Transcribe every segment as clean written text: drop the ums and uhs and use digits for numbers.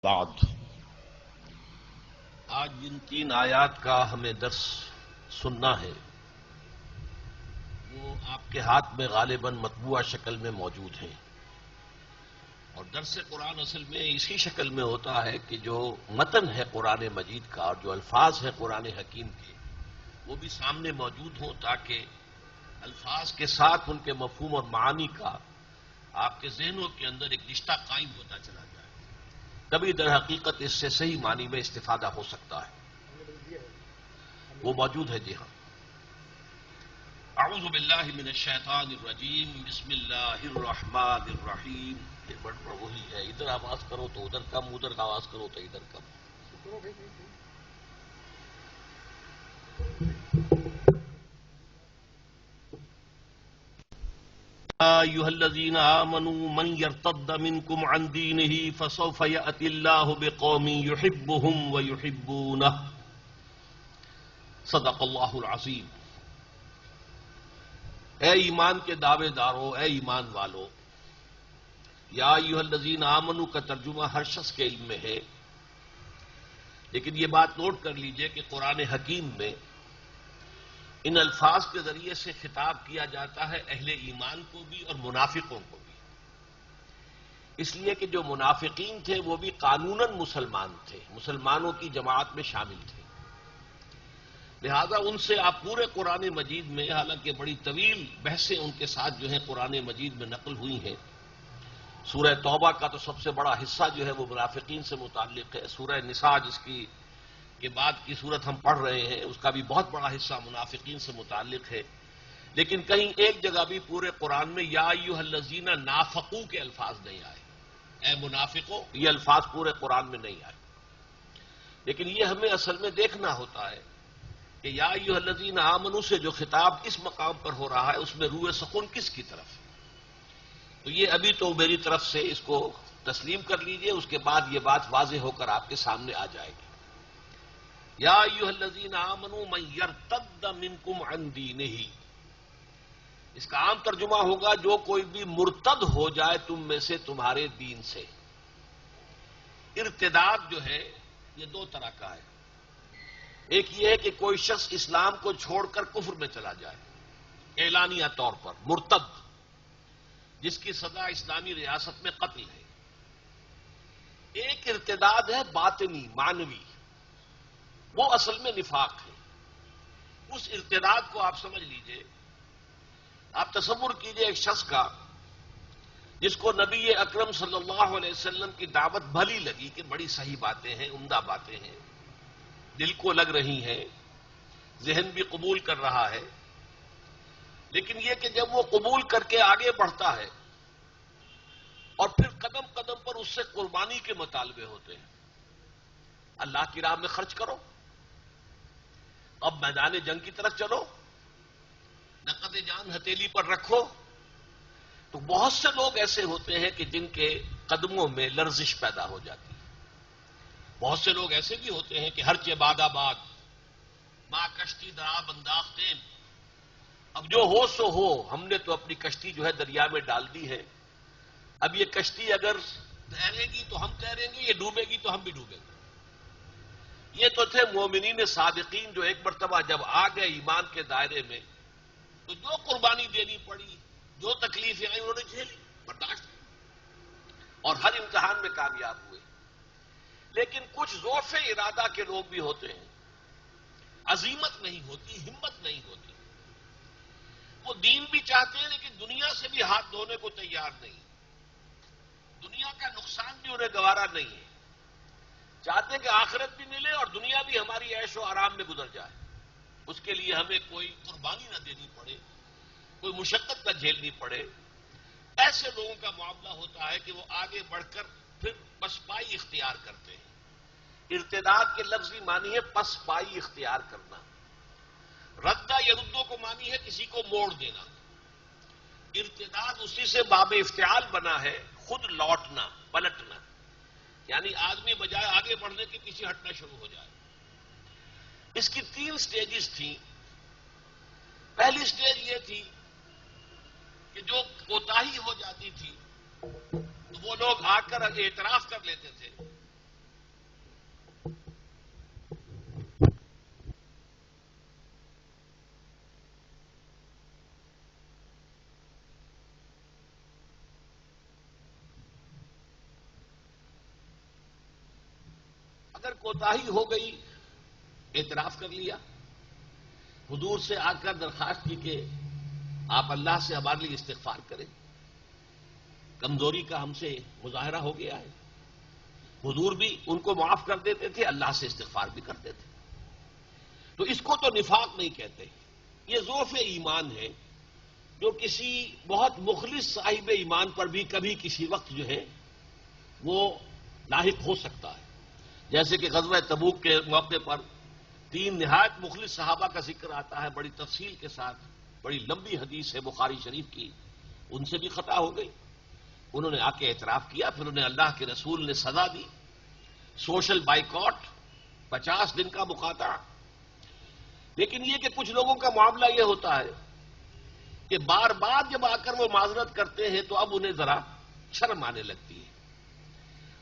بعد آج جن تین آیات کا ہمیں درس سننا ہے وہ آپ کے ہاتھ میں غالباً مطبوعہ شکل میں موجود ہیں، اور درس قرآن اصل میں اسی شکل میں ہوتا ہے کہ جو متن ہے قرآن مجید کا اور جو الفاظ ہیں قرآن حکیم کے وہ بھی سامنے موجود ہوں، تاکہ الفاظ کے ساتھ ان کے مفہوم اور معانی کا آپ کے ذہنوں کے اندر ایک رشتہ قائم ہوتا چلا جائے، تبھی در حقیقت اس سے صحیح معنی میں استفادہ ہو سکتا ہے۔ وہ موجود ہے، جی ہاں۔ اعوذ باللہ من الشیطان الرجیم، بسم اللہ الرحمن الرحیم۔ یہ بڑا وہی ہے، ادھر آواز کرو تو ادھر کم، ادھر آواز کرو تو ادھر کم۔ ایھا الذین آمنوا من یرتد منکم عن دینہ فسوف یأتی اللہ بقوم یحبهم ویحبونہ، صدق اللہ العظیم۔ اے ایمان کے دعوے دارو، اے ایمان والو، یا ایھا الذین آمنوا کا ترجمہ ہر شخص کے علم میں ہے، لیکن یہ بات نوٹ کر لیجئے کہ قرآن حکیم میں ان الفاظ کے ذریعے سے خطاب کیا جاتا ہے اہل ایمان کو بھی اور منافقوں کو بھی، اس لیے کہ جو منافقین تھے وہ بھی قانوناً مسلمان تھے، مسلمانوں کی جماعت میں شامل تھے، لہذا ان سے آپ پورے قرآن مجید میں، حالانکہ بڑی طویل بحثیں ان کے ساتھ جو ہیں قرآن مجید میں نقل ہوئی ہیں۔ سورہ توبہ کا تو سب سے بڑا حصہ جو ہے وہ منافقین سے متعلق ہے، سورہ نساء جس کی کے بعد کی صورت ہم پڑھ رہے ہیں اس کا بھی بہت بڑا حصہ منافقین سے متعلق ہے، لیکن کہیں ایک جگہ بھی پورے قرآن میں یا ایھا الذین نافقوا کے الفاظ نہیں آئے، اے منافقوں، یہ الفاظ پورے قرآن میں نہیں آئے، لیکن یہ ہمیں اصل میں دیکھنا ہوتا ہے کہ یا ایھا الذین آمنوا سے جو خطاب اس مقام پر ہو رہا ہے اس میں روح سکون کس کی طرف ہے، تو یہ ابھی تو میری طرف سے اس کو تسلیم کر لیجئے، اس کے بعد یہ بات واضح ہو کر آپ کے سامنے آ جائے گی۔ یا ایھا الذین آمنوا من یرتد منکم عن دینہ، اس کا عام ترجمہ ہوگا جو کوئی بھی مرتد ہو جائے تم میں سے تمہارے دین سے۔ ارتداد جو ہے یہ دو طرح کا ہے، ایک یہ ہے کہ کوئی شخص اسلام کو چھوڑ کر کفر میں چلا جائے اعلانیہ طور پر، مرتد، جس کی سزا اسلامی ریاست میں قتل ہے۔ ایک ارتداد ہے باطنی، معنوی، وہ اصل میں نفاق ہے۔ اس ارتداد کو آپ سمجھ لیجئے، آپ تصور کیجئے ایک شخص کا جس کو نبی اکرم صلی اللہ علیہ وسلم کی دعوت بھلی لگی کہ بڑی صحیح باتیں ہیں، عمدہ باتیں ہیں، دل کو لگ رہی ہیں، ذہن بھی قبول کر رہا ہے، لیکن یہ کہ جب وہ قبول کر کے آگے بڑھتا ہے اور پھر قدم قدم پر اس سے قربانی کے مطالبے ہوتے ہیں، اللہ کی راہ میں خرچ کرو، اب میدان جنگ کی طرف چلو، نقد جان ہتھیلی پر رکھو، تو بہت سے لوگ ایسے ہوتے ہیں کہ جن کے قدموں میں لرزش پیدا ہو جاتی ہے۔ بہت سے لوگ ایسے بھی ہوتے ہیں کہ ہر چہ باد آباد ماں کشتی درا انداختین، اب جو ہو سو ہو، ہم نے تو اپنی کشتی جو ہے دریا میں ڈال دی ہے، اب یہ کشتی اگر تیرے گی تو ہم تیریں گے، یہ ڈوبے گی تو ہم بھی ڈوبیں گے۔ یہ تو تھے مومنین صادقین جو ایک مرتبہ جب آ گئے ایمان کے دائرے میں تو جو قربانی دینی پڑی، جو تکلیفیں آئیں انہوں نے جھیلی، برداشت کی، اور ہر امتحان میں کامیاب ہوئے۔ لیکن کچھ ضعف ارادہ کے لوگ بھی ہوتے ہیں، عزیمت نہیں ہوتی، ہمت نہیں ہوتی، وہ دین بھی چاہتے ہیں لیکن دنیا سے بھی ہاتھ دھونے کو تیار نہیں، دنیا کا نقصان بھی انہیں گوارا نہیں ہے، چاہتے ہیں کہ آخرت بھی ملے اور دنیا بھی ہماری عیش و آرام میں گزر جائے، اس کے لیے ہمیں کوئی قربانی نہ دینی پڑے، کوئی مشقت نہ جھیلنی پڑے۔ ایسے لوگوں کا معاملہ ہوتا ہے کہ وہ آگے بڑھ کر پھر پسپائی اختیار کرتے ہیں۔ ارتداد کے لفظی معنی ہے پسپائی اختیار کرنا، ردہ یا ردوں کو معنی ہے کسی کو موڑ دینا، ارتداد اسی سے باب افتعال بنا ہے، خود لوٹنا، پلٹنا، یعنی آدمی بجائے آگے بڑھنے کے پیچھے ہٹنا شروع ہو جائے۔ اس کی 3 سٹیجز تھیں۔ پہلی سٹیج یہ تھی کہ جو کوتاہی ہو جاتی تھی تو وہ لوگ آ کر اعتراف کر لیتے تھے کوتاہی ہو گئی، اعتراف کر لیا، حضور سے آ کر درخواست کی کہ آپ اللہ سے ہمارے لیے استغفار کریں، کمزوری کا ہم سے مظاہرہ ہو گیا ہے۔ حضور بھی ان کو معاف کر دیتے تھے، اللہ سے استغفار بھی کرتے تھے۔ تو اس کو تو نفاق نہیں کہتے، یہ ضعف ایمان ہے جو کسی بہت مخلص صاحب ایمان پر بھی کبھی کسی وقت جو ہے وہ لاحق ہو سکتا ہے۔ جیسے کہ غزوہ تبوک کے موقع پر 3 نہایت مخلص صحابہ کا ذکر آتا ہے بڑی تفصیل کے ساتھ، بڑی لمبی حدیث ہے بخاری شریف کی، ان سے بھی خطا ہو گئی، انہوں نے آ کے اعتراف کیا، پھر انہیں اللہ کے رسول نے سزا دی، سوشل بائیکاٹ، 50 دن کا مقاطعہ۔ لیکن یہ کہ کچھ لوگوں کا معاملہ یہ ہوتا ہے کہ بار بار جب آ کر وہ معذرت کرتے ہیں تو اب انہیں ذرا شرم آنے لگتی ہے،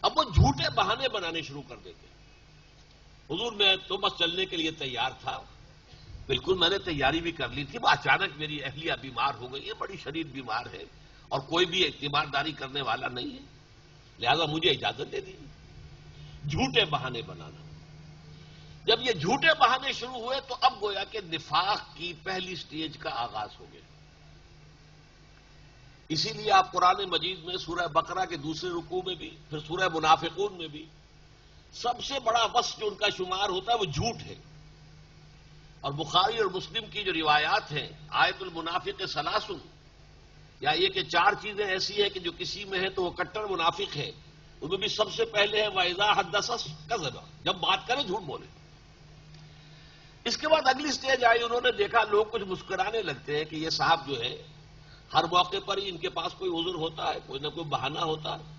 اب وہ جھوٹے بہانے بنانے شروع کر دیتے ہیں۔ حضور میں تو بس چلنے کے لیے تیار تھا، بالکل میں نے تیاری بھی کر لی تھی، وہ اچانک میری اہلیہ بیمار ہو گئی ہے، بڑی شدید بیمار ہے اور کوئی بھی اعتبارداری کرنے والا نہیں ہے، لہذا مجھے اجازت دے دی۔ جھوٹے بہانے بنانا، جب یہ جھوٹے بہانے شروع ہوئے تو اب گویا کہ نفاق کی پہلی سٹیج کا آغاز ہو گیا۔ اسی لیے آپ قرآن مجید میں سورہ بقرہ کے دوسرے رکوع میں بھی، پھر سورہ منافقون میں بھی سب سے بڑا وصف جو ان کا شمار ہوتا ہے وہ جھوٹ ہے۔ اور بخاری اور مسلم کی جو روایات ہیں، آیت المنافق ثلاث، یا یہ کہ 4 چیزیں ایسی ہیں کہ جو کسی میں ہے تو وہ کٹر منافق ہے، ان میں بھی سب سے پہلے ہے وَإِذَا حَدَّثَ كَذَبَ، جب بات کرے جھوٹ بولے۔ اس کے بعد اگلی سٹیج آئی، انہوں نے دیکھا لوگ کچھ مسکرانے لگتے ہیں کہ یہ صاحب جو ہے ہر موقع پر ہی ان کے پاس کوئی عذر ہوتا ہے، کوئی نہ کوئی بہانہ ہوتا ہے،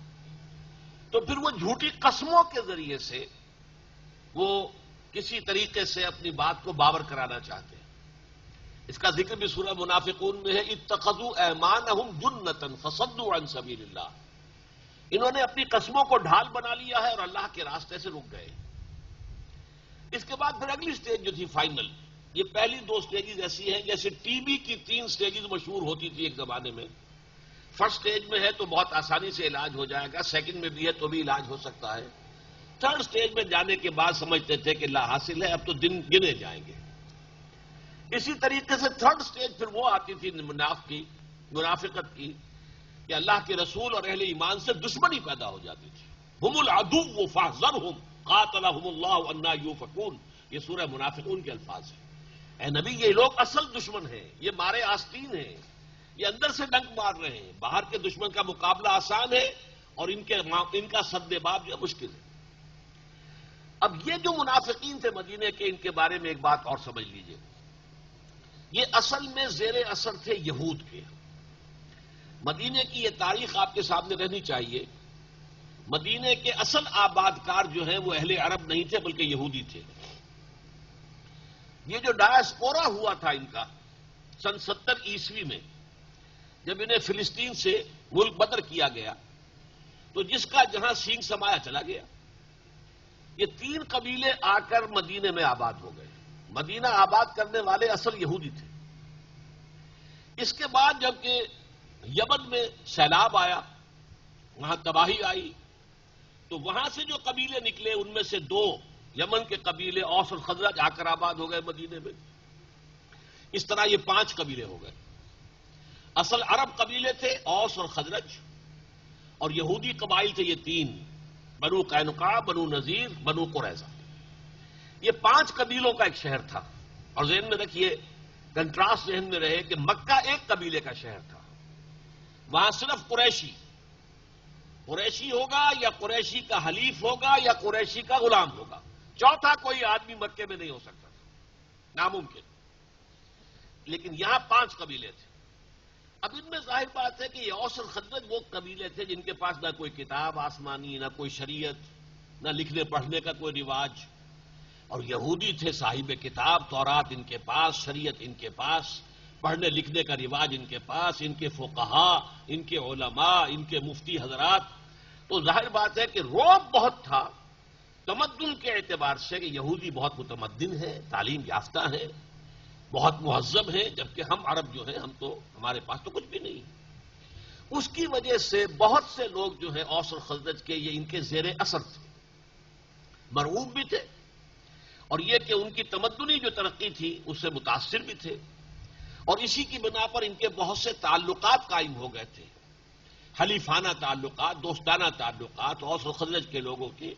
تو پھر وہ جھوٹی قسموں کے ذریعے سے وہ کسی طریقے سے اپنی بات کو باور کرانا چاہتے ہیں۔ اس کا ذکر بھی سورہ منافقون میں ہے، اتخذوا ایمانہم جنۃ فصدوا عن سبیل اللہ، انہوں نے اپنی قسموں کو ڈھال بنا لیا ہے اور اللہ کے راستے سے رک گئے۔ اس کے بعد پھر اگلی سٹیج جو تھی فائنل، یہ پہلی 2 سٹیجز ایسی ہیں جیسے ٹی بی کی 3 سٹیجز مشہور ہوتی تھی ایک زمانے میں۔ فرسٹ سٹیج میں ہے تو بہت آسانی سے علاج ہو جائے گا، سیکنڈ میں بھی ہے تو بھی علاج ہو سکتا ہے، تھرڈ سٹیج میں جانے کے بعد سمجھتے تھے کہ لا حاصل ہے، اب تو دن گنے جائیں گے۔ اسی طریقے سے تھرڈ سٹیج پھر وہ آتی تھی منافقت کی کہ اللہ کے رسول اور اہل ایمان سے دشمنی پیدا ہو جاتی تھی۔ ہم العدو فاحذرہم قاتلہم اللہ انا یؤفکون، یہ سورہ منافقون کے الفاظ ہیں۔ اے نبی، یہ لوگ اصل دشمن ہیں، یہ مارے آستین ہیں، یہ اندر سے ڈنک مار رہے ہیں، باہر کے دشمن کا مقابلہ آسان ہے اور ان کا سد باب جو ہے مشکل ہے۔ اب یہ جو منافقین تھے مدینے کے، ان کے بارے میں ایک بات اور سمجھ لیجئے، یہ اصل میں زیر اثر تھے یہود کے۔ مدینے کی یہ تاریخ آپ کے سامنے رہنی چاہیے، مدینے کے اصل آباد کار جو ہیں وہ اہل عرب نہیں تھے بلکہ یہودی تھے۔ یہ جو ڈایاسپورا ہوا تھا ان کا سن 70 عیسوی میں، جب انہیں فلسطین سے ملک بدر کیا گیا تو جس کا جہاں سینگ سمایا چلا گیا، یہ 3 قبیلے آ کر مدینے میں آباد ہو گئے۔ مدینہ آباد کرنے والے اصل یہودی تھے۔ اس کے بعد جبکہ یمن میں سیلاب آیا، وہاں تباہی آئی، تو وہاں سے جو قبیلے نکلے ان میں سے 2 یمن کے قبیلے اوس اور خزرج آ کر آباد ہو گئے مدینے میں۔ اس طرح یہ 5 قبیلے ہو گئے۔ اصل عرب قبیلے تھے اوس اور خزرج، اور یہودی قبائل تھے یہ 3، بنو قینقاع، بنو نذیر، بنو قریظہ۔ یہ 5 قبیلوں کا ایک شہر تھا، اور ذہن میں رکھیے، کنٹراسٹ ذہن میں رہے کہ مکہ ایک قبیلے کا شہر تھا، وہاں صرف قریشی ہوگا یا قریشی کا حلیف ہوگا یا قریشی کا غلام ہوگا، چوتھا کوئی آدمی مکے میں نہیں ہو سکتا تھا، ناممکن۔ لیکن یہاں 5 قبیلے تھے۔ اب ان میں ظاہر بات ہے کہ یہ اوس اور خزرج وہ قبیلے تھے جن کے پاس نہ کوئی کتاب آسمانی، نہ کوئی شریعت، نہ لکھنے پڑھنے کا کوئی رواج، اور یہودی تھے صاحب کتاب، تورات ان کے پاس، شریعت ان کے پاس، پڑھنے لکھنے کا رواج ان کے پاس، ان کے فقہا، ان کے علماء، ان کے مفتی حضرات۔ تو ظاہر بات ہے کہ رعب بہت تھا تمدن کے اعتبار سے کہ یہودی بہت متمدن ہیں، تعلیم یافتہ ہیں، بہت مہذب ہیں، جبکہ ہم عرب جو ہیں ہمارے پاس تو کچھ بھی نہیں۔ اس کی وجہ سے بہت سے لوگ جو ہیں اوس اور خزرج کے، یہ ان کے زیر اثر تھے۔ مرعوب بھی تھے، اور یہ کہ ان کی تمدنی جو ترقی تھی اس سے متاثر بھی تھے، اور اسی کی بنا پر ان کے بہت سے تعلقات قائم ہو گئے تھے، حلیفانہ تعلقات، دوستانہ تعلقات اوس و خزرج کے لوگوں کے،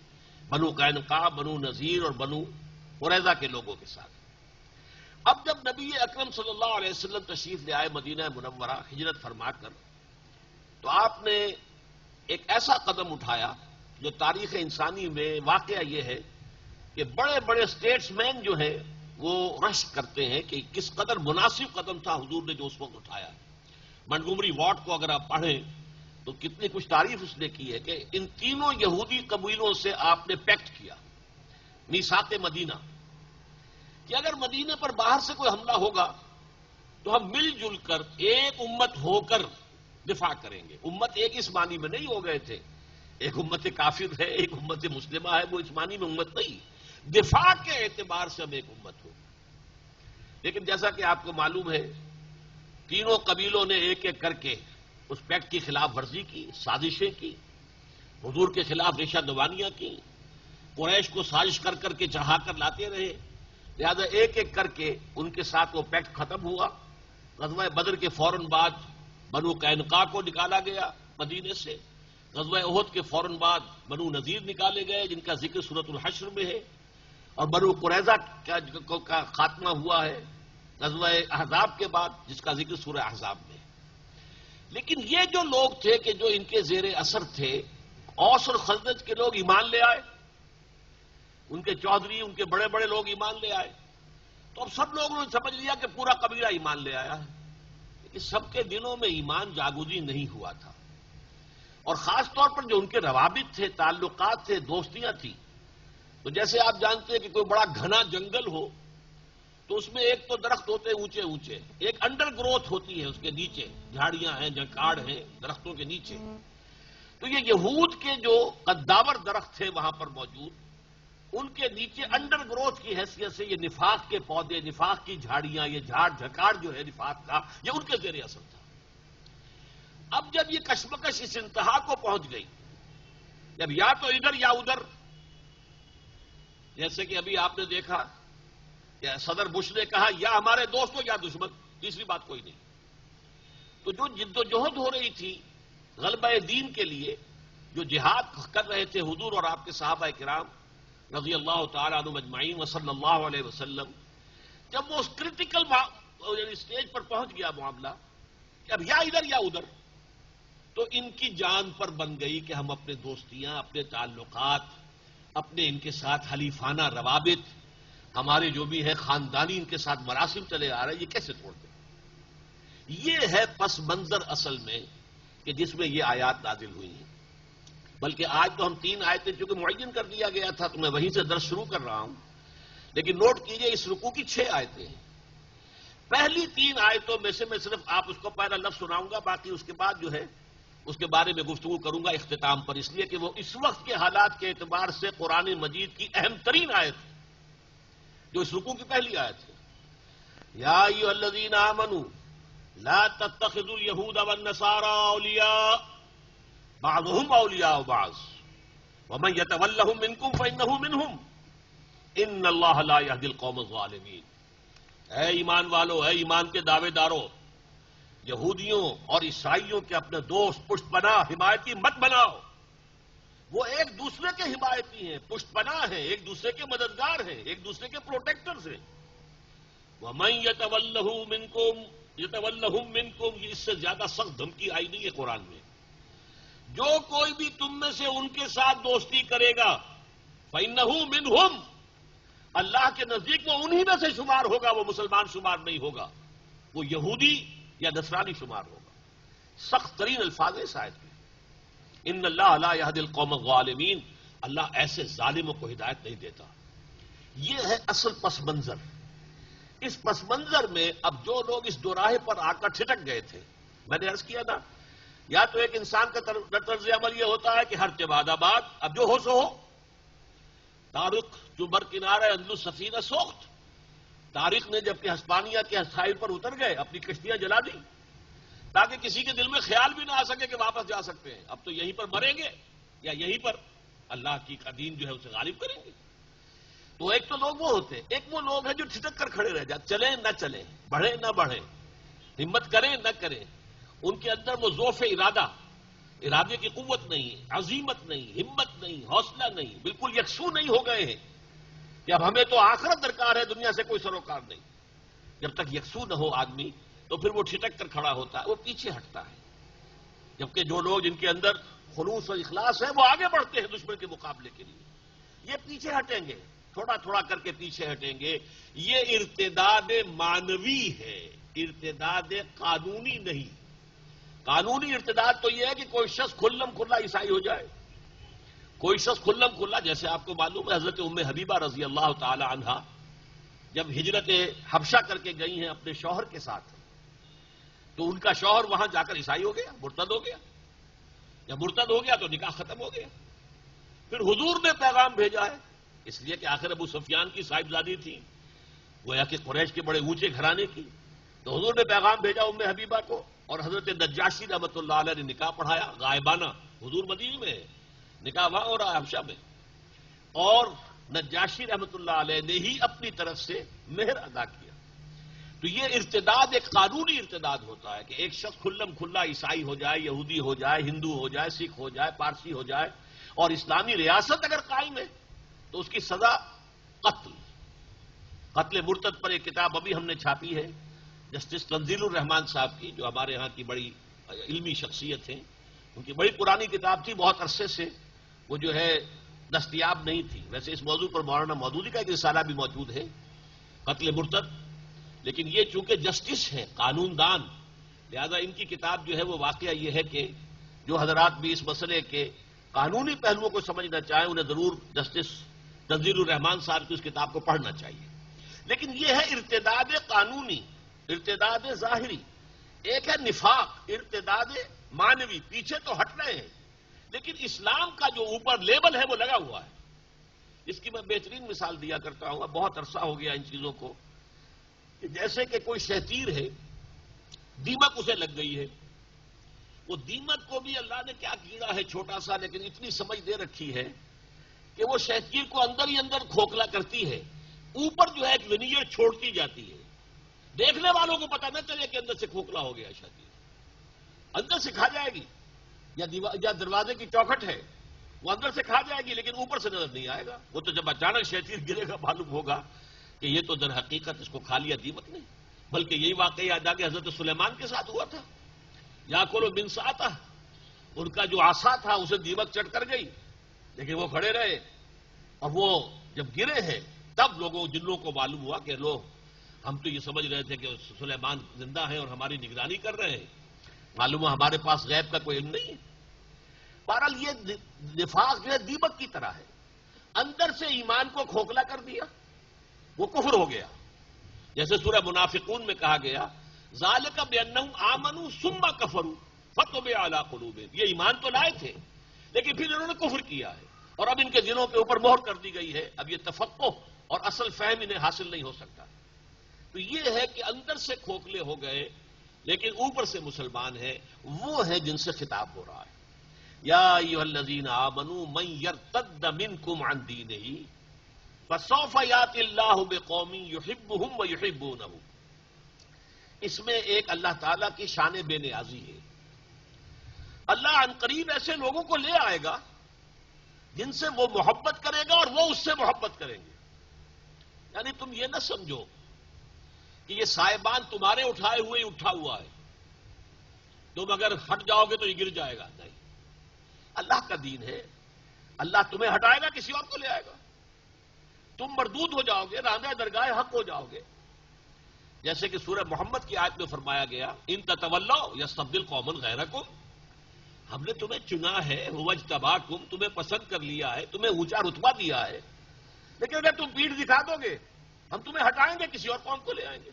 بنو قینقاع، بنو نذیر اور بنو قریظہ کے لوگوں کے ساتھ۔ اب جب نبی اکرم صلی اللہ علیہ وسلم تشریف لے آئے مدینہ منورہ ہجرت فرما کر، تو آپ نے ایک ایسا قدم اٹھایا جو تاریخ انسانی میں واقعہ یہ ہے کہ بڑے بڑے اسٹیٹس مین جو ہیں وہ رشک کرتے ہیں کہ کس قدر مناسب قدم تھا حضور نے جو اس وقت اٹھایا۔ منٹگومری واٹ کو اگر آپ پڑھیں تو کتنی کچھ تعریف اس نے کی ہے کہ ان تینوں یہودی قبیلوں سے آپ نے پیکٹ کیا، میثاق مدینہ، کہ اگر مدینہ پر باہر سے کوئی حملہ ہوگا تو ہم مل جل کر ایک امت ہو کر دفاع کریں گے۔ امت ایک اس معنی میں نہیں ہو گئے تھے، ایک امت کافر ہے، ایک امت مسلمہ ہے، وہ اس معنی میں امت نہیں، دفاع کے اعتبار سے ہم ایک امت ہو۔ لیکن جیسا کہ آپ کو معلوم ہے تینوں قبیلوں نے ایک ایک کر کے اس پیکٹ کی خلاف ورزی کی، سازشیں کی، حضور کے خلاف ریشہ دوانیاں کی، قریش کو سازش کر کر کے چڑھا کر لاتے رہے، لہذا ایک ایک کر کے ان کے ساتھ وہ پیکٹ ختم ہوا۔ غزوہ بدر کے فوراً بعد بنو قینقاع کو نکالا گیا مدینے سے، غزوہ احد کے فوراً بعد بنو نذیر نکالے گئے جن کا ذکر سورۃ الحشر میں ہے، اور بنو قریظہ کا خاتمہ ہوا ہے غزوہ احزاب کے بعد جس کا ذکر سورہ احزاب میں ہے۔ لیکن یہ جو لوگ تھے کہ جو ان کے زیر اثر تھے، اوس اور خزرج کے لوگ ایمان لے آئے، ان کے چودھری، ان کے بڑے بڑے لوگ ایمان لے آئے، تو اب سب لوگوں نے سمجھ لیا کہ پورا قبیلہ ایمان لے آیا ہے، لیکن سب کے دلوں میں ایمان جاگوزی نہیں ہوا تھا، اور خاص طور پر جو ان کے روابط تھے، تعلقات تھے، دوستیاں تھیں، تو جیسے آپ جانتے ہیں کہ کوئی بڑا گھنا جنگل ہو تو اس میں ایک تو درخت ہوتے اونچے اونچے، ایک انڈر گروتھ ہوتی ہے اس کے نیچے، جھاڑیاں ہیں، جھنکاڑ ہیں درختوں کے نیچے، تو یہ یہود کے جو قداور درخت تھے وہاں پر موجود، ان کے نیچے انڈر گروتھ کی حیثیت سے یہ نفاق کے پودے، نفاق کی جھاڑیاں، یہ جھاڑ جھکاڑ جو ہے نفاق کا، یہ ان کے زیر اثر تھا۔ اب جب یہ کشمکش اس انتہا کو پہنچ گئی، جب یا تو ادھر یا ادھر، جیسے کہ ابھی آپ نے دیکھا کہ صدر بش نے کہا یا ہمارے دوست ہو یا دشمن، تیسری بات کوئی نہیں، تو جو جد و جہد ہو رہی تھی غلبہ دین کے لیے، جو جہاد کر رہے تھے حضور اور آپ کے صحابہ کرام رضی اللہ تعالی عنہم اجمعین وصلی اللہ علیہ وسلم، جب وہ اس کرٹیکل اسٹیج پر پہنچ گیا معاملہ کہ اب یا ادھر یا ادھر، تو ان کی جان پر بن گئی کہ ہم اپنے دوستیاں، اپنے تعلقات، اپنے ان کے ساتھ حلیفانہ روابط، ہمارے جو بھی ہے خاندانی ان کے ساتھ مراسم چلے آ رہے ہیں، یہ کیسے توڑ دیں؟ یہ ہے پس منظر اصل میں کہ جس میں یہ آیات نازل ہوئی ہیں۔ بلکہ آج تو ہم 3 آیتیں چونکہ معین کر دیا گیا تھا تو میں وہیں سے درس شروع کر رہا ہوں، لیکن نوٹ کیجئے اس رکوع کی 6 آیتیں ہیں۔ پہلی 3 آیتوں میں سے میں صرف آپ اس کو پہلا لفظ سناؤں گا، باقی اس کے بعد جو ہے اس کے بارے میں گفتگو کروں گا اختتام پر، اس لیے کہ وہ اس وقت کے حالات کے اعتبار سے قرآن مجید کی اہم ترین آیت ہے، جو اس رکوع کی پہلی آیت ہے۔ یا ایھا الذین آمنوا لا تتخذوا اليہود والنصارى اولیاء بعضهم اولیاء بعض ومن يتولهم منکم فانه منهم ان اللہ لا يهدي القوم الظالمین۔ اے ایمان والو، اے ایمان کے دعوے دارو، یہودیوں اور عیسائیوں کے اپنے دوست، پشت پناہ، حمایتی مت بناؤ۔ وہ ایک دوسرے کے حمایتی ہیں، پشت پناہ ہیں، ایک دوسرے کے مددگار ہیں، ایک دوسرے کے پروٹیکٹرز ہیں۔ وَمَن يَتَوَلَّهُم مِّنكُمْ، یہ اس سے زیادہ سخت دھمکی آئی نہیں ہے قرآن میں۔ جو کوئی بھی تم میں سے ان کے ساتھ دوستی کرے گا فَإِنَّهُ مِنْهُمْ، اللہ کے نزدیک وہ انہی میں سے شمار ہوگا، وہ مسلمان شمار نہیں ہوگا، وہ یہودی یا نصرانی شمار ہوگا۔ سخت ترین الفاظ اس آیت میں، ان اللہ لا یہدی القوم الظالمین، اللہ ایسے ظالموں کو ہدایت نہیں دیتا۔ یہ ہے اصل پس منظر۔ اس پس منظر میں اب جو لوگ اس دوراہے پر آ کر ٹھٹک گئے تھے، میں نے عرض کیا تھا یا تو ایک انسان کا طرز عمل یہ ہوتا ہے کہ ہر تباد آباد، اب جو ہو سو ہو۔ تارق جو بر کنارہ اندلس سفینہ سوخت، تاریخ نے جب کہ ہسپانیہ کے ساحل پر اتر گئے اپنی کشتیاں جلا دی تاکہ کسی کے دل میں خیال بھی نہ آ سکے کہ واپس جا سکتے ہیں، اب تو یہیں پر مریں گے یا یہیں پر اللہ کی کا دین جو ہے اسے غالب کریں گے. تو ایک تو لوگ وہ ہوتے ہیں، ایک وہ لوگ ہیں جو ٹھٹک کر کھڑے رہ جاتے، چلیں نہ چلیں، بڑھیں نہ بڑھیں، ہمت کریں نہ کریں. ان کے اندر وہ ضعف ارادے کی قوت نہیں، عزیمت نہیں، ہمت نہیں، حوصلہ نہیں، بالکل یکسو نہیں ہو گئے ہیں کہ اب ہمیں تو آخرت درکار ہے، دنیا سے کوئی سروکار نہیں. جب تک یکسو نہ ہو آدمی تو پھر وہ ٹھٹک کر کھڑا ہوتا ہے، وہ پیچھے ہٹتا ہے. جبکہ جو لوگ جن کے اندر خلوص اور اخلاص ہے وہ آگے بڑھتے ہیں دشمن کے مقابلے کے لیے. یہ پیچھے ہٹیں گے، تھوڑا تھوڑا کر کے پیچھے ہٹیں گے. یہ ارتداد معنوی ہے، ارتداد قانونی نہیں. قانونی ارتداد تو یہ ہے کہ کوئی شخص کھلم کھلا عیسائی ہو جائے، کوئی شخص کھلم کھلا. جیسے آپ کو معلوم ہے حضرت ام حبیبہ رضی اللہ تعالی عنہا جب ہجرت حبشہ کر کے گئی ہیں اپنے شوہر کے ساتھ، تو ان کا شوہر وہاں جا کر عیسائی ہو گیا، مرتد ہو گیا. جب مرتد ہو گیا تو نکاح ختم ہو گیا. پھر حضور نے پیغام بھیجا ہے، اس لیے کہ آخر ابو سفیان کی صاحبزادی تھی، گویا کہ قریش کے بڑے اونچے گھرانے کی. تو حضور نے پیغام بھیجا ام حبیبہ کو، اور حضرت نجاشی رحمۃ اللہ علیہ نے نکاح پڑھایا غائبانہ. حضور مدینے میں ہے، نکاح وہاں ہو رہا ہے حبشہ میں، اور نجاشی رحمۃ اللہ علیہ نے ہی اپنی طرف سے مہر ادا کیا. تو یہ ارتداد ایک قانونی ارتداد ہوتا ہے کہ ایک شخص کھلم کھلا عیسائی ہو جائے، یہودی ہو جائے، ہندو ہو جائے، سکھ ہو جائے، پارسی ہو جائے، اور اسلامی ریاست اگر قائم ہے تو اس کی سزا قتل. قتل مرتد پر ایک کتاب ابھی ہم نے چھاپی ہے جسٹس تنزیل الرحمان صاحب کی، جو ہمارے ہاں کی بڑی علمی شخصیت ہیں. ان کی بڑی پرانی کتاب تھی، بہت عرصے سے وہ جو ہے دستیاب نہیں تھی. ویسے اس موضوع پر مولانا مودودی کا ایک رسالہ بھی موجود ہے، قتل مرتد. لیکن یہ چونکہ جسٹس ہے، قانون دان، لہذا ان کی کتاب جو ہے وہ واقعہ یہ ہے کہ جو حضرات بھی اس مسئلے کے قانونی پہلوؤں کو سمجھنا چاہیں انہیں ضرور جسٹس تنزیل الرحمان صاحب کی اس کتاب کو پڑھنا چاہیے. لیکن یہ ہے ارتداد قانونی، ارتداد ظاہری. ایک ہے نفاق، ارتداد معنوی، پیچھے تو ہٹ رہے ہیں لیکن اسلام کا جو اوپر لیبل ہے وہ لگا ہوا ہے. اس کی میں بہترین مثال دیا کرتا ہوں، بہت عرصہ ہو گیا ان چیزوں کو، کہ جیسے کہ کوئی شہتیر ہے، دیمک اسے لگ گئی ہے. وہ دیمک کو بھی اللہ نے کیا کیڑا ہے چھوٹا سا، لیکن اتنی سمجھ دے رکھی ہے کہ وہ شہتیر کو اندر ہی اندر کھوکھلا کرتی ہے، اوپر جو ہے ایک ونیئر چھوڑتی جاتی ہے. دیکھنے والوں کو پتہ نہ چلے کہ اندر سے کھوکھلا ہو گیا شہتیر، اندر سے کھا جائے گی. یا دروازے کی چوکھٹ ہے وہ اندر سے کھا جائے گی لیکن اوپر سے نظر نہیں آئے گا. وہ تو جب اچانک شہتیر گرے گا معلوم ہوگا کہ یہ تو در حقیقت اس کو کھا لیا دیمک نے. بلکہ یہی واقعہ یاد آ کہ حضرت سلیمان کے ساتھ ہوا تھا. یا کولو من ساتا، ان کا جو عصا تھا اسے دیمک چٹ کر گئی، لیکن وہ کھڑے رہے. اور وہ جب گرے ہیں تب جنوں کو معلوم ہوا کہ لوگ ہم تو یہ سمجھ رہے تھے کہ سلیمان زندہ ہیں اور ہماری نگرانی کر رہے ہیں، معلوم ہے ہمارے پاس غیب کا کوئی علم نہیں ہے. بہرحال یہ نفاق جو ہے دیمک کی طرح ہے، اندر سے ایمان کو کھوکھلا کر دیا، وہ کفر ہو گیا. جیسے سورہ منافقون میں کہا گیا ذالک بانہم آمنوا ثم کفروا فتبع علی قلوبہم، یہ ایمان تو لائے تھے لیکن پھر انہوں نے کفر کیا ہے اور اب ان کے دلوں کے اوپر مہر کر دی گئی ہے. اب یہ تفقہ اور اصل فہم انہیں حاصل نہیں ہو سکتا. تو یہ ہے کہ اندر سے کھوکھلے ہو گئے لیکن اوپر سے مسلمان ہیں، وہ ہے جن سے خطاب ہو رہا ہے. یا ایھا الذین آمنوا من یرتد منکم عن دینہ فسوف یأتی اللہ بقوم یحبہم ویحبونہ. اس میں ایک اللہ تعالیٰ کی شان بے نیازی ہے. اللہ عن قریب ایسے لوگوں کو لے آئے گا جن سے وہ محبت کرے گا اور وہ اس سے محبت کریں گے. یعنی تم یہ نہ سمجھو کہ یہ سائبان تمہارے اٹھائے ہوئے اٹھا ہوا ہے، تم اگر ہٹ جاؤ گے تو یہ گر جائے گا. نہیں، اللہ کا دین ہے، اللہ تمہیں ہٹائے گا کسی اور کو لے آئے گا. تم مردود ہو جاؤ گے، راندہ درگاہ حق ہو جاؤ گے. جیسے کہ سورہ محمد کی آیت میں فرمایا گیا ان تتولوا یستبدل قوما غیرکم، ہم نے تمہیں چنا ہے، هو اجتباکم، تمہیں پسند کر لیا ہے، تمہیں اونچا رتبہ دیا ہے، لیکن اگر تم پیٹھ دکھا دو گے ہم تمہیں ہٹائیں گے، کسی اور قوم کو لے آئیں گے.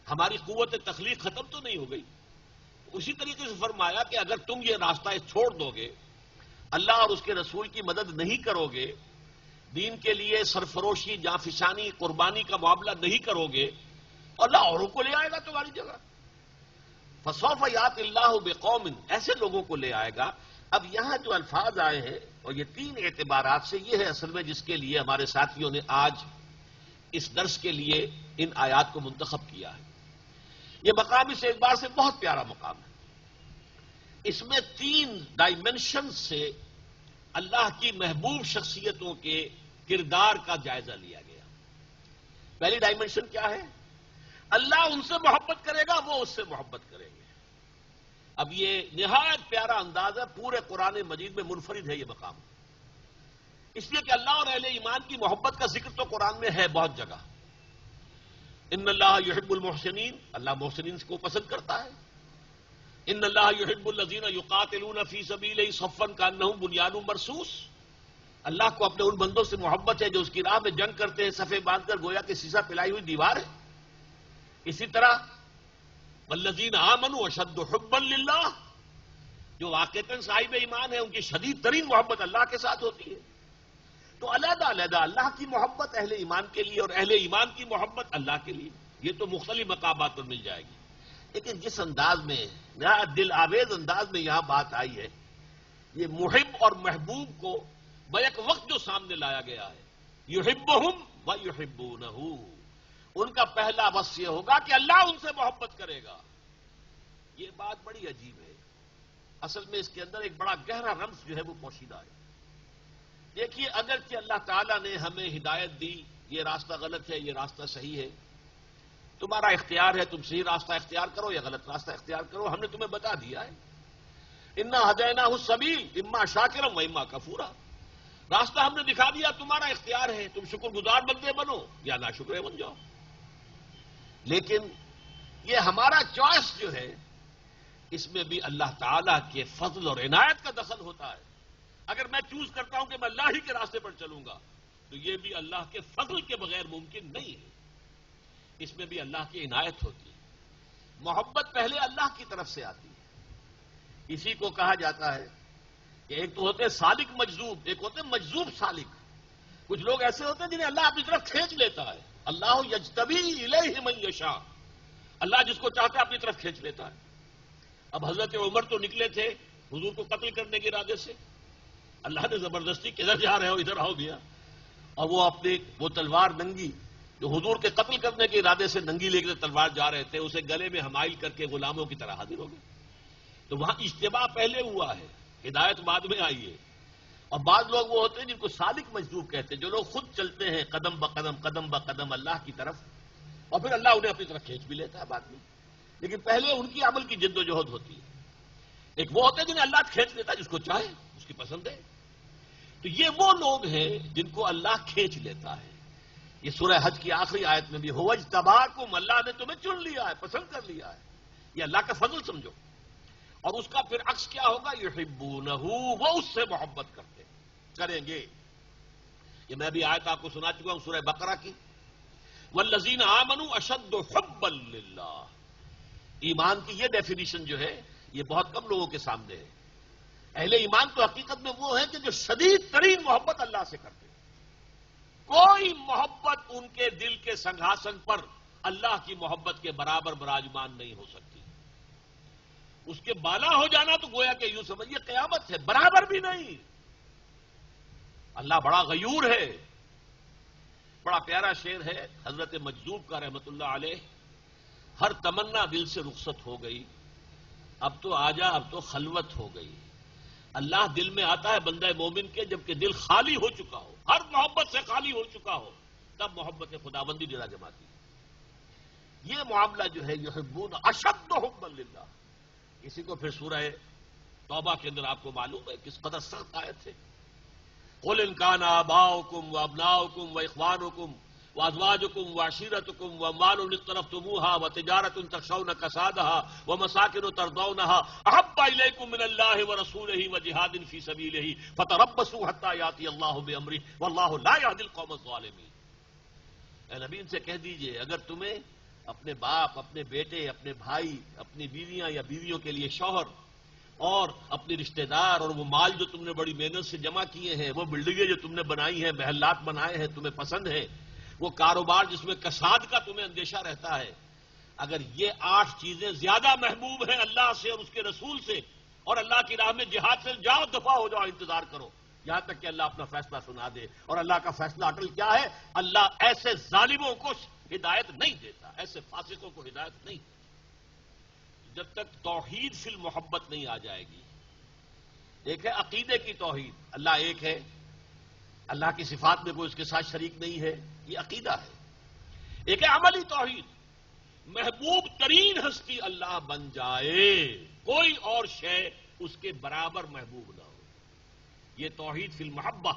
ہماری قوت تخلیق ختم تو نہیں ہو گئی. اسی طریقے سے فرمایا کہ اگر تم یہ راستہ چھوڑ دو گے، اللہ اور اس کے رسول کی مدد نہیں کرو گے، دین کے لیے سرفروشی، جانفشانی، قربانی کا معاملہ نہیں کرو گے، اللہ اوروں کو لے آئے گا تمہاری جگہ. فسوف یأتی اللہ بقوم، ایسے لوگوں کو لے آئے گا اب یہاں جو الفاظ آئے ہیں اور یہ 3 اعتبارات سے یہ ہے اصل میں جس کے لیے ہمارے ساتھیوں نے آج اس درس کے لیے ان آیات کو منتخب کیا ہے. یہ مقام اس اعتبار سے بہت پیارا مقام ہے. اس میں 3 ڈائمنشن سے اللہ کی محبوب شخصیتوں کے کردار کا جائزہ لیا گیا. پہلی ڈائمنشن کیا ہے؟ اللہ ان سے محبت کرے گا، وہ اس سے محبت کریں گے. اب یہ نہایت پیارا انداز ہے، پورے قرآن مجید میں منفرد ہے یہ مقام، اس لیے کہ اللہ اور اہل ایمان کی محبت کا ذکر تو قرآن میں ہے بہت جگہ. ان اللہ یحب المحسنین، اللہ محسنین کو پسند کرتا ہے. ان اللہ یحب الذین یقاتلون فی سبیلہ صفا کانہم بنیان مرصوص، اللہ کو اپنے ان بندوں سے محبت ہے جو اس کی راہ میں جنگ کرتے ہیں صفے باندھ کر گویا کہ سیسا پلائی ہوئی دیوار ہے. اسی طرح والذین آمنوا اشد حبا للہ، جو واقعتاً صاحب ایمان ہے ان کی شدید ترین محبت اللہ کے ساتھ ہوتی ہے. تو علیحدہ علیحدہ اللہ کی محبت اہل ایمان کے لیے اور اہل ایمان کی محبت اللہ کے لیے، یہ تو مختلف مقامات پر مل جائے گی. لیکن جس انداز میں نہایت دل آویز انداز میں یہاں بات آئی ہے، یہ محب اور محبوب کو بیک وقت جو سامنے لایا گیا ہے، یحبہم و یحبونہ، ان کا پہلا وصف یہ ہوگا کہ اللہ ان سے محبت کرے گا. یہ بات بڑی عجیب ہے. اصل میں اس کے اندر ایک بڑا گہرا رمز جو ہے وہ پوشیدہ ہے. دیکھیے، اگرچہ اللہ تعالیٰ نے ہمیں ہدایت دی، یہ راستہ غلط ہے، یہ راستہ صحیح ہے، تمہارا اختیار ہے، تم صحیح راستہ اختیار کرو یا غلط راستہ اختیار کرو، ہم نے تمہیں بتا دیا ہے. انا ہدیناہ السبیل اما شاکرا و اما کفورا، راستہ ہم نے دکھا دیا، تمہارا اختیار ہے، تم شکر گزار بندے بنو یا ناشکرے بن جاؤ. لیکن یہ ہمارا چوائس جو ہے، اس میں بھی اللہ تعالیٰ کے فضل اور عنایت کا دخل ہوتا ہے. اگر میں چوز کرتا ہوں کہ میں اللہ ہی کے راستے پر چلوں گا تو یہ بھی اللہ کے فضل کے بغیر ممکن نہیں ہے، اس میں بھی اللہ کی عنایت ہوتی ہے. محبت پہلے اللہ کی طرف سے آتی ہے. اسی کو کہا جاتا ہے کہ ایک تو ہوتے سالک مجذوب، ایک ہوتے مجذوب سالک. کچھ لوگ ایسے ہوتے ہیں جنہیں اللہ اپنی طرف کھینچ لیتا ہے. اللہ یجتبی الیہ من یشاء، اللہ جس کو چاہتا ہے اپنی طرف کھینچ لیتا ہے. اب حضرت عمر تو نکلے تھے حضور کو قتل کرنے کے ارادے سے، اللہ نے زبردستی کدھر جا رہے ہو ادھر آؤ گیا، اور وہ اپنی وہ تلوار ننگی جو حضور کے قتل کرنے کے ارادے سے ننگی لے کر تلوار جا رہے تھے، اسے گلے میں حمائل کر کے غلاموں کی طرح حاضر ہو گئے. تو وہاں اجتباع پہلے ہوا ہے، ہدایت بعد میں آئی ہے. اور بعض لوگ وہ ہوتے ہیں جن کو سالک مجذوب کہتے ہیں، جو لوگ خود چلتے ہیں قدم بقدم قدم بقدم اللہ کی طرف، اور پھر اللہ انہیں اپنی طرف کھینچ بھی لیتا ہے بعد میں. لیکن پہلے ان کی عمل کی جد و جہد ہوتی ہے. ایک وہ ہوتے ہیں جنہیں اللہ کھینچ لیتا ہے، جس کو چاہے اس کی پسند ہے. تو یہ وہ لوگ ہیں جن کو اللہ کھینچ لیتا ہے. یہ سورہ حج کی آخری آیت میں بھی ہو اجتباکم، اللہ نے تمہیں چن لیا ہے، پسند کر لیا ہے. یہ اللہ کا فضل سمجھو. اور اس کا پھر عکس کیا ہوگا؟ یحبونہ، وہ اس سے محبت کریں گے. یہ میں بھی آیت آپ کو سنا چکا ہوں سورہ بقرہ کی، والذین آمنوا اشد حبا للہ. ایمان کی یہ ڈیفینیشن جو ہے یہ بہت کم لوگوں کے سامنے ہے. اہل ایمان تو حقیقت میں وہ ہیں کہ جو شدید ترین محبت اللہ سے کرتے ہیں. کوئی محبت ان کے دل کے سنگھاسن پر اللہ کی محبت کے برابر براجمان نہیں ہو سکتی. اس کے بالا ہو جانا تو گویا کہ یوں سمجھیے قیامت ہے، برابر بھی نہیں. اللہ بڑا غیور ہے. بڑا پیارا شعر ہے حضرت مجذوب کا رحمت اللہ علیہ، ہر تمنا دل سے رخصت ہو گئی، اب تو آجا اب تو خلوت ہو گئی. اللہ دل میں آتا ہے بندہ مومن کے جبکہ دل خالی ہو چکا ہو، ہر محبت سے خالی ہو چکا ہو، تب محبت خداوندی ڈیرا جماتی. یہ معاملہ جو ہے یحبون اشد حبا للہ. اسی کو پھر سورہ توبہ کے اندر آپ کو معلوم ہے کس قدر سخت آیت ہے. قل ان کان آباؤکم وابناؤکم واخوانکم وازواجکم وعشیرتکم واموال اقترفتموها وتجارۃ تخشون کسادها ومساکن ترضونها احب الیکم من اللہ ورسولہ وجہاد فی سبیلہ فتربصوا حتی یاتی اللہ بامرہ واللہ لا یہدی القوم الظالمین. اے نبی ان سے کہہ دیجئے اگر تمہیں اپنے باپ، اپنے بیٹے، اپنے بھائی، اپنی بیویاں یا بیویوں کے لیے شوہر اور اپنے رشتہ دار اور وہ مال جو تم نے بڑی محنت سے جمع کیے ہیں، وہ بلڈنگیں جو تم نے بنائی ہیں، محلات بنائے ہیں، تمہیں پسند ہیں، وہ کاروبار جس میں کساد کا تمہیں اندیشہ رہتا ہے، اگر یہ 8 چیزیں زیادہ محبوب ہیں اللہ سے اور اس کے رسول سے اور اللہ کی راہ میں جہاد سے جاؤ، دفاع ہو جاؤ، انتظار کرو یہاں تک کہ اللہ اپنا فیصلہ سنا دے. اور اللہ کا فیصلہ اٹل کیا ہے؟ اللہ ایسے ظالموں کو ہدایت نہیں دیتا، ایسے فاسقوں کو ہدایت نہیں دیتا. جب تک توحید فی المحبت نہیں آ جائے گی. ایک ہے عقیدے کی توحید، اللہ ایک ہے، اللہ کی صفات میں کوئی اس کے ساتھ شریک نہیں ہے، یہ عقیدہ ہے. ایک ہے عملی توحید، محبوب ترین ہستی اللہ بن جائے، کوئی اور شے اس کے برابر محبوب نہ ہو. یہ توحید فی المحبہ،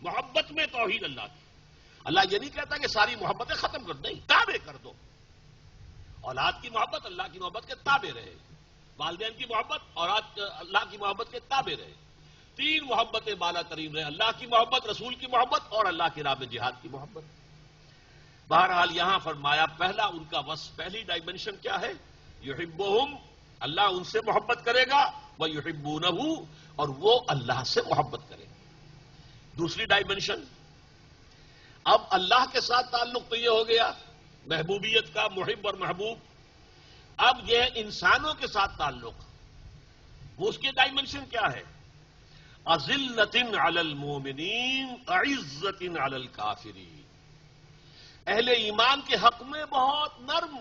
محبت میں توحید اللہ کی. اللہ یہ نہیں کہتا کہ ساری محبتیں ختم کر دیں، تابع کر دو. اولاد کی محبت اللہ کی محبت کے تابع رہے، والدین کی محبت اور اللہ کی محبت کے تابع رہے. تین محبتیں بالا ترین رہے، اللہ کی محبت، رسول کی محبت اور اللہ کی راہ میں جہاد کی محبت. بہرحال یہاں فرمایا پہلا ان کا وصف، پہلی ڈائمنشن کیا ہے؟ یحبہم، اللہ ان سے محبت کرے گا، وَيُحِبُّونَهُ، اور وہ اللہ سے محبت کرے گا. دوسری ڈائمنشن، اب اللہ کے ساتھ تعلق تو یہ ہو گیا محبوبیت کا، محب اور محبوب. اب یہ انسانوں کے ساتھ تعلق، وہ اس کی ڈائمنشن کیا ہے؟ اذلۃ علی المؤمنین اعزۃ علی الکافرین. اہل ایمان کے حق میں بہت نرم،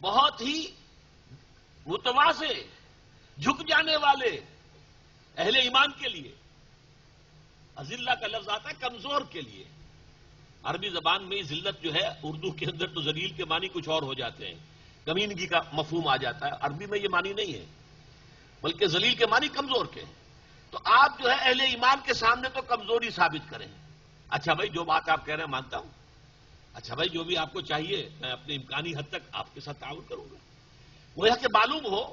بہت ہی متواضع، جھک جانے والے اہل ایمان کے لیے. اذلہ کا لفظ آتا ہے کمزور کے لیے. عربی زبان میں ذلت جو ہے، اردو کے اندر تو ذلیل کے معنی کچھ اور ہو جاتے ہیں، کمینگی کا مفہوم آ جاتا ہے. عربی میں یہ معنی نہیں ہے، بلکہ ذلیل کے معنی کمزور کے ہیں. تو آپ جو ہے اہل ایمان کے سامنے تو کمزوری ثابت کریں. اچھا بھائی جو بات آپ کہہ رہے ہیں مانتا ہوں، اچھا بھائی جو بھی آپ کو چاہیے میں اپنے امکانی حد تک آپ کے ساتھ تعاون کروں گا. وہ یہ کہ معلوم ہو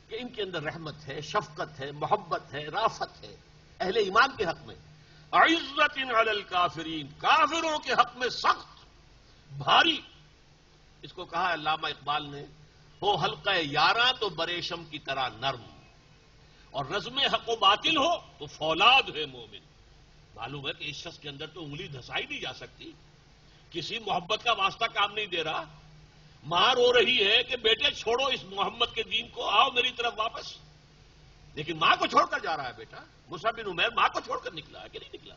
کہ ان کے اندر رحمت ہے، شفقت ہے، محبت ہے، رافت ہے اہل ایمان کے حق میں. عزت علی الکافرین، کافروں کے حق میں سخت، بھاری. اس کو کہا علامہ اقبال نے، ہو حلقہ یاراں تو بریشم کی طرح نرم، اور رزم حق و باطل ہو تو فولاد ہے مومن. معلوم ہے کہ اس شخص کے اندر تو انگلی دھسائی نہیں جا سکتی، کسی محبت کا واسطہ کام نہیں دے رہا. ماں رو رہی ہے کہ بیٹے چھوڑو اس محمد کے دین کو، آؤ میری طرف واپس. لیکن ماں کو چھوڑ کر جا رہا ہے بیٹا. مصعب بن عمیر ماں کو چھوڑ کر نکلا ہے کہ نہیں نکلا؟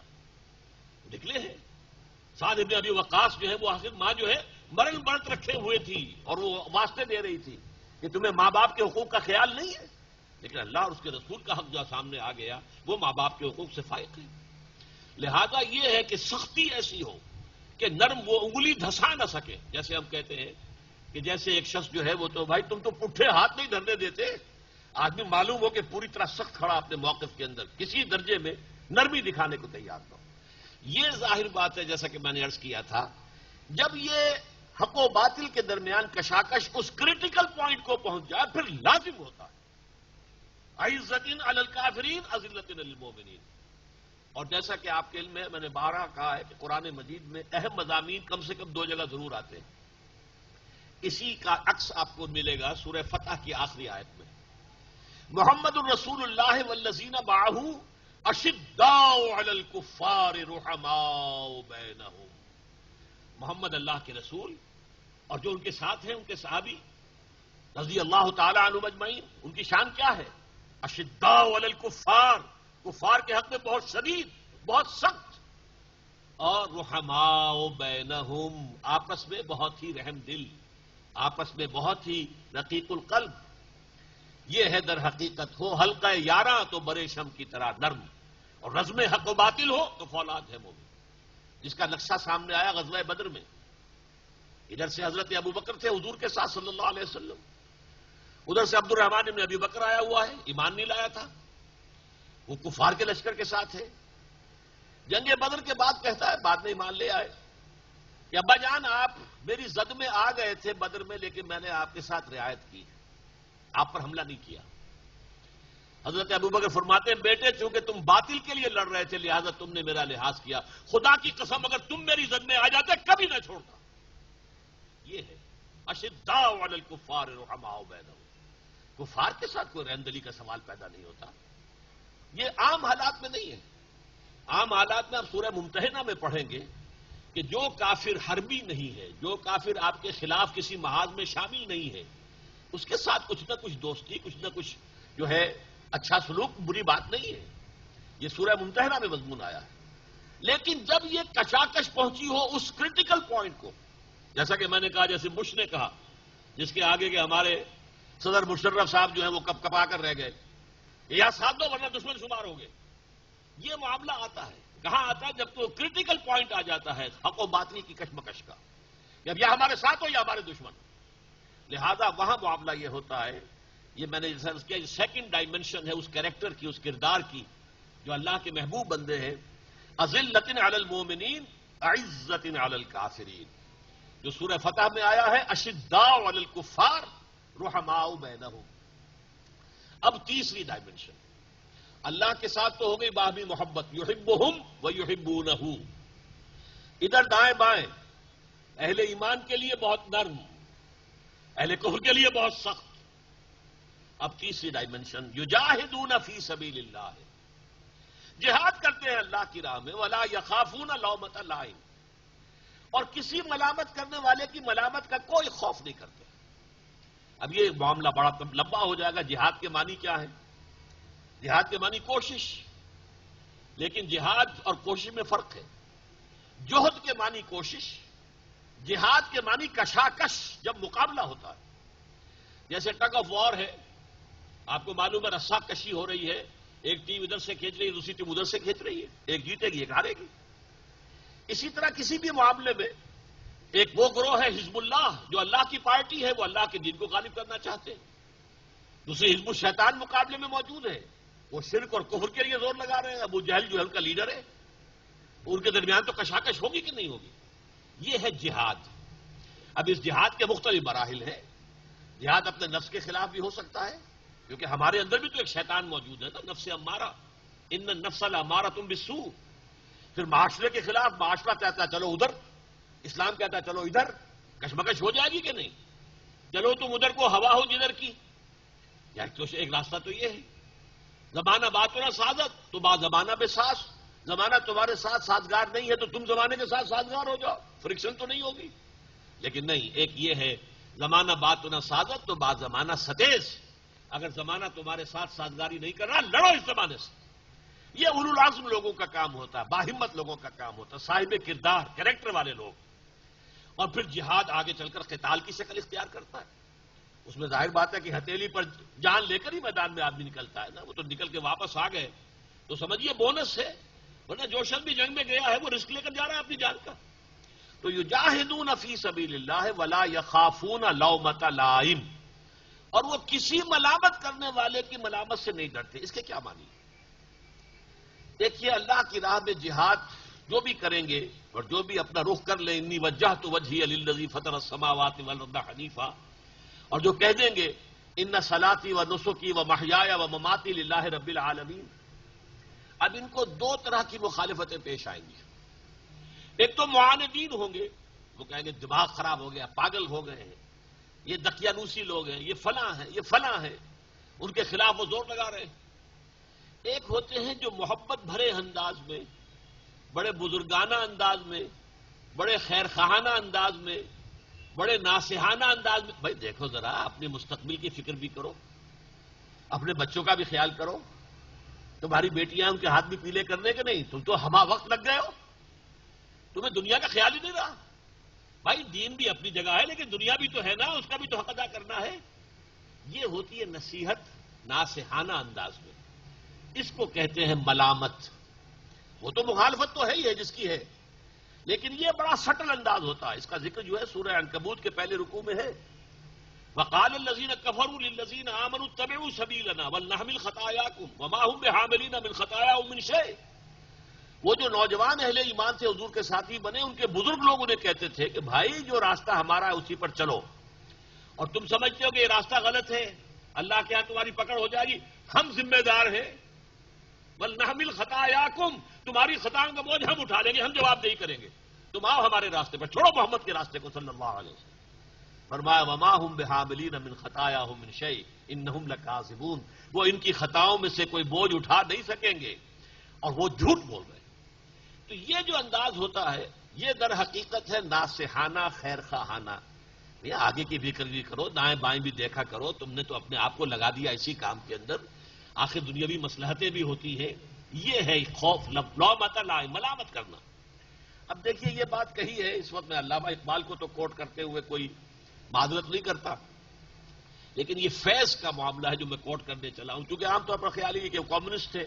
نکلے ہیں. سعد بن ابی وقاص جو ہے وہ آخر ماں جو ہے مرن برت رکھے ہوئے تھی اور وہ واسطے دے رہی تھی کہ تمہیں ماں باپ کے حقوق کا خیال نہیں ہے. لیکن اللہ اور اس کے رسول کا حق جو سامنے آ گیا وہ ماں باپ کے حقوق سے فائق ہے. لہذا یہ ہے کہ سختی ایسی ہو کہ نرم وہ انگلی دھسا نہ سکے. جیسے ہم کہتے ہیں کہ جیسے ایک شخص جو ہے وہ تو بھائی تم تو پٹھے ہاتھ نہیں دھرنے دیتے. آدمی معلوم ہو کہ پوری طرح سخت کھڑا اپنے موقف کے اندر، کسی درجے میں نرمی دکھانے کو تیار نہ ہو. یہ ظاہر بات ہے جیسا کہ میں نے عرض کیا تھا، جب یہ حق و باطل کے درمیان کشاکش اس کریٹیکل پوائنٹ کو پہنچ جائے پھر لازم ہوتا ہے عزت علی الکافرین اذلۃ علی المؤمنین. اور جیسا کہ آپ کے علم میں نے بارہا کہا ہے کہ قرآن مجید میں اہم مضامین کم سے کم دو جگہ ضرور آتے ہیں. اسی کا عکس آپ کو ملے گا سورہ فتح کی آخری آیت میں. محمد الرسول اللہ والذین معہ اشداء علی الکفار رحماء بینہم. محمد اللہ کے رسول اور جو ان کے ساتھ ہیں ان کے صحابی رضی اللہ تعالی عنہم اجمعین، ان کی شان کیا ہے؟ اشداء علی الکفار، کفار کے حق میں بہت شدید، بہت سخت، اور رحماء بینہم، آپس میں بہت ہی رحم دل، آپس میں بہت ہی رقیق القلب. یہ ہے در حقیقت ہو حلقہ یاراں تو برے شم کی طرح نرم، اور رزم حق و باطل ہو تو فولاد ہے مومن. جس کا نقشہ سامنے آیا غزوہ بدر میں. ادھر سے حضرت ابو بکر تھے حضور کے ساتھ صلی اللہ علیہ وسلم، ادھر سے عبد الرحمن بن ابی بکر آیا ہوا ہے، ایمان نہیں لایا تھا، وہ کفار کے لشکر کے ساتھ ہے. جنگ بدر کے بعد کہتا ہے، بعد میں ایمان لے آئے، کہ ابا جان آپ میری زد میں آ گئے تھے بدر میں، لیکن میں نے آپ کے ساتھ رعایت کی، آپ پر حملہ نہیں کیا. حضرت ابو بکر فرماتے ہیں بیٹے چونکہ تم باطل کے لیے لڑ رہے تھے لہذا تم نے میرا لحاظ کیا، خدا کی قسم اگر تم میری زد میں آ جاتے کبھی نہ چھوڑتا. یہ ہے اشداء علی الکفار رحماء بینہم. کفار کے ساتھ کوئی رحمدلی کا سوال پیدا نہیں ہوتا. یہ عام حالات میں نہیں ہے. عام حالات میں آپ سورہ ممتحنہ میں پڑھیں گے کہ جو کافر حربی نہیں ہے، جو کافر آپ کے خلاف کسی محاذ میں شامل نہیں ہے، اس کے ساتھ کچھ نہ کچھ دوستی، کچھ نہ کچھ جو ہے اچھا سلوک بری بات نہیں ہے. یہ سورہ ممتحنہ میں مضمون آیا ہے. لیکن جب یہ کشاکش پہنچی ہو اس کرٹیکل پوائنٹ کو، جیسا کہ میں نے کہا، جیسے بش نے کہا، جس کے آگے کے ہمارے صدر مشرف صاحب جو ہیں وہ کپ کپا کر رہ گئے، یا ساتھ دو ورنہ دشمن شمار ہو گئے. یہ معاملہ آتا ہے، کہاں آتا ہے؟ جب تو کرٹیکل پوائنٹ آ جاتا ہے حق و باطل کی کشمکش کا، جب یا ہمارے ساتھ ہو یا ہمارے دشمن. لہذا وہاں معاملہ یہ ہوتا ہے. یہ میں نے کیا سیکنڈ ڈائمنشن ہے اس کیریکٹر کی، اس کردار کی، جو اللہ کے محبوب بندے ہیں. اذلۃ علی المومنین اعزۃ علی الکافرین، جو سورہ فتح میں آیا ہے اشداء علی الکفار رحماء بینہم. اب تیسری ڈائمنشن، اللہ کے ساتھ تو ہو گئی باہمی محبت، یحبہم ویحبونہ. ادھر دائیں بائیں اہل ایمان کے لیے بہت نرم، اہل کفر کے لیے بہت سخت. اب تیسری ڈائمنشن، یجاہدون فی سبیل اللہ، جہاد کرتے ہیں اللہ کی راہ میں، ولا یخافون لومۃ لائم، اور کسی ملامت کرنے والے کی ملامت کا کوئی خوف نہیں کرتے. اب یہ معاملہ بڑا لمبا ہو جائے گا. جہاد کے معنی کیا ہے؟ جہاد کے معنی کوشش، لیکن جہاد اور کوشش میں فرق ہے. جوہد کے معنی کوشش، جہاد کے معنی کشاکش، جب مقابلہ ہوتا ہے. جیسے ٹگ آف وار ہے، آپ کو معلوم ہے رسا کشی ہو رہی ہے، ایک ٹیم ادھر سے کھینچ رہی ہے، دوسری ٹیم ادھر سے کھینچ رہی ہے، ایک جیتے گی ایک ہارے گی. اسی طرح کسی بھی معاملے میں ایک وہ گروہ ہے حزب اللہ جو اللہ کی پارٹی ہے، وہ اللہ کے دین کو غالب کرنا چاہتے ہیں. دوسری حزب الشیطان مقابلے میں موجود ہے، وہ شرک اور کفر کے لیے زور لگا رہے ہیں. ابو جہل جو ہے ان کا لیڈر ہے، ان کے درمیان تو کشاکش ہوگی کہ نہیں ہوگی. یہ ہے جہاد. اب اس جہاد کے مختلف مراحل ہیں. جہاد اپنے نفس کے خلاف بھی ہو سکتا ہے، کیونکہ ہمارے اندر بھی تو ایک شیطان موجود ہے نا، نفس امارہ، ان النفس لامارۃ بالسوء. پھر معاشرے کے خلاف معاشرہ کہتا ہے چلو ادھر، اسلام کہتا ہے چلو ادھر. کشمکش ہو جائے گی کہ نہیں؟ چلو تم ادھر کو ہوا ہو جدھر کی. یار تو ایک راستہ تو یہ ہے، زمانہ بات نہ سازت تو با زمانہ بے ساز. زمانہ تمہارے ساتھ سازگار نہیں ہے تو تم زمانے کے ساتھ سازگار ہو جاؤ، فرکشن تو نہیں ہوگی. لیکن نہیں، ایک یہ ہے زمانہ بات نہ سازت تو با زمانہ ستیز. اگر زمانہ تمہارے ساتھ سازگاری نہیں کر رہا، لڑو اس زمانے سے. یہ اولو العزم لوگوں کا کام ہوتا ہے، باہمت لوگوں کا کام ہوتا ہے، صاحب کردار، کریکٹر والے لوگ. اور پھر جہاد آگے چل کر قتال کی شکل اختیار کرتا ہے. اس میں ظاہر بات ہے کہ ہتھیلی پر جان لے کر ہی میدان میں آدمی نکلتا ہے نا. وہ تو نکل کے واپس آ گئے تو سمجھیے بونس ہے، ورنہ جو شخص بھی جنگ میں گیا ہے وہ رسک لے کر جا رہا ہے اپنی جان کا. تو یجاہدون فی سبیل اللہ ولا یخافون لومۃ لائم، اور وہ کسی ملامت کرنے والے کی ملامت سے نہیں ڈرتے. اس کے کیا معنی؟ دیکھیے، اللہ کی راہ میں جہاد جو بھی کریں گے اور جو بھی اپنا رخ کر لیں، انی وجہت وجہی للذی فطر السماوات والارض حنیفا، اور جو کہہ دیں گے ان صلاتی و نسکی و محیایا و مماتی للہ رب العالمین، اب ان کو دو طرح کی مخالفتیں پیش آئیں گی. ایک تو معاندین ہوں گے، وہ کہیں گے دماغ خراب ہو گیا، پاگل ہو گئے ہیں، یہ دقیانوسی لوگ ہیں، یہ فلاں ہیں، یہ فلاں ہیں، ان کے خلاف وہ زور لگا رہے ہیں. ایک ہوتے ہیں جو محبت بھرے انداز میں، بڑے بزرگانہ انداز میں، بڑے خیر خواہانہ انداز میں، بڑے ناصحانہ انداز میں. بھائی دیکھو ذرا، اپنے مستقبل کی فکر بھی کرو، اپنے بچوں کا بھی خیال کرو. تمہاری بیٹیاں ان کے ہاتھ بھی پیلے کرنے کے نہیں، تم تو ہما وقت لگ گئے ہو، تمہیں دنیا کا خیال ہی نہیں رہا. بھائی دین بھی اپنی جگہ ہے، لیکن دنیا بھی تو ہے نا، اس کا بھی تو حق ادا کرنا ہے. یہ ہوتی ہے نصیحت ناصحانہ انداز میں. اس کو کہتے ہیں ملامت. وہ تو مخالفت تو ہے ہی ہے جس کی ہے، لیکن یہ بڑا سٹل انداز ہوتا ہے. اس کا ذکر جو ہے سورہ عنکبوت کے پہلے رکوع میں ہے. وقال الذین کفروا للذین آمنوا اتبعوا سبیلنا ولنحمل خطایاکم وما هم بحاملین من خطایاهم من شیء. وہ جو نوجوان اہل ایمان سے حضور کے ساتھی بنے، ان کے بزرگ لوگ انہیں کہتے تھے کہ بھائی جو راستہ ہمارا ہے اسی پر چلو، اور تم سمجھتے ہو کہ یہ راستہ غلط ہے، اللہ کے ہاں تمہاری پکڑ ہو جائے گی، ہم ذمہ دار ہیں. وَلْنَحْمِلْ خَطَایَاكُمْ، تمہاری خطاؤں کا بوجھ ہم اٹھا لیں گے، ہم جواب دہی کریں گے. تم آؤ ہمارے راستے پر، چھوڑو محمد کے راستے کو صلی اللہ علیہ وسلم. فرمایا وَمَا هُمْ بِحَامِلِينَ مِنْ خَطَایَاهُمْ مِنْ شَيْءٍ إِنَّهُمْ لَكَاذِبُونَ. وہ ان کی خطاؤں میں سے کوئی بوجھ اٹھا نہیں سکیں گے، اور وہ جھوٹ بول رہے ہیں. تو یہ جو انداز ہوتا ہے، یہ در حقیقت ہے ناصحانہ خیر خواہانہ. یہ آگے کی فکر بھی کرو، دائیں بائیں بھی دیکھا کرو. تم نے تو اپنے آپ کو لگا دیا اسی کام کے اندر. آخر دنیاوی مصلحتیں بھی ہوتی ہیں. یہ ہے خوف، لومۃ لائم، ملامت کرنا. اب دیکھیے یہ بات کہی ہے اس وقت میں علامہ اقبال کو تو کوٹ کرتے ہوئے کوئی معذرت نہیں کرتا، لیکن یہ فیض کا معاملہ ہے جو میں کوٹ کرنے چلا ہوں، کیونکہ عام طور پر خیال یہ کہ وہ کمیونسٹ تھے،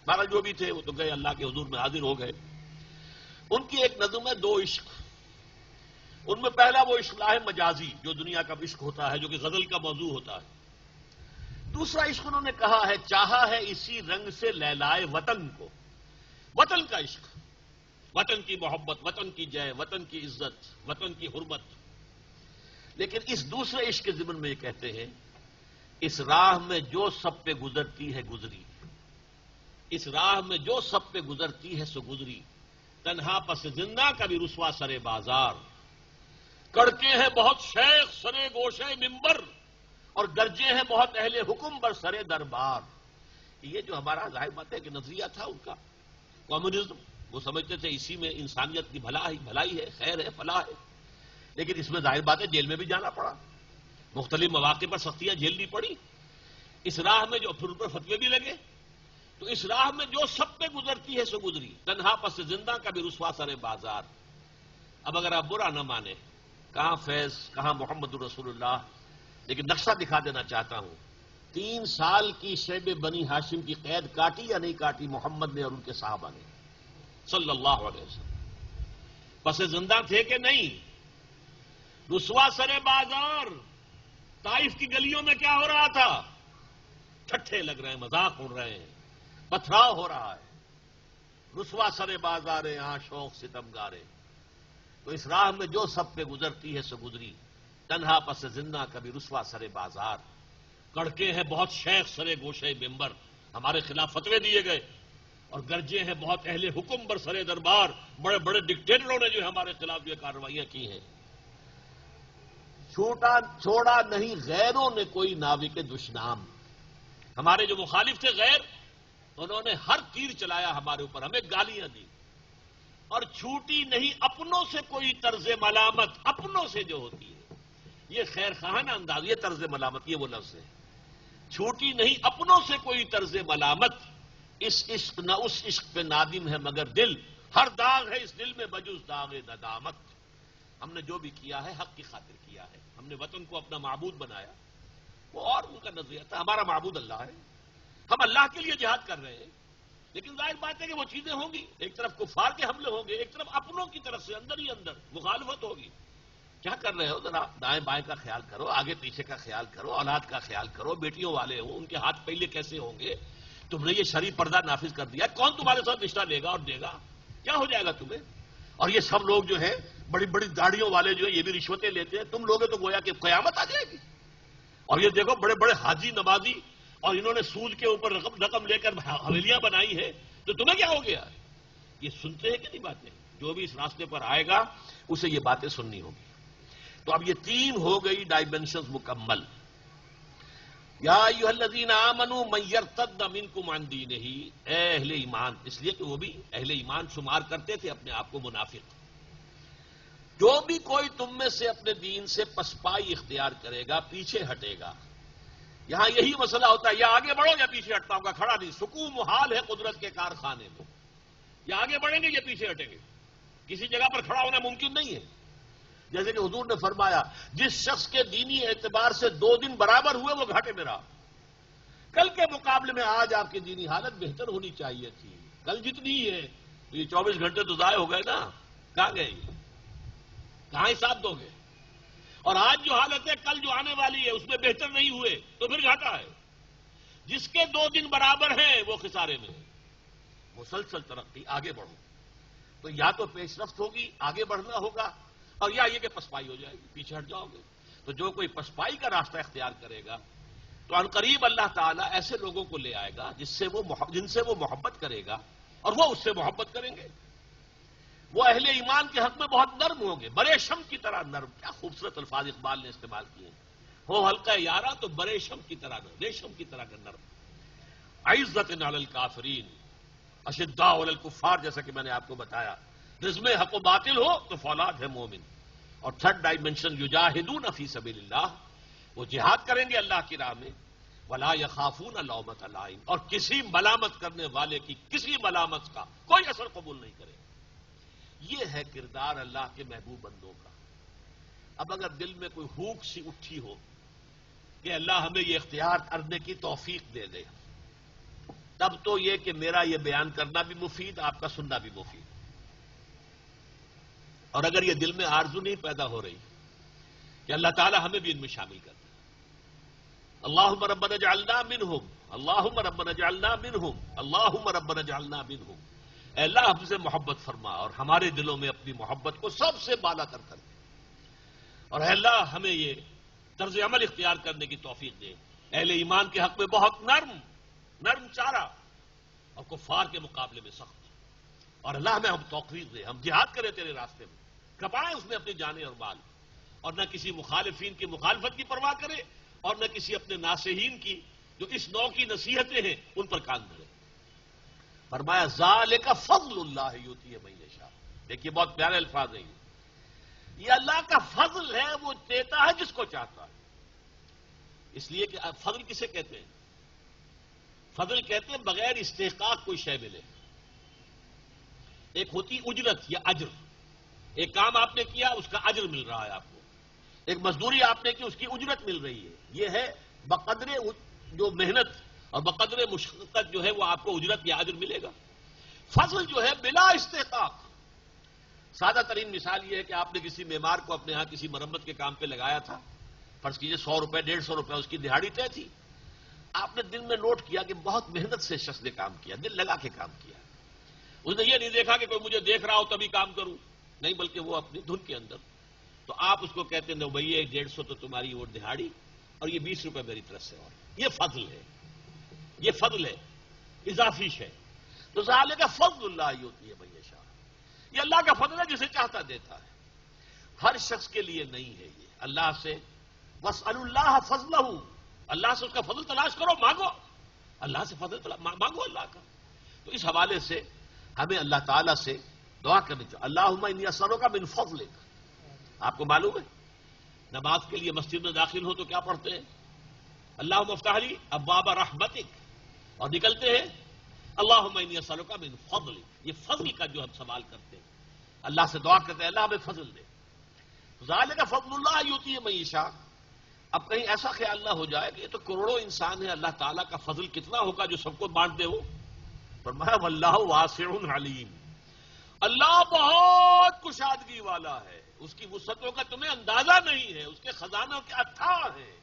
بارہ جو بھی تھے وہ تو گئے، اللہ کے حضور میں حاضر ہو گئے. ان کی ایک نظم ہے دو عشق. ان میں پہلا وہ اصلاح مجازی جو دنیا کا عشق ہوتا ہے، جو کہ غزل کا موضوع ہوتا ہے. دوسرا عشق انہوں نے کہا ہے چاہا ہے اسی رنگ سے لیلائے وطن کو. وطن کا عشق، وطن کی محبت، وطن کی جے، وطن کی عزت، وطن کی حرمت. لیکن اس دوسرے عشق کے ضمن میں یہ کہتے ہیں اس راہ میں جو سب پہ گزرتی ہے گزری، اس راہ میں جو سب پہ گزرتی ہے سو گزری، تنہا پس زندہ کبھی رسوا سرے بازار، کڑکے ہیں بہت شیخ سرے گوشے ممبر، اور گرجے ہیں بہت اہل حکم بر سرے دربار. یہ جو ہمارا ظاہر بات ہے کہ نظریہ تھا ان کا کمیونزم، وہ سمجھتے تھے اسی میں انسانیت کی بھلائی ہے، خیر ہے، فلاح ہے. لیکن اس میں ظاہر بات ہے جیل میں بھی جانا پڑا، مختلف مواقع پر سختیاں جھیلنی پڑی. اس راہ میں جو پھر اوپر فتوے بھی لگے، تو اس راہ میں جو سب پہ گزرتی ہے سو گزری، تنہا پس زندہ کبھی رسوا سرے بازار. اب اگر آپ برا نہ مانے، کہاں فیض، کہاں محمد الرسول اللہ، لیکن نقشہ دکھا دینا چاہتا ہوں. 3 سال کی شیب بنی ہاشم کی قید کاٹی یا نہیں کاٹی محمد نے اور ان کے صحابہ نے صلی اللہ علیہ وسلم؟ پس زندہ تھے کہ نہیں؟ رسوا سرے بازار، طائف کی گلیوں میں کیا ہو رہا تھا؟ ٹھٹھے لگ رہے ہیں، مذاق اڑ رہے ہیں، پتھراؤ ہو رہا ہے. رسوا سرے بازارے یہاں شوق ستم گارے. تو اس راہ میں جو سب پہ گزرتی ہے سو گزری، تنہا پس زندہ کبھی رسوا سرے بازار، کڑکے ہیں بہت شیخ سرے گوشے ممبر، ہمارے خلاف فتوے دیے گئے، اور گرجے ہیں بہت اہل حکم بر سرے دربار، بڑے بڑے ڈکٹیٹروں نے جو ہمارے خلاف یہ کارروائیاں کی ہیں. چھوڑا نہیں غیروں نے کوئی ناوی کے دشنام. ہمارے جو مخالف تھے غیر، انہوں نے ہر تیر چلایا ہمارے اوپر، ہمیں گالیاں دی. اور چھوٹی نہیں اپنوں سے کوئی طرز ملامت، اپنوں سے جو ہوتی ہے یہ خیر خواہانہ انداز، یہ طرز ملامت، یہ وہ لفظ ہے. چھوٹی نہیں اپنوں سے کوئی طرز ملامت، اس عشق نہ اس عشق پہ نادم ہے مگر دل، ہر داغ ہے اس دل میں بجز داغ ندامت. ہم نے جو بھی کیا ہے حق کی خاطر کیا ہے. ہم نے وطن کو اپنا معبود بنایا، وہ اور ان کا نظریہ تھا. ہمارا معبود اللہ ہے، ہم اللہ کے لیے جہاد کر رہے ہیں. لیکن ظاہر بات ہے کہ وہ چیزیں ہوں گی، ایک طرف کفار کے حملے ہوں گے، ایک طرف اپنوں کی طرف سے اندر ہی اندر مخالفت ہوگی. کیا کر رہے ہو؟ ذرا دائیں بائیں کا خیال کرو، آگے پیچھے کا خیال کرو، اولاد کا خیال کرو. بیٹیوں والے ہوں، ان کے ہاتھ پہلے کیسے ہوں گے؟ تم نے یہ شرعی پردہ نافذ کر دیا، کون تمہارے ساتھ رشتہ لے گا اور دے گا؟ کیا ہو جائے گا تمہیں؟ اور یہ سب لوگ جو ہیں بڑی بڑی داڑھیوں والے جو ہیں یہ بھی رشوتیں لیتے ہیں. تم لوگے تو گویا کہ قیامت آ جائے گی. اور یہ دیکھو بڑے بڑے حاجی نمازی، اور انہوں نے سود کے اوپر رقم لے کر حویلیاں بنائی ہے، تو تمہیں کیا ہو گیا؟ یہ سنتے ہیں کہ نہیں باتیں؟ جو بھی اس راستے پر آئے گا اسے یہ باتیں سننی ہوگی. تو اب یہ 3 ہو گئی ڈائمینشنز مکمل. یا ایھا الذین آمنوا من یرتد منکم عن دینہ، اے اہل ایمان، اس لیے کہ وہ بھی اہل ایمان شمار کرتے تھے اپنے آپ کو منافق. جو بھی کوئی تم میں سے اپنے دین سے پسپائی اختیار کرے گا، پیچھے ہٹے گا. یہاں یہی مسئلہ ہوتا ہے، یا آگے بڑھو یا پیچھے ہٹتا ہوں گا، کھڑا نہیں. سکون محال ہے قدرت کے کارخانے میں، یا آگے بڑھیں گے یا پیچھے ہٹیں گے. کسی جگہ پر کھڑا ہونا ممکن نہیں ہے. جیسے کہ حضور نے فرمایا جس شخص کے دینی اعتبار سے 2 دن برابر ہوئے وہ گھاٹے میں رہا. کل کے مقابلے میں آج آپ کی دینی حالت بہتر ہونی چاہیے تھی. کل جتنی ہی ہے، یہ 24 گھنٹے تو ضائع ہو گئے نا. کہاں گئے؟ کہاں حساب دو گے؟ اور آج جو حالت ہے کل جو آنے والی ہے اس میں بہتر نہیں ہوئے تو پھر گھاٹا ہے. جس کے 2 دن برابر ہیں وہ خسارے میں ہے. مسلسل ترقی، آگے بڑھو. تو یا تو پیش رفت ہوگی، آگے بڑھنا ہوگا، اور یا یہ کہ پسپائی ہو جائے گی، پیچھے ہٹ جاؤ گے. تو جو کوئی پسپائی کا راستہ اختیار کرے گا تو عنقریب اللہ تعالیٰ ایسے لوگوں کو لے آئے گا جن سے وہ محبت کرے گا اور وہ اس سے محبت کریں گے. وہ اہل ایمان کے حق میں بہت نرم ہوں گے، برے شم کی طرح نرم. کیا خوبصورت الفاظ اقبال نے استعمال کیے. ہو حلقہ یارا تو برے شم کی طرح نرم، ریشم کی طرح نرم. عزت علی الکافرین اشداء علی الکفار، جیسا کہ میں نے آپ کو بتایا. رزم حق و باطل ہو تو فولاد ہے مومن. اور تھرڈ ڈائمنشن یجاہدون فی سبیل اللہ، وہ جہاد کریں گے اللہ کی راہ میں، ولا یخافون لومۃ لائم، اور کسی ملامت کرنے والے کی کسی ملامت کا کوئی اثر قبول نہیں کرے. یہ ہے کردار اللہ کے محبوب بندوں کا. اب اگر دل میں کوئی ہوک سی اٹھی ہو کہ اللہ ہمیں یہ اختیار کرنے کی توفیق دے دے، تب تو یہ کہ میرا یہ بیان کرنا بھی مفید، آپ کا سننا بھی مفید. اور اگر یہ دل میں آرزو نہیں پیدا ہو رہی کہ اللہ تعالی ہمیں بھی ان میں شامل کر دے، اللہم ربنا اجعلنا منہم، اللہم ربنا اجعلنا منہم، اللہم ربنا اجعلنا منہم. اے اللہ ہم سے محبت فرما اور ہمارے دلوں میں اپنی محبت کو سب سے بالا کر دے، اور اے اللہ ہمیں یہ طرز عمل اختیار کرنے کی توفیق دے اہل ایمان کے حق میں بہت نرم چارہ اور کفار کے مقابلے میں سخت. اور اللہ ہمیں ہم توفیق دے، ہم جہاد کریں تیرے راستے میں، کپائیں اس میں اپنی جانیں اور مال، اور نہ کسی مخالفین کی مخالفت کی پرواہ کرے اور نہ کسی اپنے ناصحین کی جو اس نوع کی نصیحتیں ہیں ان پر کان دھرے. فرمایا ذالک فضل اللہ یؤتی من یشاء. دیکھیے بہت پیارے الفاظ ہیں یہ اللہ کا فضل ہے، وہ دیتا ہے جس کو چاہتا ہے. اس لیے کہ فضل کسے کہتے ہیں؟ فضل کہتے ہیں بغیر استحقاق کوئی شے ملے. ایک ہوتی اجرت یا اجر، ایک کام آپ نے کیا اس کا اجر مل رہا ہے آپ کو، ایک مزدوری آپ نے کی اس کی اجرت مل رہی ہے. یہ ہے بقدر جو محنت اور بقدر مشقت جو ہے وہ آپ کو اجرت یا اجر ملے گا. فضل جو ہے بلا استحقاق. سادہ ترین مثال یہ ہے کہ آپ نے کسی معمار کو اپنے ہاں کسی مرمت کے کام پہ لگایا تھا، فرض کیجئے 100 روپے 150 روپے اس کی دہاڑی طے تھی. آپ نے دل میں نوٹ کیا کہ بہت محنت سے شخص نے کام کیا، دل لگا کے کام کیا. اس نے یہ نہیں دیکھا کہ کوئی مجھے دیکھ رہا ہو تبھی کام کروں، نہیں، بلکہ وہ اپنی دھن کے اندر. تو آپ اس کو کہتے ہیں بھائی 150 تو تمہاری وہ دہاڑی اور یہ 20 روپے میری طرف سے. اور یہ فضل ہے، یہ فضل ہے، اضافی ہے. تو ذالک فضل اللہ یؤتی من یشاء. یہ اللہ کا فضل ہے، جسے چاہتا دیتا ہے. ہر شخص کے لیے نہیں ہے یہ. اللہ سے واسألوا اللہ فضلہ، اللہ سے اس کا فضل تلاش کرو، مانگو اللہ سے فضل مانگو اللہ کا. تو اس حوالے سے ہمیں اللہ تعالیٰ سے دعا کرنی چاہیے. اللہم انی اسألک من فضلک. آپ کو معلوم ہے نماز کے لیے مسجد میں داخل ہو تو کیا پڑھتے ہیں؟ اللہم افتح لی ابواب رحمتک، اور نکلتے ہیں اللہم انی اسألک من فضلک. یہ فضل کا جو ہم سوال کرتے ہیں، اللہ سے دعا کرتے ہیں اللہ ہمیں فضل دے. ذالک فضل اللہ یؤتی من یشاء. اب کہیں ایسا خیال نہ ہو جائے کہ یہ تو کروڑوں انسان ہیں، اللہ تعالیٰ کا فضل کتنا ہوگا جو سب کو بانٹ دے ہو. فرمایا واللہ واسع علیم. اللہ بہت کشادگی والا ہے، اس کی وسعتوں کا تمہیں اندازہ نہیں ہے، اس کے خزانوں کے اتھاہ ہیں.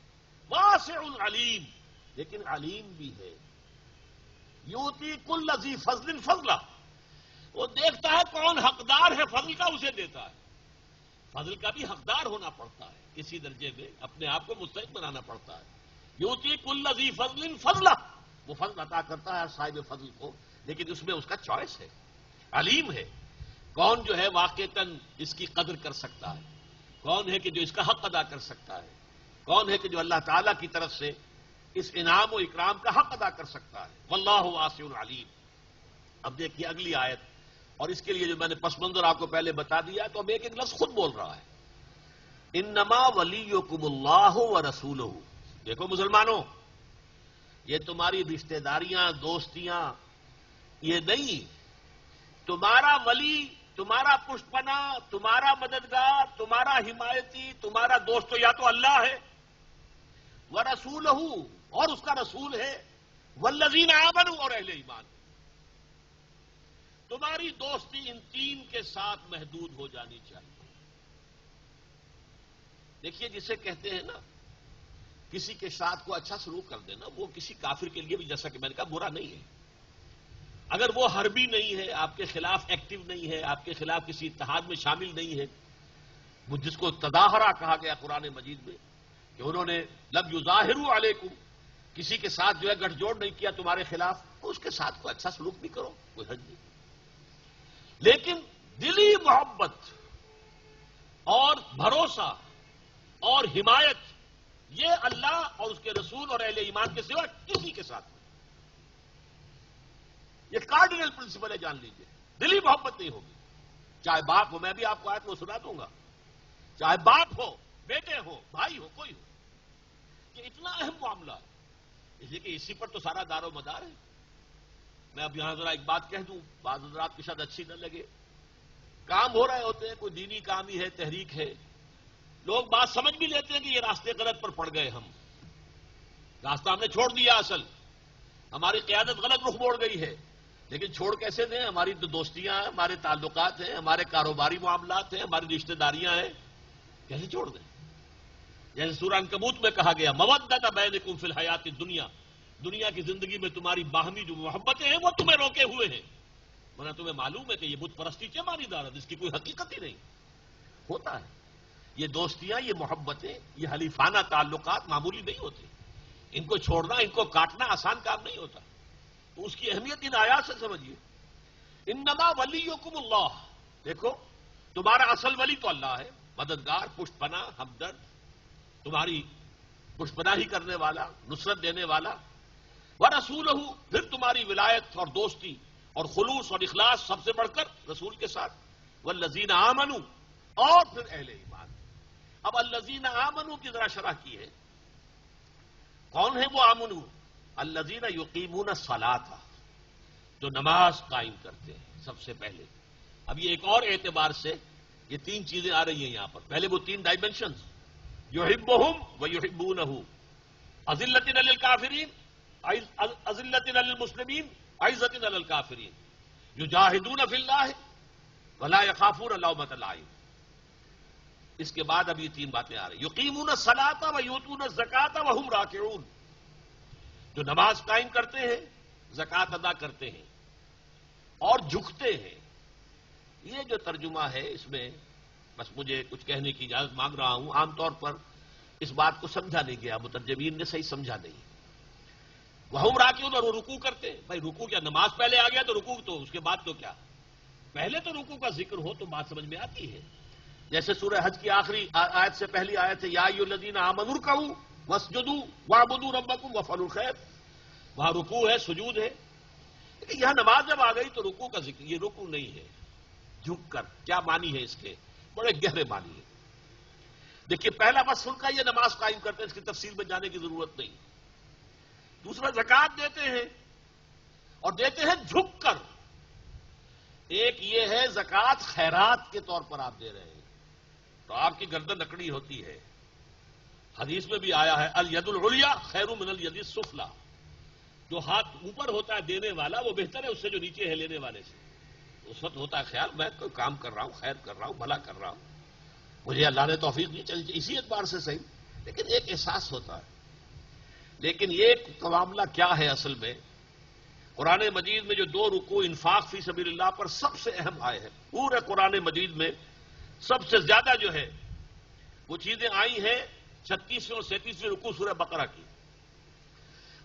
واسع علیم، لیکن علیم بھی ہے. یؤتی کل ذی فضل فضلہ. وہ دیکھتا ہے کون حقدار ہے فضل کا، اسے دیتا ہے. فضل کا بھی حقدار ہونا پڑتا ہے، کسی درجے میں اپنے آپ کو مستحق بنانا پڑتا ہے. یؤتی کل ذی فضل فضلہ. وہ فضل عطا کرتا ہے صاحب فضل کو، لیکن اس میں اس کا چوائس ہے. علیم ہے، کون جو ہے واقعتاً اس کی قدر کر سکتا ہے، کون ہے کہ جو اس کا حق ادا کر سکتا ہے، کون ہے کہ جو اللہ تعالیٰ کی طرف سے اس انعام و اکرام کا حق ادا کر سکتا ہے. واللہ واسع علیم. اب دیکھیے اگلی آیت، اور اس کے لیے جو میں نے پس منظر آپ کو پہلے بتا دیا تو اب ایک لفظ خود بول رہا ہے، انما ولیکم اللہ ورسولہ. دیکھو مسلمانوں، یہ تمہاری رشتہ داریاں دوستیاں یہ نہیں. تمہارا ولی، تمہارا پشت پناہ، تمہارا مددگار، تمہارا حمایتی، تمہارا دوست تو یا تو اللہ ہے، ورسولہ، اور اس کا رسول ہے، والذین آمنوا، اور اہل ایمان. تمہاری دوستی ان تین کے ساتھ محدود ہو جانی چاہیے. دیکھیے جسے کہتے ہیں نا کسی کے ساتھ کو اچھا سلوک کر دینا، وہ کسی کافر کے لیے بھی جیسا کہ میں نے کہا برا نہیں ہے. اگر وہ حربی نہیں ہے، آپ کے خلاف ایکٹیو نہیں ہے، آپ کے خلاف کسی اتحاد میں شامل نہیں ہے، وہ جس کو تظاہرہ کہا گیا قرآن مجید میں کہ انہوں نے لم یظاہروا علیکم، کسی کے ساتھ جو ہے گٹھ جوڑ نہیں کیا تمہارے خلاف، اس کے ساتھ کوئی اچھا سلوک بھی کرو، کوئی حرج نہیں. لیکن دلی محبت اور بھروسہ اور حمایت یہ اللہ اور اس کے رسول اور اہل ایمان کے سوا کسی کے ساتھ نہیں. یہ کارڈینل پرنسپل ہے، جان لیجیے. دلی محبت نہیں ہوگی، چاہے باپ ہو. میں بھی آپ کو آیت میں سنا دوں گا چاہے باپ ہو، بیٹے ہو، بھائی ہو، کوئی ہو. یہ اتنا اہم معاملہ ہے، اس لیے کہ اسی پر تو سارا دار و مدار ہے. میں اب یہاں ذرا ایک بات کہہ دوں، بعض حضرات کی شاید اچھی نہ لگے. کام ہو رہے ہوتے ہیں، کوئی دینی کام ہی ہے، تحریک ہے، لوگ بات سمجھ بھی لیتے ہیں کہ یہ راستے غلط پر پڑ گئے، ہم راستہ ہم نے چھوڑ دیا، اصل ہماری قیادت غلط رخ موڑ گئی ہے. لیکن چھوڑ کیسے دیں؟ ہماری تو دوستیاں ہیں، ہمارے تعلقات ہیں، ہمارے کاروباری معاملات ہیں، ہماری رشتہ داریاں ہیں، کیسے چھوڑ دیں؟ جیسے سورہ عنکبوت میں کہا گیا، مودۃ بینکم فی الحیات الدنیا، دنیا کی زندگی میں تمہاری باہمی جو محبتیں ہیں وہ تمہیں روکے ہوئے ہیں. ورنہ تمہیں معلوم ہے کہ یہ بت پرستی کیا مانی دارت، اس کی کوئی حقیقت ہی نہیں ہوتا ہے. یہ دوستیاں، یہ محبتیں، یہ حلیفانہ تعلقات معمولی نہیں ہوتے. ان کو چھوڑنا، ان کو کاٹنا آسان کام نہیں ہوتا. تو اس کی اہمیت ان آیات سے سمجھیے. انما ولیکم اللہ، دیکھو تمہارا اصل ولی تو اللہ ہے، مددگار، پشت پناہ، ہمدرد، تمہاری پشت پناہی کرنے والا، نصرت دینے والا. ورسولہ، پھر تمہاری ولایت اور دوستی اور خلوص اور اخلاص سب سے بڑھ کر رسول کے ساتھ. والذین آمنوا، اور پھر اہل ایمان. اب الذین آمنوا کی ذرا شرح کی ہے. کون ہے وہ آمنو؟ الذین یقیمون الصلاۃ، جو نماز قائم کرتے ہیں سب سے پہلے. اب یہ ایک اور اعتبار سے یہ تین چیزیں آ رہی ہیں یہاں پر. پہلے وہ تین ڈائمینشنز، یحبہم ویحبونہ، اذلۃ علی الکافرین، اذلۃ علی المسلمین، عزۃ علی الکافرین، یجاہدون فی اللہ ولا یخافون لومۃ لائم. اس کے بعد اب یہ تین باتیں آ رہی. یقیمون الصلاۃ ویؤتون الزکاۃ وہم راکعون، جو نماز قائم کرتے ہیں، زکوٰۃ ادا کرتے ہیں اور جھکتے ہیں. یہ جو ترجمہ ہے اس میں بس مجھے کچھ کہنے کی اجازت مانگ رہا ہوں. عام طور پر اس بات کو سمجھا نہیں گیا، مترجمین نے صحیح سمجھا نہیں. وہم راکعون، اور وہ رکوع کرتے ہیں. بھائی رکوع کیا نماز پہلے آ گیا تو رکوع تو اس کے بعد تو کیا؟ پہلے تو رکوع کا ذکر ہو تو بات سمجھ میں آتی ہے. جیسے سورہ حج کی آخری آیت سے پہلی آیت ہے، یا ایھا الذین آمنوا ارکعوا واسجدوا واعبدوا ربکم وافعلوا الخیر. وہاں رکوع ہے، سجود ہے. لیکن یہاں نماز جب آ گئی تو رکوع کا ذکر. یہ رکوع نہیں ہے، جھک کر. کیا معنی ہے اس کے؟ بڑے گہرے معنی ہے. دیکھیے پہلا بس ان کا یہ نماز قائم کرتے ہیں، اس کی تفصیل میں جانے کی ضرورت نہیں. دوسرا زکوٰۃ دیتے ہیں اور دیتے ہیں جھک کر. ایک یہ ہے زکوٰۃ خیرات کے طور پر آپ دے رہے ہیں تو آپ کی گردن اکڑی ہوتی ہے. حدیث میں بھی آیا ہے، الید العلیٰ خیر من الید السفلیٰ، جو ہاتھ اوپر ہوتا ہے دینے والا وہ بہتر ہے اس سے جو نیچے ہے لینے والے سے. اس وقت ہوتا ہے خیال میں کوئی کام کر رہا ہوں، خیر کر رہا ہوں، بھلا کر رہا ہوں، مجھے اللہ نے توفیق دی، چلی اسی اعتبار سے صحیح. لیکن ایک احساس ہوتا ہے. لیکن یہ معاملہ کیا ہے اصل میں؟ قرآن مجید میں جو دو رکوع انفاق فی سبیل اللہ پر سب سے اہم آئے ہیں، پورے قرآن مجید میں سب سے زیادہ جو ہے وہ چیزیں آئی ہیں 36ویں اور 37ویں رکوع سورہ بقرہ کی.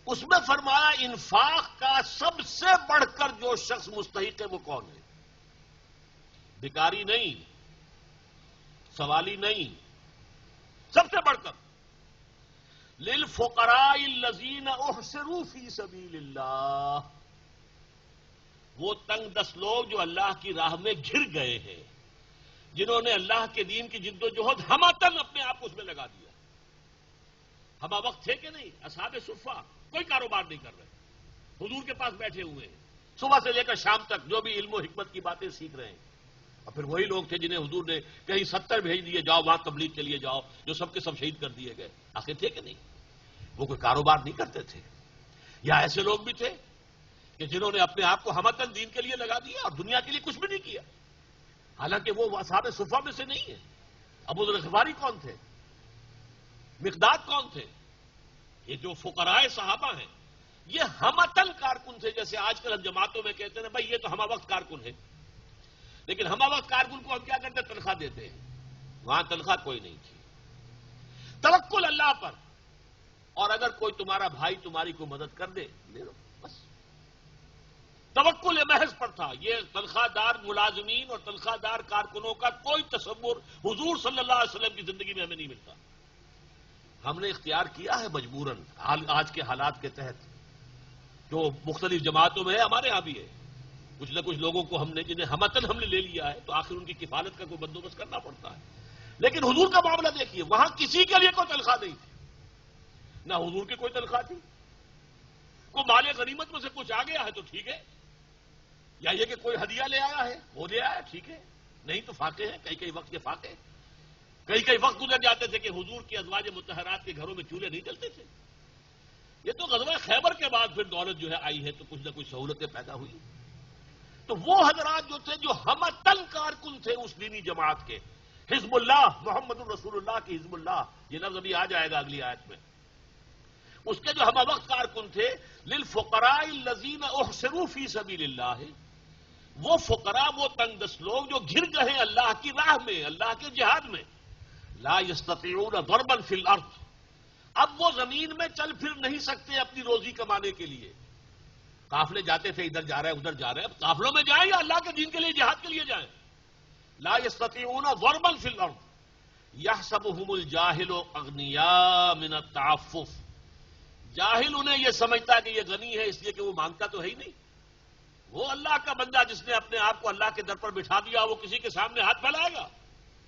اس میں فرمایا انفاق کا سب سے بڑھ کر جو شخص مستحق ہے وہ کون ہے؟ بھکاری نہیں، سوالی نہیں، سب سے بڑھ کر للفقراء الذین احصروا فی سبیل اللہ، وہ تنگ دست لوگ جو اللہ کی راہ میں گھر گئے ہیں، جنہوں نے اللہ کے دین کی جد و جہد ہماتن اپنے آپ کو اس میں لگا دیا. ہما وقت تھے کہ نہیں؟ اصحاب صفہ کوئی کاروبار نہیں کر رہے، حضور کے پاس بیٹھے ہوئے ہیں صبح سے لے کر شام تک، جو بھی علم و حکمت کی باتیں سیکھ رہے ہیں. اور پھر وہی لوگ تھے جنہیں حضور نے کہیں 70 بھیج دیے، جاؤ وہاں تبلیغ کے لیے جاؤ، جو سب کے سب شہید کر دیے گئے. آخر تھے کہ نہیں؟ وہ کوئی کاروبار نہیں کرتے تھے. یا ایسے لوگ بھی تھے کہ جنہوں نے اپنے آپ کو ہمتن دین کے لیے لگا دیا اور دنیا کے لیے کچھ بھی نہیں کیا. حالانکہ وہ اصحاب صفہ میں سے نہیں ہے. ابو ذر غفاری کون تھے؟ مقداد کون تھے؟ یہ جو فقراء صحابہ ہیں یہ ہمتن کارکن تھے. جیسے آج کل ہم جماعتوں میں کہتے ہیں بھائی یہ تو ہمہ وقت کارکن ہے، لیکن ہمہ وقت کارکن کو ہم کیا کرتے ہیں؟ تنخواہ دیتے ہیں. وہاں تنخواہ کوئی نہیں تھی. توکل اللہ پر، اور اگر کوئی تمہارا بھائی تمہاری کو مدد کر دے لے لو، بس. توکل محض پر تھا. یہ تنخواہ دار ملازمین اور تنخواہ دار کارکنوں کا کوئی تصور حضور صلی اللہ علیہ وسلم کی زندگی میں ہمیں نہیں ملتا. ہم نے اختیار کیا ہے مجبوراً آج کے حالات کے تحت، جو مختلف جماعتوں میں ہے، ہمارے ہاں بھی ہے. کچھ نہ کچھ لوگوں کو ہم نے جنہیں ہمتن ہم نے لے لیا ہے تو آخر ان کی کفالت کا کوئی بندوبست کرنا پڑتا ہے. لیکن حضور کا معاملہ دیکھیے، وہاں کسی کے لیے کوئی تنخواہ نہیں تھی، نہ حضور کی کوئی تنخواہ تھی. کوئی مال غنیمت میں سے کچھ آ گیا ہے تو ٹھیک ہے، یا یہ کہ کوئی ہدیہ لے آیا ہے وہ لے آیا ٹھیک ہے، نہیں تو فاقے ہیں. کئی کئی وقت کے فاقے، کئی کئی وقت گزر جاتے تھے کہ حضور کی ازواج مطہرات کے گھروں میں چولہے نہیں جلتے تھے. یہ تو غزوہ خیبر کے بعد پھر دولت جو ہے آئی ہے تو کچھ نہ کچھ سہولتیں پیدا ہوئی. تو وہ حضرات جو تھے جو ہمتن کارکن تھے اس دینی جماعت کے، حزب اللہ، محمد الرسول اللہ کی حزب اللہ، یہ لفظ ابھی آ جائے گا اگلی آیت میں، اس کے جو ہم وقت کارکن تھے، للفقراء الذین احصروا فی سبیل اللہ، وہ فقراء، وہ تنگ دست لوگ جو گر گئے اللہ کی راہ میں، اللہ کے جہاد میں، لا یستطیعون ضربا فی الارض، اب وہ زمین میں چل پھر نہیں سکتے اپنی روزی کمانے کے لیے. قافلے جاتے تھے، ادھر جا رہے ہیں ادھر جا رہے ہیں، اب قافلوں میں جائیں یا اللہ کے دین کے لیے جہاد کے لیے جائیں. لا یستطیعون ضربا فی الارض یحسبهم الجاہل اغنیاء من التعفف، جاہل انہیں یہ سمجھتا ہے کہ یہ غنی ہے اس لیے کہ وہ مانگتا تو ہے ہی نہیں. وہ اللہ کا بندہ جس نے اپنے آپ کو اللہ کے در پر بٹھا دیا، وہ کسی کے سامنے ہاتھ پھیلائے گا؟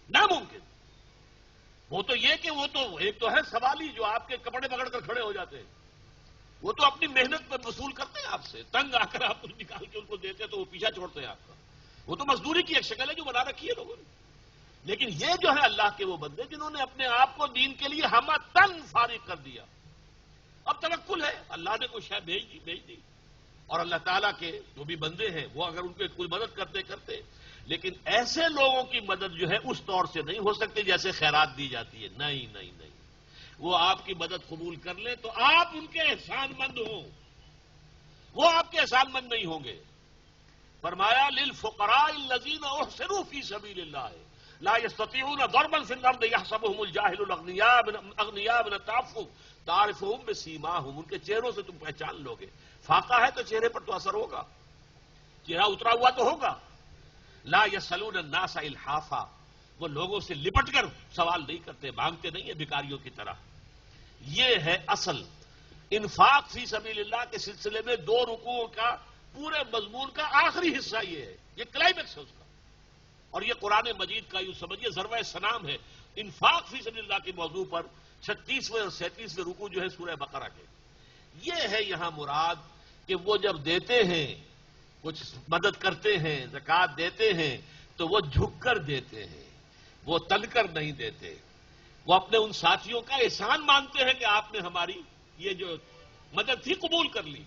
ناممکن. وہ تو یہ کہ وہ تو ایک تو ہے سوالی جو آپ کے کپڑے پکڑ کر کھڑے ہو جاتے ہیں، وہ تو اپنی محنت پر وصول کرتے ہیں آپ سے، تنگ آ کر آپ کو نکال کے ان کو دیتے ہیں تو وہ پیچھا چھوڑتے ہیں آپ کا. وہ تو مزدوری کی ایک شکل ہے جو بنا رکھی ہے لوگوں نے. لیکن یہ جو ہے اللہ کے وہ بندے جنہوں نے اپنے آپ کو دین کے لیے ہمتن فارغ کر دیا. اب توکل ہے، اللہ نے کوئی شے بھیج دی، اور اللہ تعالیٰ کے جو بھی بندے ہیں وہ اگر ان کو کوئی مدد کرتے، لیکن ایسے لوگوں کی مدد جو ہے اس طور سے نہیں ہو سکتی جیسے خیرات دی جاتی ہے. نہیں، وہ آپ کی مدد قبول کر لیں تو آپ ان کے احسان مند ہوں، وہ آپ کے احسان مند نہیں ہوں گے. فرمایا للفقراء الذین احصروا فی سبیل اللہ لا یستطیعون ضربا فی الارض یحسبهم الجاہل الاغنیاء من التعفف تعرفهم بسیماہم، ان کے چہروں سے تم پہچان لو گے. فاقہ ہے تو چہرے پر تو اثر ہوگا، چہرہ اترا ہوا تو ہوگا. لا یسألون الناس الحافا، وہ لوگوں سے لپٹ کر سوال نہیں کرتے، مانگتے نہیں ہیں بھکاریوں کی طرح. یہ ہے اصل انفاق فی سبیل اللہ کے سلسلے میں دو رکوعوں کا پورے مضمون کا آخری حصہ یہ ہے، یہ کلائمیکس ہے اس کا. اور یہ قرآن مجید کا یوں سمجھیے ضربہ سنام ہے انفاق فی سبیل اللہ کے موضوع پر. 36ویں اور 37ویں رکوع جو ہے سورہ بقرہ کے، یہ ہے یہاں مراد کہ وہ جب دیتے ہیں، کچھ مدد کرتے ہیں، زکوٰۃ دیتے ہیں تو وہ جھک کر دیتے ہیں، وہ تن کر نہیں دیتے. وہ اپنے ان ساتھیوں کا احسان مانتے ہیں کہ آپ نے ہماری یہ جو مدد تھی قبول کر لی.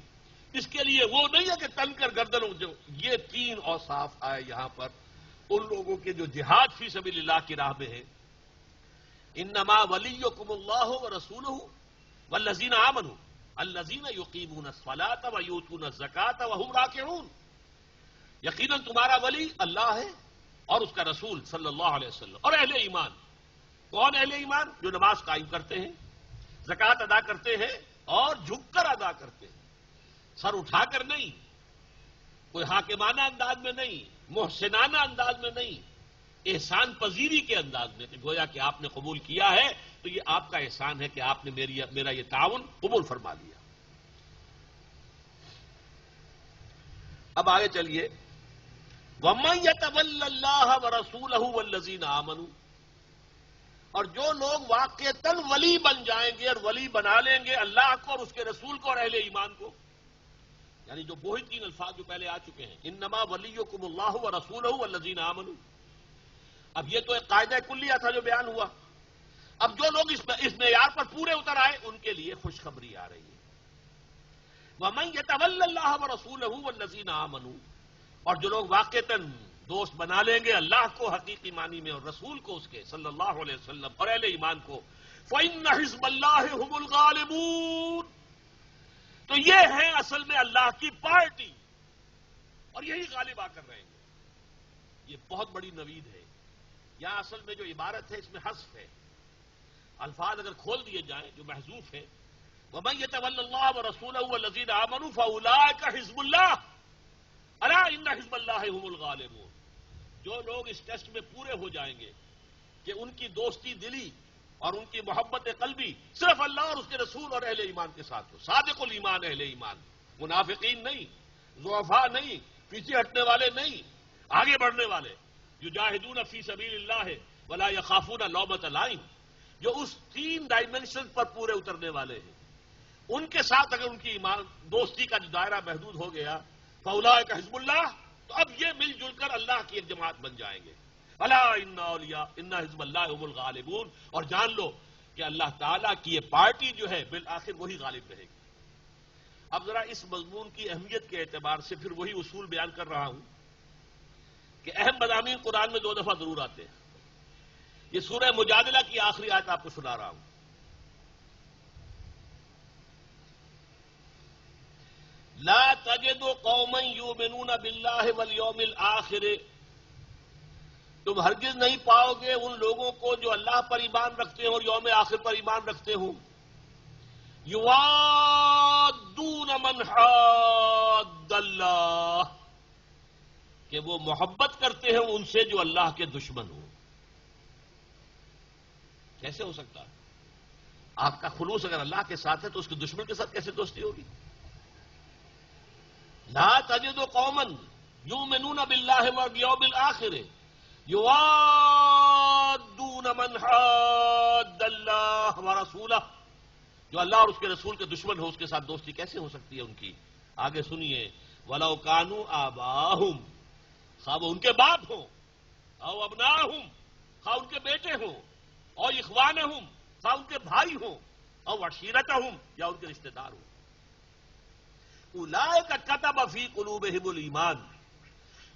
اس کے لیے وہ نہیں ہے کہ تن کر گردنوں. جو یہ 3 اوصاف آئے یہاں پر ان لوگوں کے جو جہاد فی سبیل اللہ کی راہ میں ہے. انما ولیکم اللہ ورسولہ والذین آمنوا الذین یقیمون الصلاۃ ویؤتون الزکاۃ وہم راکعون. یقیناً تمہارا ولی اللہ ہے اور اس کا رسول صلی اللہ علیہ وسلم، اور اہل ایمان. کون اہل ایمان؟ جو نماز قائم کرتے ہیں، زکوٰۃ ادا کرتے ہیں اور جھک کر ادا کرتے ہیں، سر اٹھا کر نہیں، کوئی حاکمانہ انداز میں نہیں، محسنانہ انداز میں نہیں، احسان پذیری کے انداز میں کہ گویا کہ آپ نے قبول کیا ہے تو یہ آپ کا احسان ہے کہ آپ نے میرا یہ تعاون قبول فرما لیا. اب آگے چلیے. وَمَن يَتَوَلَّ اللَّهَ وَرَسُولَهُ وَالَّذِينَ آمَنُوا، اور جو لوگ واقعتاً ولی بن جائیں گے اور ولی بنا لیں گے اللہ کو اور اس کے رسول کو اور اہل ایمان کو، یعنی جو وہی 3 الفاظ جو پہلے آ چکے ہیں، انما ولیکم اللہ ورسولہ والذین آمنوا. اب یہ تو ایک قاعدہ کلیہ تھا جو بیان ہوا. اب جو لوگ اس معیار پر پورے اتر آئے ان کے لیے خوشخبری آ رہی ہے. وَمَن يَتَوَلَّ اللَّهَ وَرَسُولَهُ وَالَّذِينَ آمَنُوا، اور جو لوگ واقعتاً دوست بنا لیں گے اللہ کو حقیقی معنی میں اور رسول کو اس کے صلی اللہ علیہ وسلم اور اہل ایمان کو، فَإِنَّ حِزْبَ اللَّهِ هُمُ الْغَالِبُونَ، تو یہ ہے اصل میں اللہ کی پارٹی اور یہی غالب آ کر رہیں گے. یہ بہت بڑی نوید ہے. یہاں اصل میں جو عبارت ہے اس میں حذف ہے، الفاظ اگر کھول دیے جائیں جو محذوف ہے. وَمَن يَتَوَلَّ اللَّهَ وَرَسُولَهُ وَالَّذِينَ آمَنُوا فَأُولَٰئِكَ حِزْبُ اللَّهِ أَلَا إِنَّ حِزْبَ اللَّهِ هُمُ الْغَالِبُونَ. جو لوگ اس ٹیسٹ میں پورے ہو جائیں گے کہ ان کی دوستی دلی اور ان کی محبت قلبی صرف اللہ اور اس کے رسول اور اہل ایمان کے ساتھ ہو، صادق الایمان اہل ایمان، منافقین نہیں، ضعفاء نہیں، پیچھے ہٹنے والے نہیں، آگے بڑھنے والے. یجاہدون فی سبیل اللہ ولا یخافون لومۃ لائم، جو اس 3 ڈائمنشن پر پورے اترنے والے ہیں، ان کے ساتھ اگر ان کی ایمان دوستی کا جو دائرہ محدود ہو گیا، فاولئک حزب اللہ، تو اب یہ مل جل کر اللہ کی ایک جماعت بن جائیں گے. الا ان حزب اللہ هم الغالبون، اور جان لو کہ اللہ تعالیٰ کی یہ پارٹی جو ہے بالآخر وہی غالب رہے گی. اب ذرا اس مضمون کی اہمیت کے اعتبار سے پھر وہی اصول بیان کر رہا ہوں کہ اہم مضامین قرآن میں 2 دفعہ ضرور آتے ہیں. یہ سورہ مجادلہ کی آخری آیت آپ کو سنا رہا ہوں. لا تجد قوما یؤمنون باللہ والیوم الآخر، تم ہرگز نہیں پاؤ گے ان لوگوں کو جو اللہ پر ایمان رکھتے ہیں اور یوم آخر پر ایمان رکھتے ہوں، یوادون من حاد اللہ، کہ وہ محبت کرتے ہیں ان سے جو اللہ کے دشمن ہوں. کیسے ہو سکتا ہے؟ آپ کا خلوص اگر اللہ کے ساتھ ہے تو اس کے دشمن کے ساتھ کیسے دوستی ہوگی؟ لا تجد قوما یؤمنون باللہ والیوم الآخر یوادون من حاد اللہ ورسولہ، جو اللہ اور اس کے رسول کے دشمن ہو اس کے ساتھ دوستی کیسے ہو سکتی ہے ان کی؟ آگے سنیے، وَلَوْ كَانُوا آبَاءَهُمْ، خواہ وہ ان کے باپ ہوں، او ابناءہم، خواہ ان کے بیٹے ہوں، اور اخوانہم، خواہ ان کے بھائی ہوں، اور عشیرتہم، یا ان کے رشتہ دار ہوں. اولئک کتب فی قلوبہم الایمان،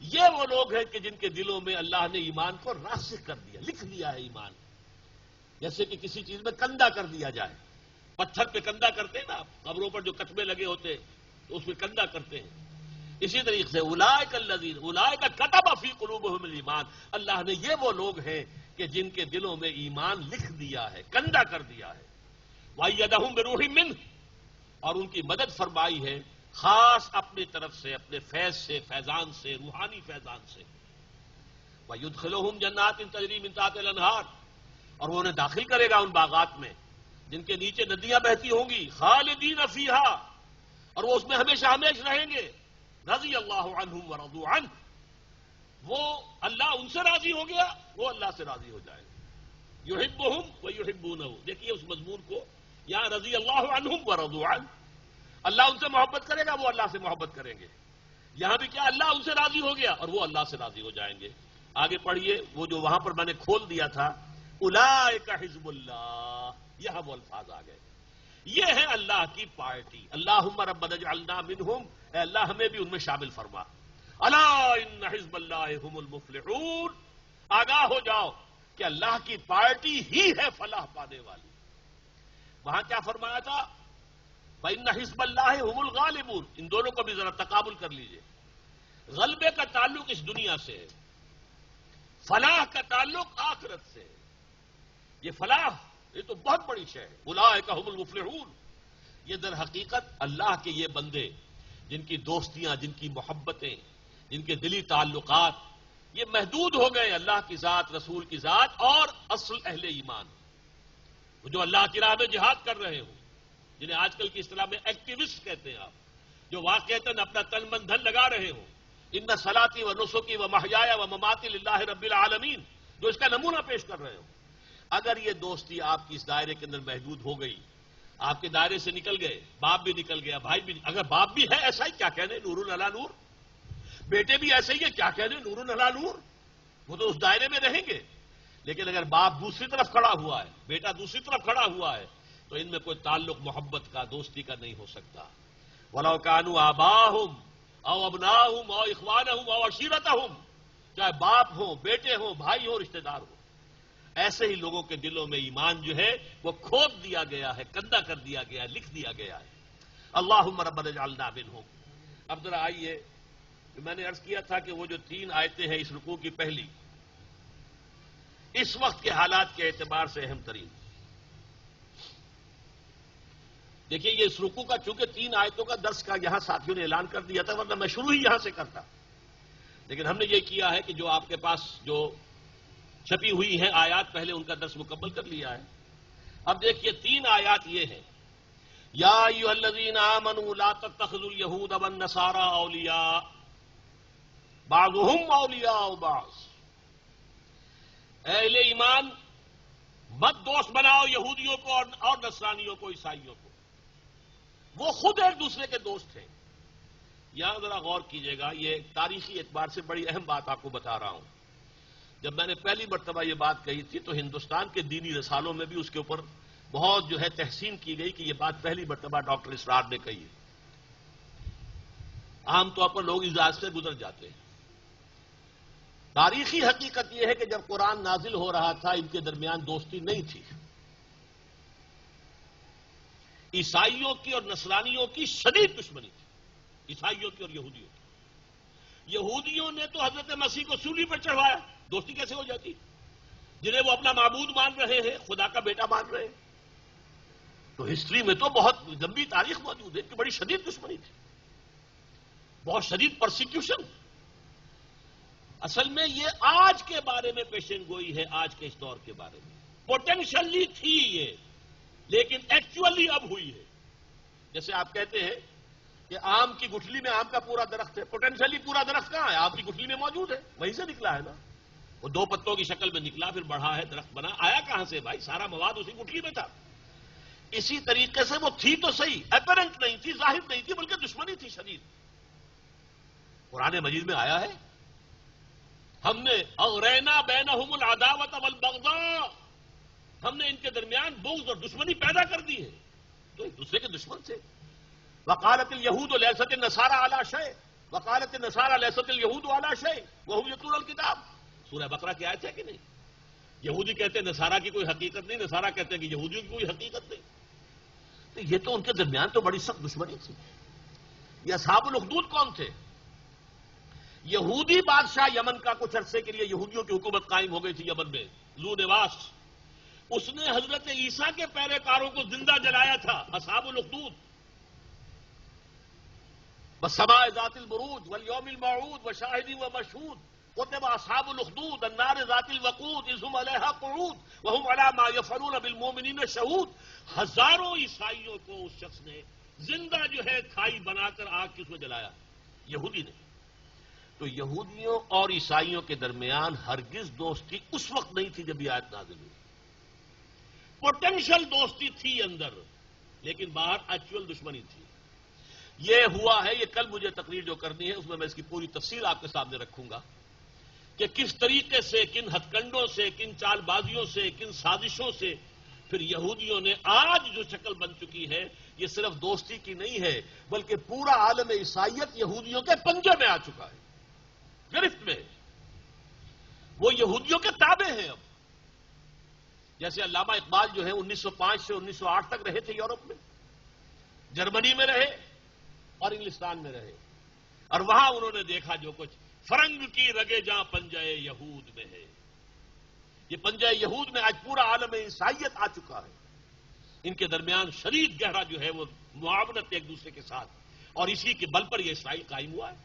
یہ وہ لوگ ہیں کہ جن کے دلوں میں اللہ نے ایمان کو راسخ کر دیا، لکھ دیا ہے ایمان. جیسے کہ کسی چیز میں کندہ کر دیا جائے، پتھر پہ کندہ کرتے ہیں نا، قبروں پر جو کتبے لگے ہوتے ہیں تو اس میں کندہ کرتے ہیں. اسی طریقے سے اولئک الذین، اولئک کتب فی قلوبہم الایمان، اللہ نے یہ وہ لوگ ہیں کہ جن کے دلوں میں ایمان لکھ دیا ہے، کندہ کر دیا ہے. وَأَيَّدَهُم بِرُوحٍ مِّنْهُ، اور ان کی مدد فرمائی ہے خاص اپنی طرف سے، اپنے فیض سے، فیضان سے، روحانی فیضان سے. وَيُدْخِلُهُمْ جَنَّاتٍ تَجْرِي مِن تَحْتِهَا الْأَنْهَارُ، اور وہ انہیں داخل کرے گا ان باغات میں جن کے نیچے ندیاں بہتی ہوں گی. خالدین فیہا، اور وہ اس میں ہمیشہ ہمیشہ رہیں گے. رضی اللہ عنہم ورضوا عنہ، وہ اللہ ان سے راضی ہو گیا، وہ اللہ سے راضی ہو جائے گا. یحبہم ویحبونہ، دیکھیے اس مضمون کو، یہاں رضی اللہ عنہم ورضوا عنہ، اللہ ان سے محبت کرے گا، وہ اللہ سے محبت کریں گے. یہاں بھی کیا، اللہ ان سے راضی ہو گیا اور وہ اللہ سے راضی ہو جائیں گے. آگے پڑھیے، وہ جو وہاں پر میں نے کھول دیا تھا، اولئک حزب اللہ، یہاں وہ الفاظ آ گئے. یہ ہے اللہ کی پارٹی. اللہم ربنا اجعلنا منہم، اے اللہ ہمیں بھی ان میں شامل فرما. الا ان حزب اللہ هم المفلحون، آگاہ ہو جاؤ کہ اللہ کی پارٹی ہی ہے فلاح پانے والی. وہاں کیا فرمایا تھا؟ فإن حزب اللہ هم الغالبون. ان دونوں کو بھی ذرا تقابل کر لیجئے. غلبے کا تعلق اس دنیا سے ہے، فلاح کا تعلق آخرت سے ہے. یہ فلاح یہ تو بہت بڑی شے ہے. اولئک هم المفلحون، یہ در حقیقت اللہ کے یہ بندے جن کی دوستیاں، جن کی محبتیں، جن کے دلی تعلقات یہ محدود ہو گئے اللہ کی ذات، رسول کی ذات اور اصل اہل ایمان، وہ جو اللہ کی راہ میں جہاد کر رہے ہوں، جنہیں آج کل کی اصطلاح میں ایکٹیوسٹ کہتے ہیں آپ، جو واقعتاً اپنا تن من دھن لگا رہے ہوں. ان صلاتی و نسکی و محیایا و مماتی للہ رب العالمین، جو اس کا نمونہ پیش کر رہے ہوں. اگر یہ دوستی آپ کی اس دائرے کے اندر محدود ہو گئی، آپ کے دائرے سے نکل گئے، باپ بھی نکل گیا، بھائی بھی، اگر باپ بھی ہے ایسا ہی، کیا کہنے نور علی نور، بیٹے بھی ایسے ہی ہے، کیا کہنے نور علی نور، وہ تو اس دائرے میں رہیں گے. لیکن اگر باپ دوسری طرف کھڑا ہوا ہے، بیٹا دوسری طرف کھڑا ہوا ہے، تو ان میں کوئی تعلق محبت کا، دوستی کا نہیں ہو سکتا. وَلَوْ كَانُوا آبَاءَهُمْ أَوْ أَبْنَاءَهُمْ أَوْ إِخْوَانَهُمْ أَوْ عَشِيرَتَهُمْ، چاہے باپ ہوں، بیٹے ہوں، بھائی ہوں، رشتہ دار ہوں. ایسے ہی لوگوں کے دلوں میں ایمان جو ہے وہ کھود دیا گیا ہے، کندہ کر دیا گیا ہے، لکھ دیا گیا ہے. اللہم ربنا اجعلنا منہم. اب ذرا آئیے، میں نے عرض کیا تھا کہ وہ جو 3 آیتیں ہیں اس رکوع کی پہلی، اس وقت کے حالات کے اعتبار سے اہم ترین. دیکھیے یہ اس رکوع کا چونکہ 3 آیتوں کا درس کا یہاں ساتھیوں نے اعلان کر دیا تھا، ورنہ میں شروع ہی یہاں سے کرتا، لیکن ہم نے یہ کیا ہے کہ جو آپ کے پاس جو چھپی ہوئی ہیں آیات، پہلے ان کا درس مکمل کر لیا ہے. اب دیکھیے 3 آیات یہ ہیں، یا ایھا الذین آمنوا لا تتخذوا اليہود والنصارى اولیاء بعضهم اولیاء بعض. اہل ایمان مت دوست بناؤ یہودیوں کو اور نصرانیوں کو، عیسائیوں کو، وہ خود ایک دوسرے کے دوست ہیں۔ یہاں ذرا غور کیجئے گا، یہ تاریخی اعتبار سے بڑی اہم بات آپ کو بتا رہا ہوں۔ جب میں نے پہلی مرتبہ یہ بات کہی تھی تو ہندوستان کے دینی رسالوں میں بھی اس کے اوپر بہت جو ہے تحسین کی گئی کہ یہ بات پہلی مرتبہ ڈاکٹر اسرار نے کہی ہے۔ عام طور پر لوگ اجازت سے گزر جاتے ہیں۔ تاریخی حقیقت یہ ہے کہ جب قرآن نازل ہو رہا تھا ان کے درمیان دوستی نہیں تھی۔ عیسائیوں کی اور نصرانیوں کی شدید دشمنی تھی، عیسائیوں کی اور یہودیوں کی۔ یہودیوں نے تو حضرت مسیح کو صلیب پر چڑھوایا، دوستی کیسے ہو جاتی؟ جنہیں وہ اپنا معبود مان رہے ہیں، خدا کا بیٹا مان رہے ہیں۔ تو ہسٹری میں تو بہت لمبی تاریخ موجود ہے کہ بڑی شدید دشمنی تھی، بہت شدید پرسیکیوشن۔ اصل میں یہ آج کے بارے میں پیشن گوئی ہے، آج کے اس دور کے بارے میں۔ پوٹینشلی تھی یہ، لیکن ایکچولی اب ہوئی ہے۔ جیسے آپ کہتے ہیں کہ آم کی گٹھلی میں آم کا پورا درخت ہے، پوٹینشلی پورا درخت کہاں ہے؟ آپ کی گٹھلی میں موجود ہے، وہیں سے نکلا ہے نا۔ وہ دو پتوں کی شکل میں نکلا، پھر بڑھا ہے، درخت بنا، آیا کہاں سے بھائی؟ سارا مواد اسی گٹھلی میں تھا۔ اسی طریقے سے وہ تھی تو صحیح، اپیرنٹ نہیں تھی، ظاہر نہیں تھی، بلکہ دشمنی تھی شدید۔ قرآن مجید میں آیا ہے ہم نے اغرینا بینہم العداوۃ والبغضاء، ہم نے ان کے درمیان بغض اور دشمنی پیدا کر دی ہے، تو ایک دوسرے کے دشمن تھے۔ وقالت الیہود لیست النصارى علی شیء وقالت النصارى لیست الیہود علی شیء وهم یتلون الکتاب، سورہ بقرہ کی آیت ہے کہ نہیں؟ یہودی کہتے ہیں نصارہ کی کوئی حقیقت نہیں، نصارہ کہتے ہیں کہ یہودیوں کی کوئی حقیقت نہیں۔ تو یہ تو ان کے درمیان تو بڑی سخت دشمنی تھی۔ یہ اصحاب الاخدود کون تھے؟ یہودی بادشاہ یمن کا کچھ عرصے کے لیے یہودیوں کی حکومت قائم ہو گئی تھی یمن میں، ذو نواس۔ اس نے حضرت عیسیٰ کے پیروکاروں کو زندہ جلایا تھا، اصحاب الاخدود۔ والسماء ذات البروج والیوم الموعود وشاہد ومشہود کتب اصحاب الاخدود النار ذات الوقود اذ هم علیہا قعود وهم علی ما یفعلون بالمؤمنین شہود۔ ہزاروں عیسائیوں کو اس شخص نے زندہ جو ہے کھائی بنا کر آگ کی اس میں جلایا، یہودی نے۔ تو یہودیوں اور عیسائیوں کے درمیان ہرگز دوستی اس وقت نہیں تھی جب یہ آیت نازل ہوئی۔ پوٹینشل دوستی تھی اندر، لیکن باہر ایکچوئل دشمنی تھی۔ یہ ہوا ہے، یہ کل مجھے تقریر جو کرنی ہے اس میں اس کی پوری تفصیل آپ کے سامنے رکھوں گا کہ کس طریقے سے، کن ہتھ کنڈوں سے، کن چال بازیوں سے، کن سازشوں سے پھر یہودیوں نے آج جو شکل بن چکی ہے، یہ صرف دوستی کی نہیں ہے بلکہ پورا عالم عیسائیت یہودیوں کے پنجے میں آ چکا ہے، گرفت میں۔ وہ یہودیوں کے تابع ہیں اب۔ جیسے علامہ اقبال جو ہے 1905 سے 1908 تک رہے تھے یورپ میں، جرمنی میں رہے اور انگلستان میں رہے، اور وہاں انہوں نے دیکھا جو کچھ، فرنگ کی رگے جہاں پنجہ یہود میں ہے۔ یہ پنجہ یہود میں آج پورا عالم عیسائیت آ چکا ہے۔ ان کے درمیان شدید گہرا جو ہے وہ معاونت ایک دوسرے کے ساتھ، اور اسی کے بل پر یہ اسرائیل قائم ہوا ہے۔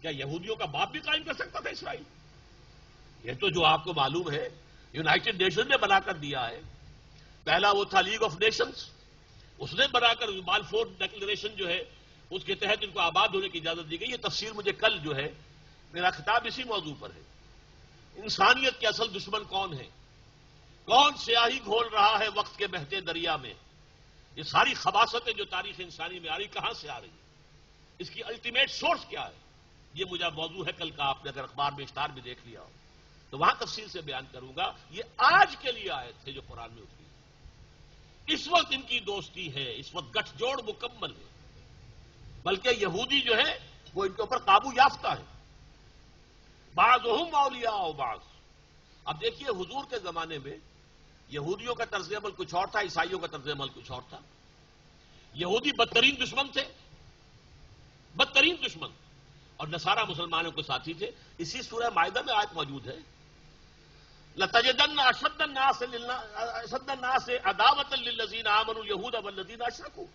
کیا یہودیوں کا باپ بھی قائم کر سکتا تھا اسرائیل؟ یہ تو جو آپ کو معلوم ہے یونائٹڈ نیشن نے بنا کر دیا ہے۔ پہلا وہ تھا لیگ آف نیشنز، اس نے بنا کر بالفور ڈکلریشن جو ہے اس کے تحت ان کو آباد ہونے کی اجازت دی گئی۔ یہ تفسیر مجھے کل جو ہے، میرا خطاب اسی موضوع پر ہے۔ انسانیت کے اصل دشمن کون ہے؟ کون سیاہی گھول رہا ہے وقت کے بہتے دریا میں؟ یہ ساری خباثتیں جو تاریخ انسانی میں آ رہی، کہاں سے آ رہی ہیں؟ اس کی الٹیمیٹ سورس کیا ہے؟ یہ مجھے موضوع ہے کل کا، آپ نے اگر اخبار میں اشتہار بھی دیکھ لیا ہو تو وہاں تفصیل سے بیان کروں گا۔ یہ آج کے لیے آئے تھے جو قرآن میں اتری، اس وقت ان کی دوستی ہے، اس وقت گٹھ جوڑ مکمل ہے، بلکہ یہودی جو ہے وہ ان کے اوپر قابو یافتہ ہے۔ بعضهم اولیاء بعض۔ اب دیکھیے حضور کے زمانے میں یہودیوں کا طرز عمل کچھ اور تھا، عیسائیوں کا طرز عمل کچھ اور تھا۔ یہودی بدترین دشمن تھے، بدترین دشمن، اور نصارہ مسلمانوں کے ساتھی تھے۔ اسی سورہ مائدہ میں آیت موجود ہے، لَتَجِدَنَّ أَشَدَّ النَّاسِ عَدَاوَةً لِلَّذِينَ آمَنُوا الْيَهُودَ وَالَّذِينَ أَشْرَكُوا۔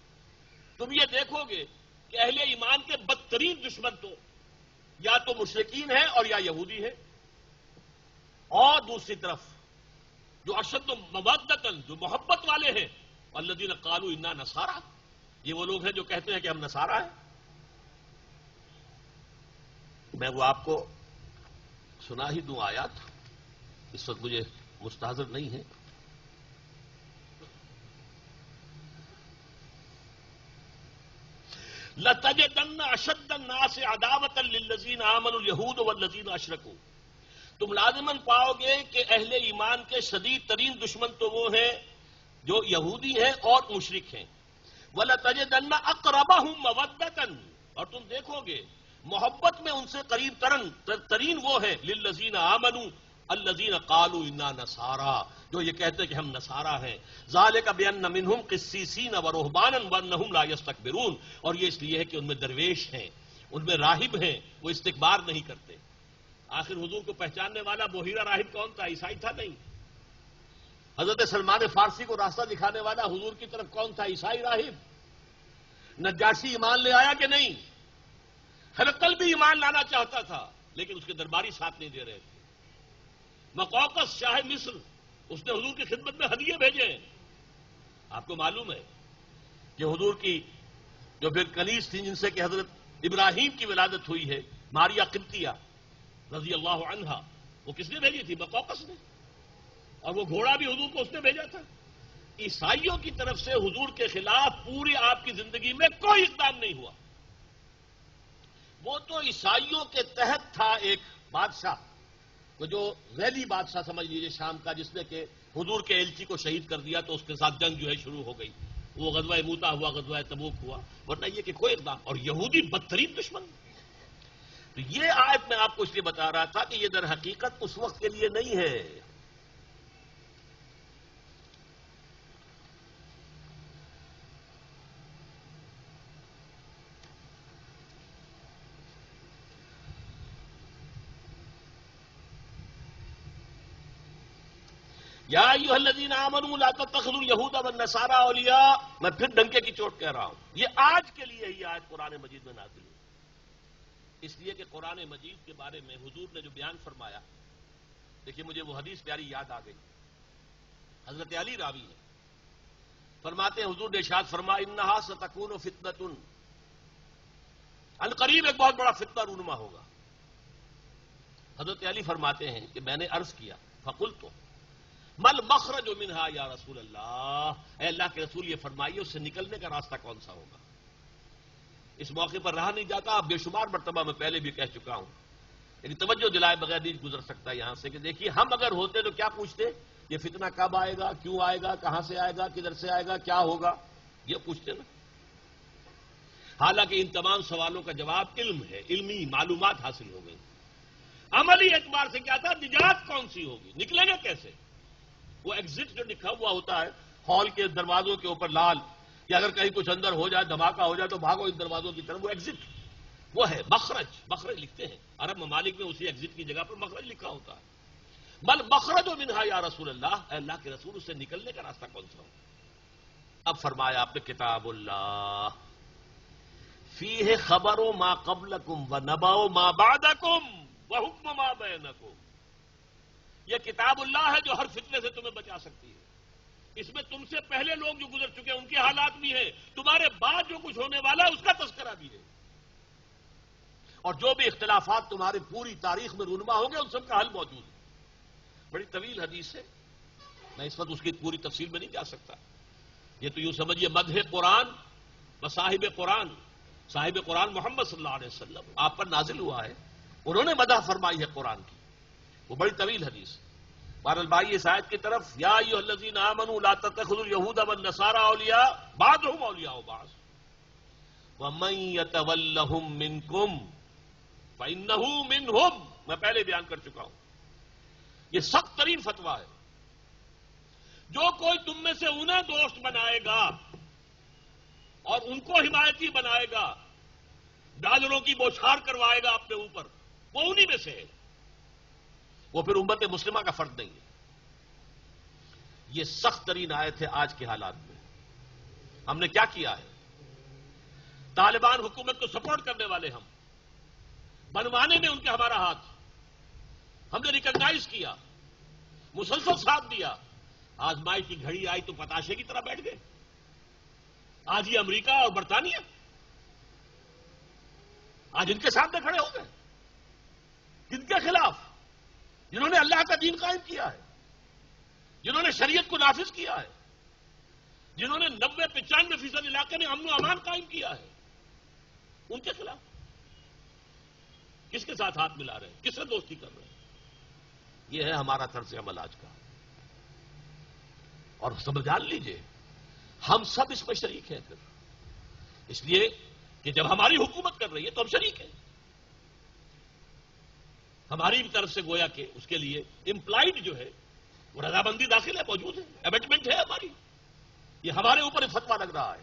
تم یہ دیکھو گے کہ اہل ایمان کے بدترین دشمن تو یا تو مشرکین ہیں اور یا یہودی ہیں، اور دوسری طرف جو اشد مودۃً، جو محبت والے ہیں، والذین قالوا انا نصارى، یہ وہ لوگ ہیں جو کہتے ہیں کہ ہم نصارہ ہیں۔ میں وہ آپ کو سنا ہی دوں آیات، اس وقت مجھے مستحضر نہیں ہے. لَتَجِدَنَّ أَشَدَّ النَّاسِ عَدَاوَةً لِلَّذِينَ آمَنُوا الْيَهُودُ وَالَّذِينَ أَشْرَكُوا. تم لازماً پاؤ گے کہ اہل ایمان کے شدید ترین دشمن تو وہ ہیں جو یہودی ہیں اور مشرک ہیں. وَلَتَجِدَنَّ أَقْرَبَهُمْ مَوَدَّةً، اور تم دیکھو گے محبت میں ان سے قریب ترین وہ ہیں لِلَّذِينَ آمَنُوا الَّذِينَ قَالُوا إِنَّا نَصَارَىٰ، جو یہ کہتے ہیں کہ ہم نصارہ ہیں. ذَلِكَ بِأَنَّ مِنْهُمْ قِسِّيسِينَ وَرُهْبَانًا وَأَنَّهُمْ لَا يَسْتَكْبِرُونَ. اور یہ اس لیے ہے کہ ان میں درویش ہیں، ان میں راہب ہیں، وہ استکبار نہیں کرتے. آخر حضور کو پہچاننے والا بحیرہ راہب کون تھا؟ عیسائی تھا نہیں. حضرت سلمان فارسی کو راستہ دکھانے والا حضور کی طرف کون تھا؟ عیسائی راہب. نجاشی ایمان لے آیا کہ نہیں؟ ہرقل بھی ایمان لانا چاہتا تھا لیکن اس کے درباری ساتھ نہیں دے رہے تھے. مقوقس شاہ مصر، اس نے حضور کی خدمت میں ہدیے بھیجے. آپ کو معلوم ہے کہ حضور کی جو پھر کنیز تھی جن سے کہ حضرت ابراہیم کی ولادت ہوئی ہے، ماریا قبطیہ رضی اللہ عنہا، وہ کس نے بھیجی تھی؟ مقوقس نے. اور وہ گھوڑا بھی حضور کو اس نے بھیجا تھا. عیسائیوں کی طرف سے حضور کے خلاف پوری آپ کی زندگی میں کوئی اقدام نہیں ہوا. وہ تو عیسائیوں کے تحت تھا ایک بادشاہ، وہ جو ریلی بادشاہ سمجھ لیجیے شام کا، جس نے کہ حضور کے ایلچی کو شہید کر دیا تو اس کے ساتھ جنگ جو ہے شروع ہو گئی. وہ غزوہ موتا ہوا، غزوہ تبوک ہوا، ورنہ یہ کہ کوئی اقدام. اور یہودی بدترین دشمن. تو یہ آیت میں آپ کو اس لیے بتا رہا تھا کہ یہ در حقیقت اس وقت کے لیے نہیں ہے. یا ایھا الذین آمنوا لا تتخذوا اليہود والنصارى اولیاء. میں پھر ڈنکے کی چوٹ کہہ رہا ہوں، یہ آج کے لیے ہی آیت قرآن مجید میں نازل ہوئی. اس لیے کہ قرآن مجید کے بارے میں حضور نے جو بیان فرمایا، دیکھیے مجھے وہ حدیث پیاری یاد آ گئی. حضرت علی راوی ہے، فرماتے ہیں حضور نے ارشاد فرمایا انہا ستکون فتنۃ، عنقریب ایک بہت بڑا فتنہ رونما ہوگا. حضرت علی فرماتے ہیں کہ میں نے عرض کیا فقلت مل مخرج منہا یا رسول اللہ، اے اللہ کے رسول یہ فرمائیے اس سے نکلنے کا راستہ کون سا ہوگا. اس موقع پر رہا نہیں جاتا، بے شمار مرتبہ میں پہلے بھی کہہ چکا ہوں، لیکن توجہ دلائے بغیر نہیں گزر سکتا یہاں سے کہ دیکھیے ہم اگر ہوتے تو کیا پوچھتے؟ یہ فتنہ کب آئے گا، کیوں آئے گا، کہاں سے آئے گا، کدھر سے آئے گا، کیا ہوگا، یہ پوچھتے نا. حالانکہ ان تمام سوالوں کا جواب علم ہے، علمی معلومات حاصل ہو گئی. عملی اعتبار سے کیا تھا؟ نجات کون سی ہوگی، نکلیں گے کیسے. وہ ایگزٹ جو لکھا ہوا ہوتا ہے ہال کے دروازوں کے اوپر لال، کہ اگر کہیں کچھ اندر ہو جائے، دھماکہ ہو جائے تو بھاگو اس دروازوں کی طرف، وہ ایگزٹ وہ ہے. مخرج، مخرج لکھتے ہیں عرب ممالک میں، اسی ایگزٹ کی جگہ پر مخرج لکھا ہوتا ہے. بل مخرج منہا یا رسول اللہ، اے اللہ کے رسول اس سے نکلنے کا راستہ کون سا ہو. اب فرمایا آپ نے کتاب اللہ فیہ خبر ما قبلکم ونبأ ما بعدکم وحکم ما بینکم. یہ کتاب اللہ ہے جو ہر فتنے سے تمہیں بچا سکتی ہے. اس میں تم سے پہلے لوگ جو گزر چکے ہیں ان کے حالات بھی ہیں، تمہارے بعد جو کچھ ہونے والا ہے اس کا تذکرہ بھی ہے، اور جو بھی اختلافات تمہاری پوری تاریخ میں رونما ہوں گے ان سب کا حل موجود ہے. بڑی طویل حدیث ہے، میں اس وقت اس کی پوری تفصیل میں نہیں جا سکتا. یہ تو یوں سمجھیے مدح قرآن و صاحب قرآن، صاحب قرآن محمد صلی اللہ علیہ وسلم آپ پر نازل ہوا ہے، انہوں نے مدح فرمائی ہے قرآن کی. وہ بڑی طویل حدیث. بہرحال بھائی اس آیت کی طرف، یا ایھا الذین آمنوا لا تتخذوا اليہود والنصارى اولیاء بعضهم اولیاء بعض ومن یتولہم منکم فانہ منہم. میں پہلے بیان کر چکا ہوں، یہ سخت ترین فتویٰ ہے. جو کوئی تم میں سے انہیں دوست بنائے گا اور ان کو حمایتی بنائے گا، ڈالروں کی بوچھار کروائے گا اپنے اوپر، وہ انہی میں سے ہے. وہ پھر امت مسلمہ کا فرد نہیں ہے. یہ سخت ترین آیت ہے آج کے حالات میں. ہم نے کیا کیا ہے؟ طالبان حکومت کو سپورٹ کرنے والے ہم، بنوانے میں ان کے ہمارا ہاتھ، ہم نے ریکگنائز کیا، مسلسل ساتھ دیا. آزمائی کی گھڑی آئی تو پتاشے کی طرح بیٹھ گئے. آج یہ امریکہ اور برطانیہ آج ان کے سامنے کھڑے ہو گئے. کن کے خلاف؟ جنہوں نے اللہ کا دین قائم کیا ہے، جنہوں نے شریعت کو نافذ کیا ہے، جنہوں نے 90-95% علاقے میں امن و امان قائم کیا ہے، ان کے خلاف کس کے ساتھ ہاتھ ملا رہے ہیں، کس سے دوستی کر رہے ہیں؟ یہ ہے ہمارا طرز عمل آج کا. اور سب جان لیجئے ہم سب اس میں شریک ہیں پھر، اس لیے کہ جب ہماری حکومت کر رہی ہے تو ہم شریک ہیں. ہماری بھی طرف سے گویا کہ اس کے لیے امپلائڈ جو ہے وہ رضامندی داخل ہے، موجود ہے، امینڈمنٹ ہے ہماری. یہ ہمارے اوپر فتویٰ لگ رہا ہے.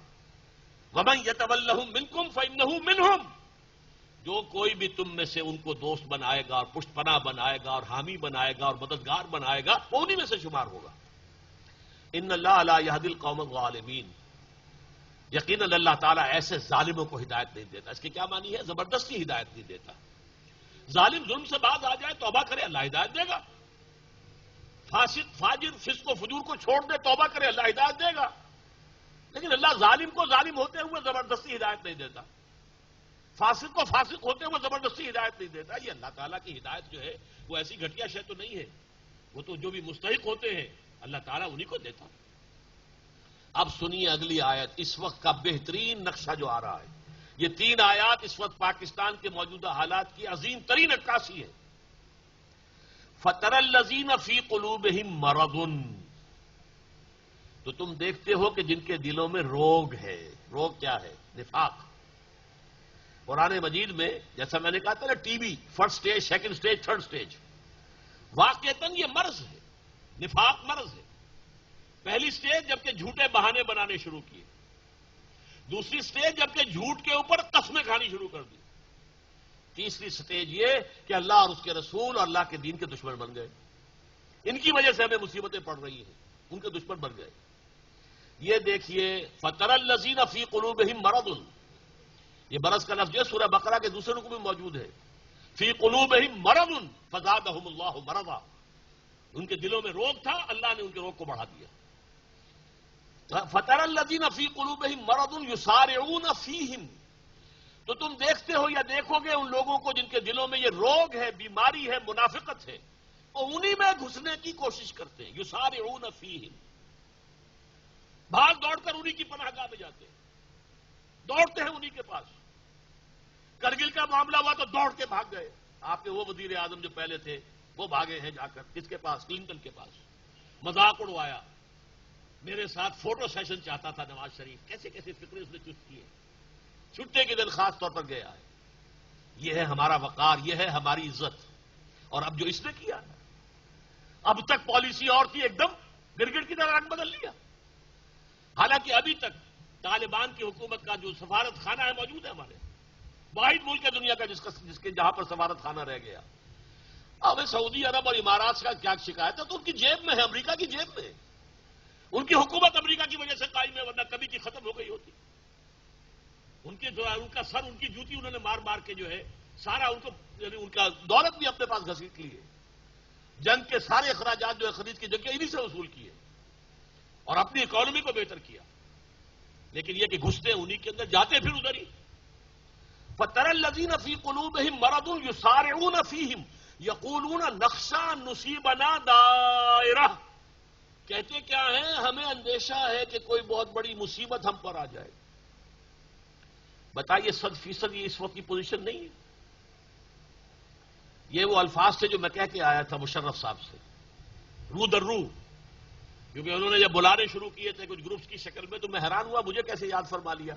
وَمَن يَتَوَلَّهُم مِّنكُمْ فَإِنَّهُ مِنْهُمْ. جو کوئی بھی تم میں سے ان کو دوست بنائے گا اور پشت پناہ بنائے گا اور حامی بنائے گا اور مددگار بنائے گا، وہ انہی میں سے شمار ہوگا. ان اللہ لا يهدي القوم الظالمین. یقیناً اللہ تعالیٰ ایسے ظالموں کو ہدایت نہیں دیتا. اس کی کیا معنی ہے؟ زبردستی ہدایت نہیں دیتا. ظالم ظلم سے باز آ جائے، توبہ کرے، اللہ ہدایت دے گا. فاسق فاجر فسق و فجور کو چھوڑ دے، توبہ کرے، اللہ ہدایت دے گا. لیکن اللہ ظالم کو ظالم ہوتے ہوئے زبردستی ہدایت نہیں دیتا، فاسق کو فاسق ہوتے ہوئے زبردستی ہدایت نہیں دیتا. یہ اللہ تعالیٰ کی ہدایت جو ہے وہ ایسی گھٹیا شے تو نہیں ہے. وہ تو جو بھی مستحق ہوتے ہیں اللہ تعالیٰ انہی کو دیتا. اب سنیے اگلی آیت، اس وقت کا بہترین نقشہ جو آ رہا ہے. یہ 3 آیات اس وقت پاکستان کے موجودہ حالات کی عظیم ترین عکاسی ہے. فَتَرَى الَّذِينَ فِي قُلُوبِهِم مَّرَضٌ. تو تم دیکھتے ہو کہ جن کے دلوں میں روگ ہے. روگ کیا ہے؟ نفاق. قرآن مجید میں جیسا میں نے کہا تھا نا، T B first stage, second stage, third stage. واقعتاً یہ مرض ہے، نفاق مرض ہے. پہلی سٹیج جبکہ جھوٹے بہانے بنانے شروع کیے. دوسری سٹیج جبکہ جھوٹ کے اوپر قسمیں کھانی شروع کر دی. تیسری سٹیج یہ کہ اللہ اور اس کے رسول اور اللہ کے دین کے دشمن بن گئے. ان کی وجہ سے ہمیں مصیبتیں پڑ رہی ہیں، ان کے دشمن بن گئے. یہ دیکھیے فَتَرَى الَّذِينَ فِي قُلُوبِهِم مَّرَضٌ. یہ مرض کا لفظ سورہ بقرہ کے دوسرے رکوع میں موجود ہے. فِي قُلُوبِهِم مَّرَضٌ فَزَادَهُمُ اللَّهُ مَرَضًا. ان کے دلوں میں روگ تھا، اللہ نے ان کے روگ کو بڑھا دیا. فَتَرَى الَّذِينَ فِي قُلُوبِهِم مَّرَضٌ يُسَارِعُونَ فِيهِمْ. تو تم دیکھتے ہو یا دیکھو گے ان لوگوں کو جن کے دلوں میں یہ روگ ہے، بیماری ہے، منافقت ہے، وہ انہی میں گھسنے کی کوشش کرتے ہیں. یسارعون فیہم. بھاگ دوڑ کر انہی کی پناہ گاہ میں جاتے ہیں، دوڑتے ہیں انہی کے پاس. کرگل کا معاملہ ہوا تو دوڑ کے بھاگ گئے. آپ کے وہ وزیر اعظم جو پہلے تھے وہ بھاگے ہیں جا کر کس کے پاس؟ کلنٹن کے پاس. مذاق اڑوایا. میرے ساتھ فوٹو سیشن چاہتا تھا نواز شریف. کیسے کیسے فکرے اس نے چست کیے. چھٹے کے دن خاص طور پر گیا ہے. یہ ہے ہمارا وقار، یہ ہے ہماری عزت. اور اب جو اس نے کیا ہے، اب تک پالیسی اور تھی، ایک دم گرگٹ کی طرح رنگ بدل لیا. حالانکہ ابھی تک طالبان کی حکومت کا جو سفارت خانہ ہے موجود ہے ہمارے، واحد ملک ہے دنیا کا جس کے جہاں پر سفارت خانہ رہ گیا. اب سعودی عرب اور امارات کا کیا شکایت ہے؟ تو ان کی جیب میں ہے، امریکہ کی جیب میں. ان کی حکومت امریکہ کی وجہ سے قائم ہے، ورنہ کبھی کی ختم ہو گئی ہوتی. ان کا سر، ان کی جوتی انہوں نے مار مار کے جو ہے سارا ان کو، یعنی ان کا دولت بھی اپنے پاس گھسیٹ لی ہے. جنگ کے سارے اخراجات جو ہے خرید کی جنگ کے انہی سے وصول کیے اور اپنی اکانومی کو بہتر کیا. لیکن یہ کہ گھستے انہی کے اندر، جاتے پھر ادھر ہی. فَتَرَى الَّذِينَ فِي قُلُوبِهِم مَّرَضٌ يُسَارِعُونَ فِيهِمْ يَقُولُونَ نَخْشَىٰ أَن نُّصِيبَنَا دَائِرَةٌ. کہتے کیا ہیں؟ ہمیں اندیشہ ہے کہ کوئی بہت بڑی مصیبت ہم پر آ جائے. بتائیے 100% یہ اس وقت کی پوزیشن نہیں ہے. یہ وہ الفاظ تھے جو میں کہہ کے آیا تھا مشرف صاحب سے، رو در رو. کیونکہ انہوں نے جب بلانے شروع کیے تھے کچھ گروپس کی شکل میں تو میں حیران ہوا مجھے کیسے یاد فرما لیا.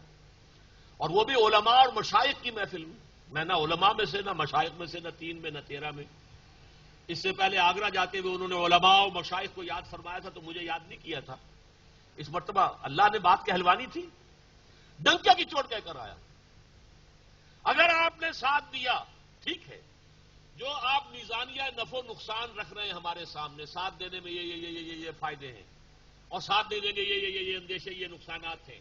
اور وہ بھی علماء اور مشائخ کی محفل میں. میں نہ علماء میں سے، نہ مشائخ میں سے، نہ 3 میں، نہ 13 میں. اس سے پہلے آگرہ جاتے ہوئے انہوں نے علماء اور مشائخ کو یاد فرمایا تھا تو مجھے یاد نہیں کیا تھا. اس مرتبہ اللہ نے بات کہلوانی تھی، ڈنکے کی چوٹ کہہ کر آیا. اگر آپ نے ساتھ دیا ٹھیک ہے، جو آپ میزانیہ نفع و نقصان رکھ رہے ہیں ہمارے سامنے، ساتھ دینے میں یہ فائدے ہیں اور ساتھ دے دیں گے یہ اندیشے، یہ نقصانات ہیں.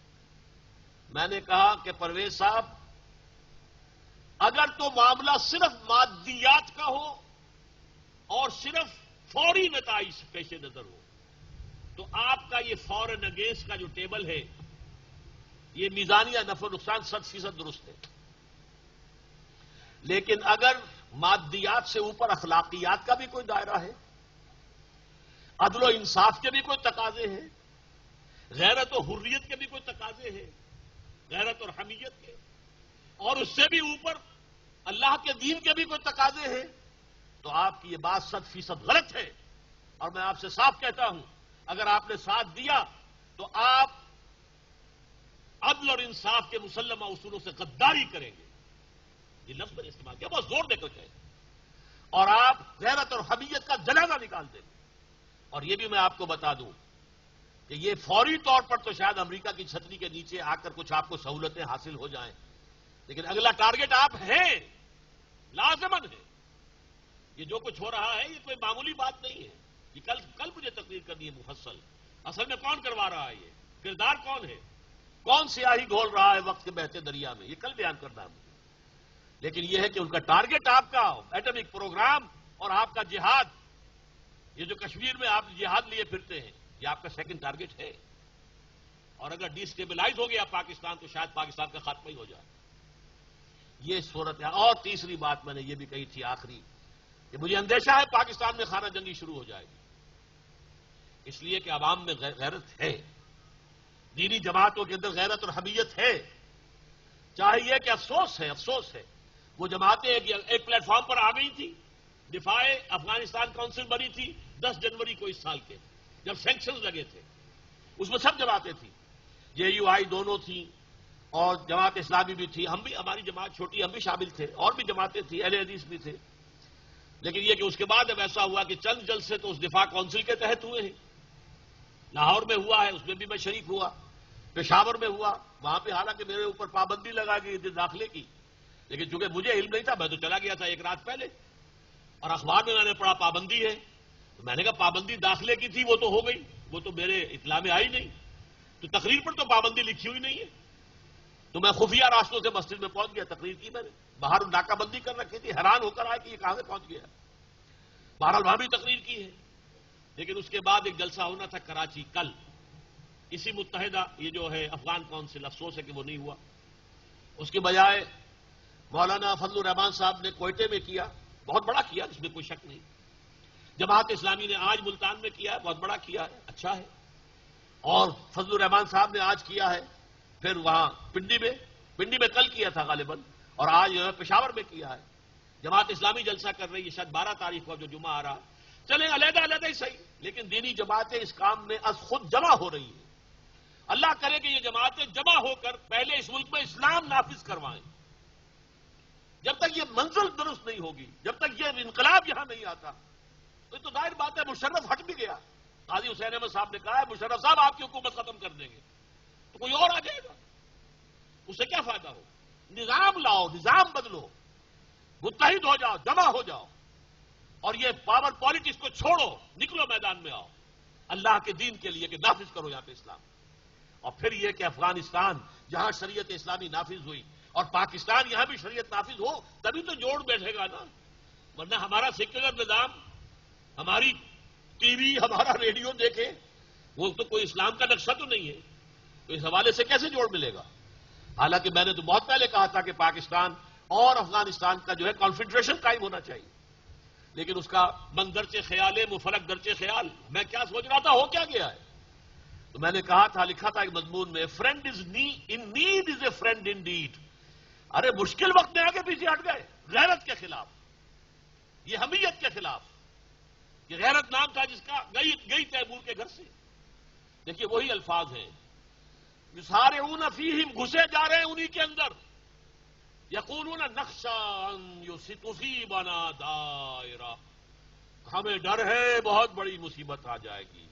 میں نے کہا کہ پرویز صاحب، اگر تو معاملہ صرف مادیات کا ہو اور صرف فوری نتائج پیش نظر ہو تو آپ کا یہ فورن اگینسٹ کا جو ٹیبل ہے، یہ میزانیہ نفع و نقصان 100% درست ہے. لیکن اگر مادیات سے اوپر اخلاقیات کا بھی کوئی دائرہ ہے، عدل و انصاف کے بھی کوئی تقاضے ہیں، غیرت و حریت کے بھی کوئی تقاضے ہیں، غیرت اور حمیت کے، اور اس سے بھی اوپر اللہ کے دین کے بھی کوئی تقاضے ہیں، تو آپ کی یہ بات 100% غلط ہے۔ اور میں آپ سے صاف کہتا ہوں، اگر آپ نے ساتھ دیا تو آپ عدل اور انصاف کے مسلمہ اصولوں سے غداری کریں گے، یہ لفظ میں نے استعمال کیا، بہت زور دے کر کہیں، اور آپ غیرت اور حمیت کا جنازہ نکال دیں گے۔ اور یہ بھی میں آپ کو بتا دوں کہ یہ فوری طور پر تو شاید امریکہ کی چھتری کے نیچے آ کر کچھ آپ کو سہولتیں حاصل ہو جائیں، لیکن اگلا ٹارگٹ آپ ہیں، لازمن ہے۔ یہ جو کچھ ہو رہا ہے یہ کوئی معمولی بات نہیں ہے، یہ کل مجھے تقریر کرنی ہے مفصل۔ اصل میں کون کروا رہا ہے، یہ کردار کون ہے، کون سیاہی گھول رہا ہے وقت کے بہتے دریا میں، یہ کل بیان کرنا ہے مجھے۔ لیکن یہ ہے کہ ان کا ٹارگٹ آپ کا ایٹمک پروگرام اور آپ کا جہاد، یہ جو کشمیر میں آپ جہاد لیے پھرتے ہیں، یہ آپ کا سیکنڈ ٹارگٹ ہے۔ اور اگر ڈی اسٹیبلائز ہو گیا پاکستان تو شاید پاکستان کا خاتمہ ہی ہو جائے، یہ صورت ہے۔ اور تیسری بات میں نے یہ بھی کہی تھی آخری، کہ مجھے اندیشہ ہے پاکستان میں خانہ جنگی شروع ہو جائے گی، اس لیے کہ عوام میں غیرت ہے، دینی جماعتوں کے اندر غیرت اور حمیت ہے۔ چاہیے کہ افسوس ہے وہ جماعتیں ایک پلیٹ فارم پر آ گئی تھی، دفاع افغانستان کونسل بنی تھی 10 جنوری کو اس سال کے، جب سینکشنز لگے تھے، اس میں سب جماعتیں تھیں، جے یو آئی دونوں تھیں اور جماعت اسلامی بھی تھی، ہم بھی، ہماری جماعت چھوٹی، ہم بھی شامل تھے، اور بھی جماعتیں تھیں، اہل حدیث بھی تھے۔ لیکن یہ کہ اس کے بعد اب ایسا ہوا کہ چند جلسے تو اس دفاع کونسل کے تحت ہوئے ہیں، لاہور میں ہوا ہے، اس میں بھی میں شریک ہوا، پشاور میں ہوا، وہاں پہ حالانکہ میرے اوپر پابندی لگا گئی تھی داخلے کی، لیکن چونکہ مجھے علم نہیں تھا میں تو چلا گیا تھا ایک رات پہلے، اور اخبار میں نے پڑھا پابندی ہے، تو میں نے کہا پابندی داخلے کی تھی وہ تو ہو گئی، وہ تو میرے اطلاع میں آئی نہیں، تو تقریر پر تو پابندی لکھی ہوئی نہیں ہے، تو میں خفیہ راستوں سے مسجد میں پہنچ گیا، تقریر کی میں نے، باہر ناکہ بندی کر رکھی تھی، حیران ہو کر آیا کہ یہ کہاں سے پہنچ گیا، بہرحال وہاں بھی تقریر کی ہے۔ لیکن اس کے بعد ایک جلسہ ہونا تھا کراچی کل، اسی متحدہ یہ جو ہے افغان کونسل، افسوس ہے کہ وہ نہیں ہوا، اس کے بجائے مولانا فضل الرحمان صاحب نے کوئٹے میں کیا، بہت بڑا کیا، اس میں کوئی شک نہیں، جماعت اسلامی نے آج ملتان میں کیا ہے، بہت بڑا کیا ہے، اچھا ہے، اور فضل الرحمان صاحب نے آج کیا ہے، پھر وہاں پنڈی میں کل کیا تھا غالباً، اور آج پشاور میں کیا ہے، جماعت اسلامی جلسہ کر رہی ہے، شاید 12 تاریخ کو جو جمعہ آ رہا، چلیں علیحدہ ہی صحیح، لیکن دینی جماعتیں اس کام میں از خود جمع ہو رہی ہیں۔ اللہ کرے کہ یہ جماعتیں جمع ہو کر پہلے اس ملک میں اسلام نافذ کروائیں، جب تک یہ منزل درست نہیں ہوگی، جب تک یہ انقلاب یہاں نہیں آتا، تو ظاہر بات ہے مشرف ہٹ بھی گیا، قاضی حسین احمد صاحب نے کہا ہے مشرف صاحب آپ کی حکومت ختم کر دیں گے، تو کوئی اور آ جائے گا، اس سے کیا فائدہ ہو؟ نظام لاؤ، نظام بدلو، متحد ہو جاؤ، جمع ہو جاؤ، اور یہ پاور پالیٹکس کو چھوڑو، نکلو میدان میں آؤ اللہ کے دین کے لیے کہ نافذ کرو یہاں پہ اسلام۔ اور پھر یہ کہ افغانستان جہاں شریعت اسلامی نافذ ہوئی اور پاکستان یہاں بھی شریعت نافذ ہو، تبھی تو جوڑ بیٹھے گا نا، ورنہ ہمارا سیکولر نظام، ہماری ٹی وی، ہمارا ریڈیو دیکھے، وہ تو کوئی اسلام کا نقشہ تو نہیں ہے، تو اس حوالے سے کیسے جوڑ ملے گا؟ حالانکہ میں نے تو بہت پہلے کہا تھا کہ پاکستان اور افغانستان کا جو ہے کانفیڈریشن قائم ہونا چاہیے، لیکن اس کا من درچے خیال ہے، مفرق درچے خیال، میں کیا سوچ رہا تھا ہو کیا گیا ہے، تو میں نے کہا تھا، لکھا تھا ایک مضمون میں، friend is in need is a friend in deed, ارے مشکل وقت میں آگے پیچھے ہٹ گئے، غیرت کے خلاف، یہ حمیت کے خلاف، یہ غیرت نام تھا جس کا گئی تیمور کے گھر سے، دیکھیے وہی الفاظ ہیں، یسارعون فیہم، گھسے جا رہے ہیں انہی کے اندر، یقولون نخشی ان تصیبنا دائرہ، ہمیں ڈر ہے بہت بڑی مصیبت آ جائے گی،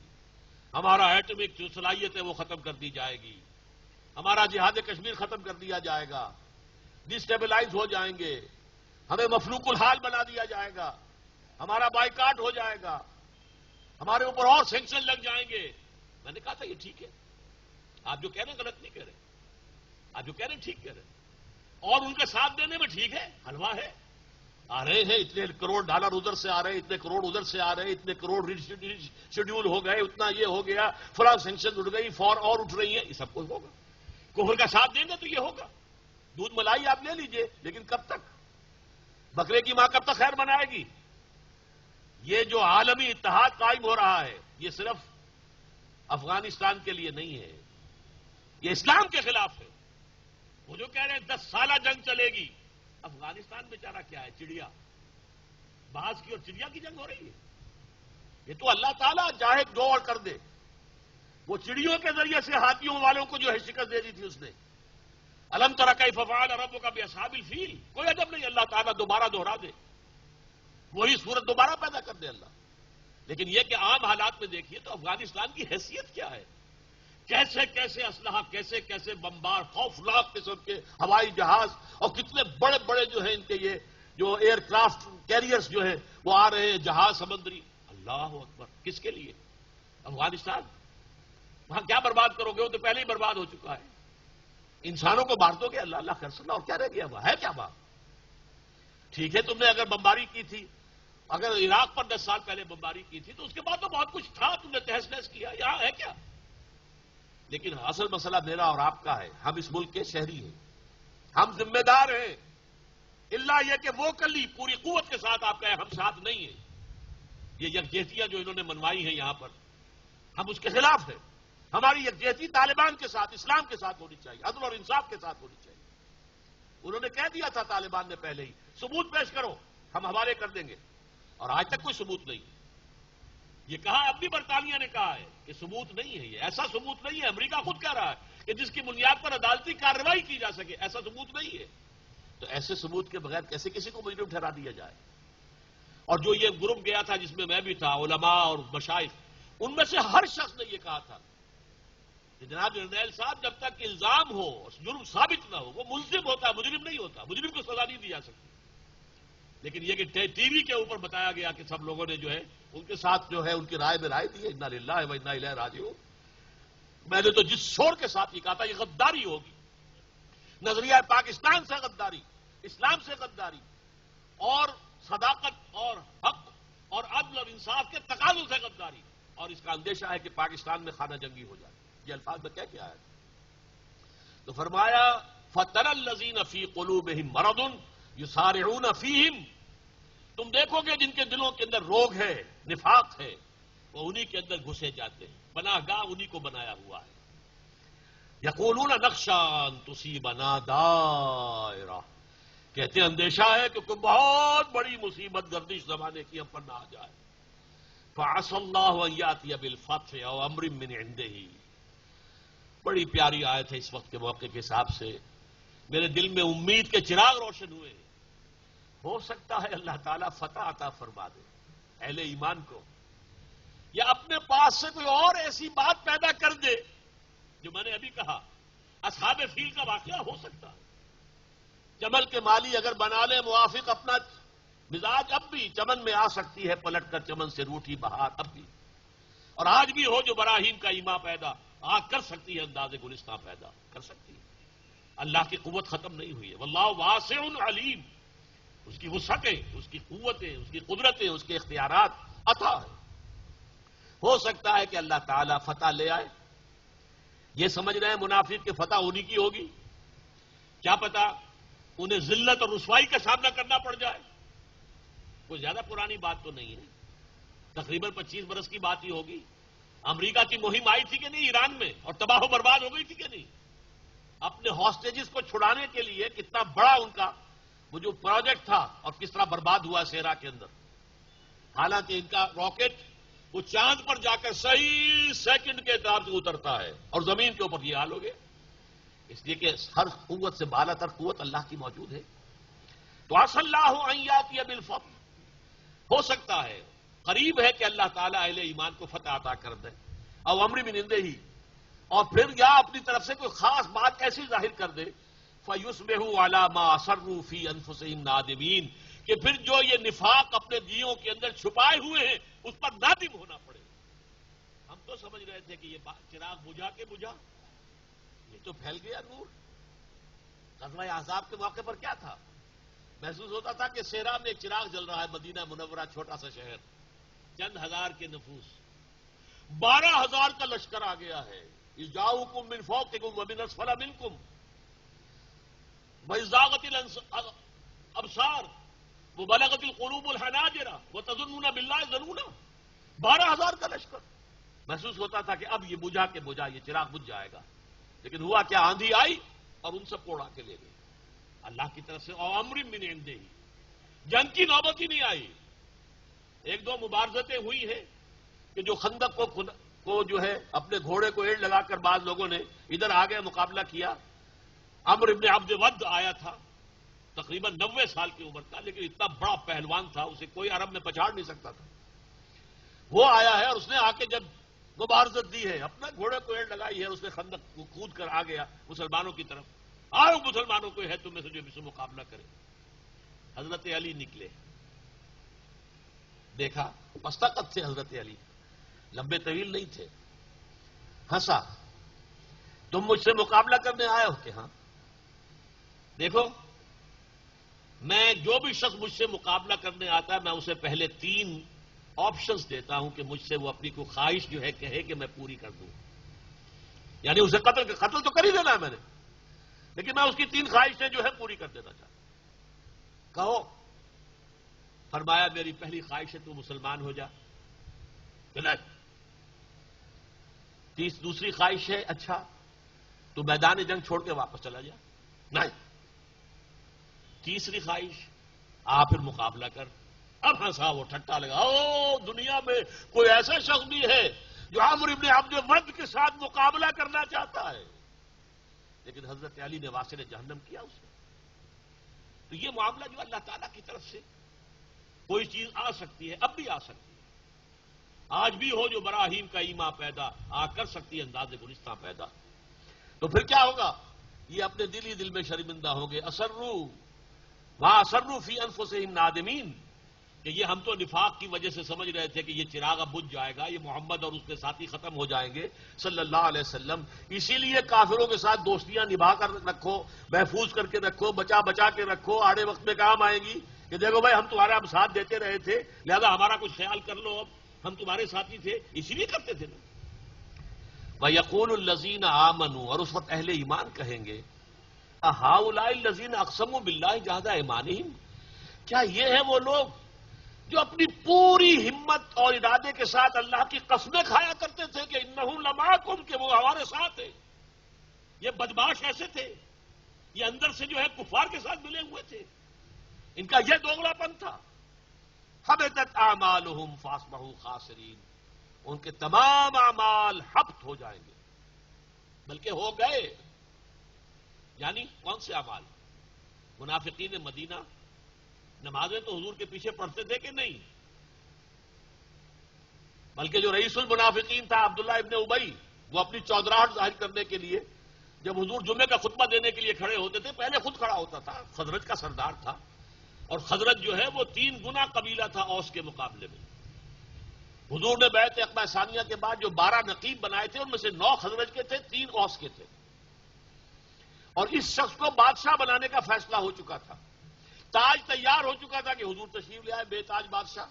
ہمارا ایٹمک جو صلاحیت ہے وہ ختم کر دی جائے گی، ہمارا جہاد کشمیر ختم کر دیا جائے گا، ڈسٹیبلائز ہو جائیں گے، ہمیں مفلوق الحال بنا دیا جائے گا، ہمارا بائیکاٹ ہو جائے گا، ہمارے اوپر اور سینکشن لگ جائیں گے۔ میں نے کہا تھا یہ ٹھیک ہے، آپ جو کہہ رہے ہیں غلط نہیں کہہ رہے، آپ جو کہہ رہے ہیں ٹھیک کہہ رہے ہیں، اور ان کے ساتھ دینے میں ٹھیک ہے، حلوہ ہے، آ رہے ہیں اتنے کروڑ ڈالر ادھر سے آ رہے ہیں، اتنے کروڑ ادھر سے آ رہے ہیں، اتنے کروڑ شیڈیول ہو گئے، اتنا یہ ہو گیا، فلاں سینکشن اٹھ گئی، فور اور اٹھ رہی ہیں، یہ سب کچھ ہوگا، کفر کا ساتھ دیں گے تو یہ ہوگا، دودھ ملائی آپ لے لیجئے، لیکن کب تک؟ بکرے کی ماں کب تک خیر منائے گی؟ یہ جو عالمی اتحاد قائم ہو رہا ہے یہ صرف افغانستان کے لیے نہیں ہے، یہ اسلام کے خلاف ہے۔ وہ جو کہہ رہے ہیں 10 سالہ جنگ چلے گی، افغانستان بیچارہ کیا ہے؟ چڑیا، باز کی اور چڑیا کی جنگ ہو رہی ہے۔ یہ تو اللہ تعالیٰ چاہے دو اور کر دے۔ وہ چڑیوں کے ذریعے سے ہاتھیوں والوں کو جو ہے شکست دے دی تھی اس نے۔ الم تر کیف فعل ربک باصحاب الفیل، کوئی عجب نہیں اللہ تعالیٰ دوبارہ دوہرا دے، وہی صورت دوبارہ پیدا کر دے اللہ۔ لیکن یہ کہ عام حالات میں دیکھیے تو افغانستان کی حیثیت کیا ہے، کیسے کیسے اسلحہ، کیسے کیسے بمبار، خوفناک قسم کے ہوائی جہاز، اور کتنے بڑے بڑے جو ہیں ان کے یہ جو ایئر کرافٹ کیریئرز جو ہیں وہ آ رہے ہیں، جہاز سمندری۔ اللہ اکبر، کس کے لیے؟ افغانستان۔ وہاں کیا برباد کرو گے؟ وہ تو پہلے ہی برباد ہو چکا ہے۔ انسانوں کو مار دو گے، اللہ اللہ خیر صلی، اور کیا رہ گیا؟ وہاں ہے کیا بات؟ ٹھیک ہے تم نے اگر بمباری کی تھی، اگر عراق پر 10 سال پہلے بمباری کی تھی تو اس کے بعد تو بہت کچھ تھا، تم نے تہس نہس کیا، یہاں ہے کیا؟ لیکن اصل مسئلہ میرا اور آپ کا ہے، ہم اس ملک کے شہری ہیں، ہم ذمہ دار ہیں۔ اللہ یہ کہ وہ کلی پوری قوت کے ساتھ آپ کہیں ہم ساتھ نہیں ہیں، یہ یکجہتیاں جو انہوں نے منوائی ہیں یہاں پر، ہم اس کے خلاف ہیں۔ ہماری یکجہتی طالبان کے ساتھ، اسلام کے ساتھ ہونی چاہیے، عدل اور انصاف کے ساتھ ہونی چاہیے۔ انہوں نے کہہ دیا تھا طالبان نے پہلے ہی، ثبوت پیش کرو ہم حوالے کر دیں گے، اور آج تک کوئی ثبوت نہیں۔ یہ کہا اب بھی برطانیہ نے کہا ہے کہ ثبوت نہیں ہے، یہ ایسا ثبوت نہیں ہے۔ امریکہ خود کہہ رہا ہے کہ جس کی بنیاد پر عدالتی کارروائی کی جا سکے، ایسا ثبوت نہیں ہے۔ تو ایسے ثبوت کے بغیر کیسے کسی کو مجرم ٹھہرا دیا جائے؟ اور جو یہ گروپ گیا تھا جس میں میں بھی تھا، علماء اور مشائخ، ان میں سے ہر شخص نے یہ کہا تھا کہ جناب جرنیل صاحب جب تک الزام ہو، جرم ثابت نہ ہو، وہ ملزم ہوتا ہے، مجرم نہیں ہوتا، مجرم کو سزا نہیں دی جا سکتی۔ لیکن یہ کہ ٹی وی کے اوپر بتایا گیا کہ سب لوگوں نے جو ہے ان کے ساتھ جو ہے ان کی رائے میں رائے دی ہے، انا للہ و انا الیہ راجعون۔ میں نے تو جس شور کے ساتھ یہ کہا تھا یہ غداری ہوگی، نظریہ پاکستان سے غداری، اسلام سے غداری، اور صداقت اور حق اور عدل اور انصاف کے تقاضوں سے غداری، اور اس کا اندیشہ ہے کہ پاکستان میں خانہ جنگی ہو جائے۔ یہ الفاظ میں کیا کیا ہے؟ تو فرمایا فَتَرَى الَّذِينَ فِي قُلُوبِهِم مَرَضٌ يُسَارِعُونَ فِيهِمْ، تم دیکھو گے جن کے دلوں کے اندر روگ ہے، نفاق ہے، وہ انہی کے اندر گھسے جاتے ہیں، پناہ گاہ انہی کو بنایا ہوا ہے۔ یقولون نخشى ان تصيبنا دائرہ، کہتے ہیں اندیشہ ہے کہ کوئی بہت بڑی مصیبت گردش زمانے کی ہم پر نہ آ جائے۔ فعسى الله ان ياتي بالفتح او امر من عنده، بڑی پیاری آیت ہے اس وقت کے موقع کے حساب سے، میرے دل میں امید کے چراغ روشن ہوئے۔ ہو سکتا ہے اللہ تعالیٰ فتح عطا فرما دے اہل ایمان کو، یا اپنے پاس سے کوئی اور ایسی بات پیدا کر دے جو میں نے ابھی کہا، اصحاب فیل کا واقعہ ہو سکتا ہے۔ چمن کے مالی اگر بنا لے موافق اپنا مزاج، اب بھی چمن میں آ سکتی ہے پلٹ کر چمن سے روٹھی بہار، اب بھی، اور آج بھی ہو جو براہیم کا ایما پیدا، آگ کر سکتی ہے انداز گلستان پیدا کر سکتی ہے۔ اللہ کی قوت ختم نہیں ہوئی ہے، واللہ واسع علیم، اس کی وسعتیں، اس کی قوتیں، اس کی قدرتیں، اس کے اختیارات عطا ہے۔ ہو سکتا ہے کہ اللہ تعالیٰ فتح لے آئے۔ یہ سمجھ رہے ہیں منافق کہ فتح انہی کی ہوگی، کیا پتا انہیں ذلت اور رسوائی کا سامنا کرنا پڑ جائے۔ کوئی زیادہ پرانی بات تو نہیں ہے، تقریباً 25 برس کی بات ہی ہوگی۔ امریکہ کی مہم آئی تھی کہ نہیں ایران میں، اور تباہ و برباد ہو گئی تھی کہ نہیں؟ اپنے ہاسٹیجز کو چھڑانے کے لیے کتنا بڑا ان کا وہ جو پروجیکٹ تھا، اور کس طرح برباد ہوا سیرا کے اندر۔ حالانکہ ان کا راکٹ وہ چاند پر جا کر صحیح سیکنڈ کے اعتبار سے اترتا ہے، اور زمین کے اوپر یہ حال ہو گیا، اس لیے کہ ہر قوت سے بالا تر قوت اللہ کی موجود ہے۔ تو عسى الله ان ياتي بالفتح، ہو سکتا ہے، قریب ہے کہ اللہ تعالیٰ اہل ایمان کو فتح عطا کر دے، او امر من عنده، اور پھر یا اپنی طرف سے کوئی خاص بات ایسی ظاہر کر دے، فَيُصْبِحُوا عَلَى مَا أَصَرُّوا فِي أَنفُسِهِمْ نَادِمِينَ، کہ پھر جو یہ نفاق اپنے دیوں کے اندر چھپائے ہوئے ہیں اس پر نادم ہونا پڑے۔ ہم تو سمجھ رہے تھے کہ یہ چراغ بجھا کے بجھا، یہ تو پھیل گیا نور۔ غزوہ احزاب کے موقع پر کیا تھا؟ محسوس ہوتا تھا کہ صحرا میں ایک چراغ جل رہا ہے، مدینہ منورہ چھوٹا سا شہر، چند ہزار کے نفوس، 12,000 کا لشکر آ گیا ہے۔ اِذْ من فوقکم ومن اسفل منکم وَإِذْ زَاغَتِ الْأَبْصَارُ، وہ بلغت القلوب الحناجر وتظنون باللہ الظنون، 12,000 کا لشکر. محسوس ہوتا تھا کہ اب یہ بجھا کے بجھا، یہ چراغ بجھ جائے گا، لیکن ہوا کیا؟ آندھی آئی اور ان سب کو اڑا کے لے گئی اللہ کی طرف سے. اور امر من عنده، جنگ کی نوبت ہی نہیں آئی. ایک دو مبارزتیں ہوئی ہیں کہ جو خندق کو جو ہے اپنے گھوڑے کو ایڑ لگا کر بعض لوگوں نے ادھر آگے مقابلہ کیا. عمر ابن عبد ود آیا تھا تقریباً 90 سال کی عمر کا، لیکن اتنا بڑا پہلوان تھا اسے کوئی عرب میں پچاڑ نہیں سکتا تھا. وہ آیا ہے اور اس نے آ کے جب مبارزت دی ہے، اپنے گھوڑے کو ایڑ لگائی ہے، اس نے خندق کو کود کر آ گیا مسلمانوں کی طرف. آؤ مسلمانوں کو ہے تم میں سے جو بھی سے مقابلہ کرے. حضرت علی نکلے، دیکھا مستقت تھے حضرت علی، لمبے طویل نہیں تھے. ہنسا، تم مجھ سے مقابلہ کرنے آئے ہو؟ کہ ہاں. دیکھو میں جو بھی شخص مجھ سے مقابلہ کرنے آتا ہے میں اسے پہلے 3 آپشنز دیتا ہوں کہ مجھ سے وہ اپنی کوئی خواہش جو ہے کہے کہ میں پوری کر دوں. یعنی اسے قتل تو کر ہی دینا ہے میں نے، لیکن میں اس کی 3 خواہشیں جو ہے پوری کر دینا چاہتا ہوں. کہو. فرمایا میری پہلی خواہش ہے تو مسلمان ہو جا. دوسری خواہش ہے اچھا تو میدان جنگ چھوڑ کے واپس چلا جا. نہیں. تیسری خواہش آ پھر مقابلہ کر. اب ہنسا وہ، ٹھٹا لگا. او دنیا میں کوئی ایسا شخص بھی ہے جو عمر ابن عبد ود کے ساتھ مقابلہ کرنا چاہتا ہے؟ لیکن حضرت علی نے واسل جہنم کیا اسے. تو یہ معاملہ جو اللہ تعالیٰ کی طرف سے کوئی چیز آ سکتی ہے، اب بھی آ سکتی ہے. آج بھی ہو جو براہیم کا ایما پیدا آ کر سکتی ہے انداز گلستہ پیدا. تو پھر کیا ہوگا؟ یہ اپنے دل ہی دل میں شرمندہ ہوں گے. اسروا فی انفسہم نادمین، کہ یہ ہم تو نفاق کی وجہ سے سمجھ رہے تھے کہ یہ چراغ اب بجھ جائے گا، یہ محمد اور اس کے ساتھی ختم ہو جائیں گے صلی اللہ علیہ وسلم. اسی لیے کافروں کے ساتھ دوستیاں نبھا کر رکھو، محفوظ کر کے رکھو، بچا کے رکھو، آڑے وقت میں کام آئے گی کہ دیکھو بھائی ہم تمہارا اب ساتھ دیتے رہے تھے، لہذا ہمارا کچھ خیال کر لو، اب ہم تمہارے ساتھی تھے، اسی لیے کرتے تھے نا. وَيَقُولُ الَّذِينَ آمَنُوا، اور اس وقت اہل ایمان کہیں گے أَهَٰؤُلَاءِ الَّذِينَ أَقْسَمُوا بِاللَّهِ جَهْدَ أَيْمَانِهِمْ، کیا یہ ہے وہ لوگ جو اپنی پوری ہمت اور ارادے کے ساتھ اللہ کی قسمیں کھایا کرتے تھے کہ انہم لمعکم، کہ وہ ہمارے ساتھ ہے. یہ بدماش ایسے تھے، یہ اندر سے جو ہے کفار کے ساتھ ملے ہوئے تھے، ان کا یہ دوغلا پن تھا. حبطت اعمالہم فاصبحوا خاسرین، ان کے تمام اعمال حبط ہو جائیں گے، بلکہ ہو گئے. یعنی کون سے اعمال؟ منافقین مدینہ نمازیں تو حضور کے پیچھے پڑھتے تھے کہ نہیں، بلکہ جو رئیس المنافقین تھا عبداللہ ابن ابی، وہ اپنی چودراہٹ ظاہر کرنے کے لیے جب حضور جمعے کا خطبہ دینے کے لیے کھڑے ہوتے تھے پہلے خود کھڑا ہوتا تھا. خزرج کا سردار تھا، اور خزرج جو ہے وہ 3 گنا قبیلہ تھا اوس کے مقابلے میں. حضور نے بیعت عقبہ ثانیہ کے بعد جو 12 نقیب بنائے تھے ان میں سے 9 خزرج کے تھے، 3 اوس کے تھے. اور اس شخص کو بادشاہ بنانے کا فیصلہ ہو چکا تھا، تاج تیار ہو چکا تھا کہ حضور تشریف لے آئے بے تاج بادشاہ.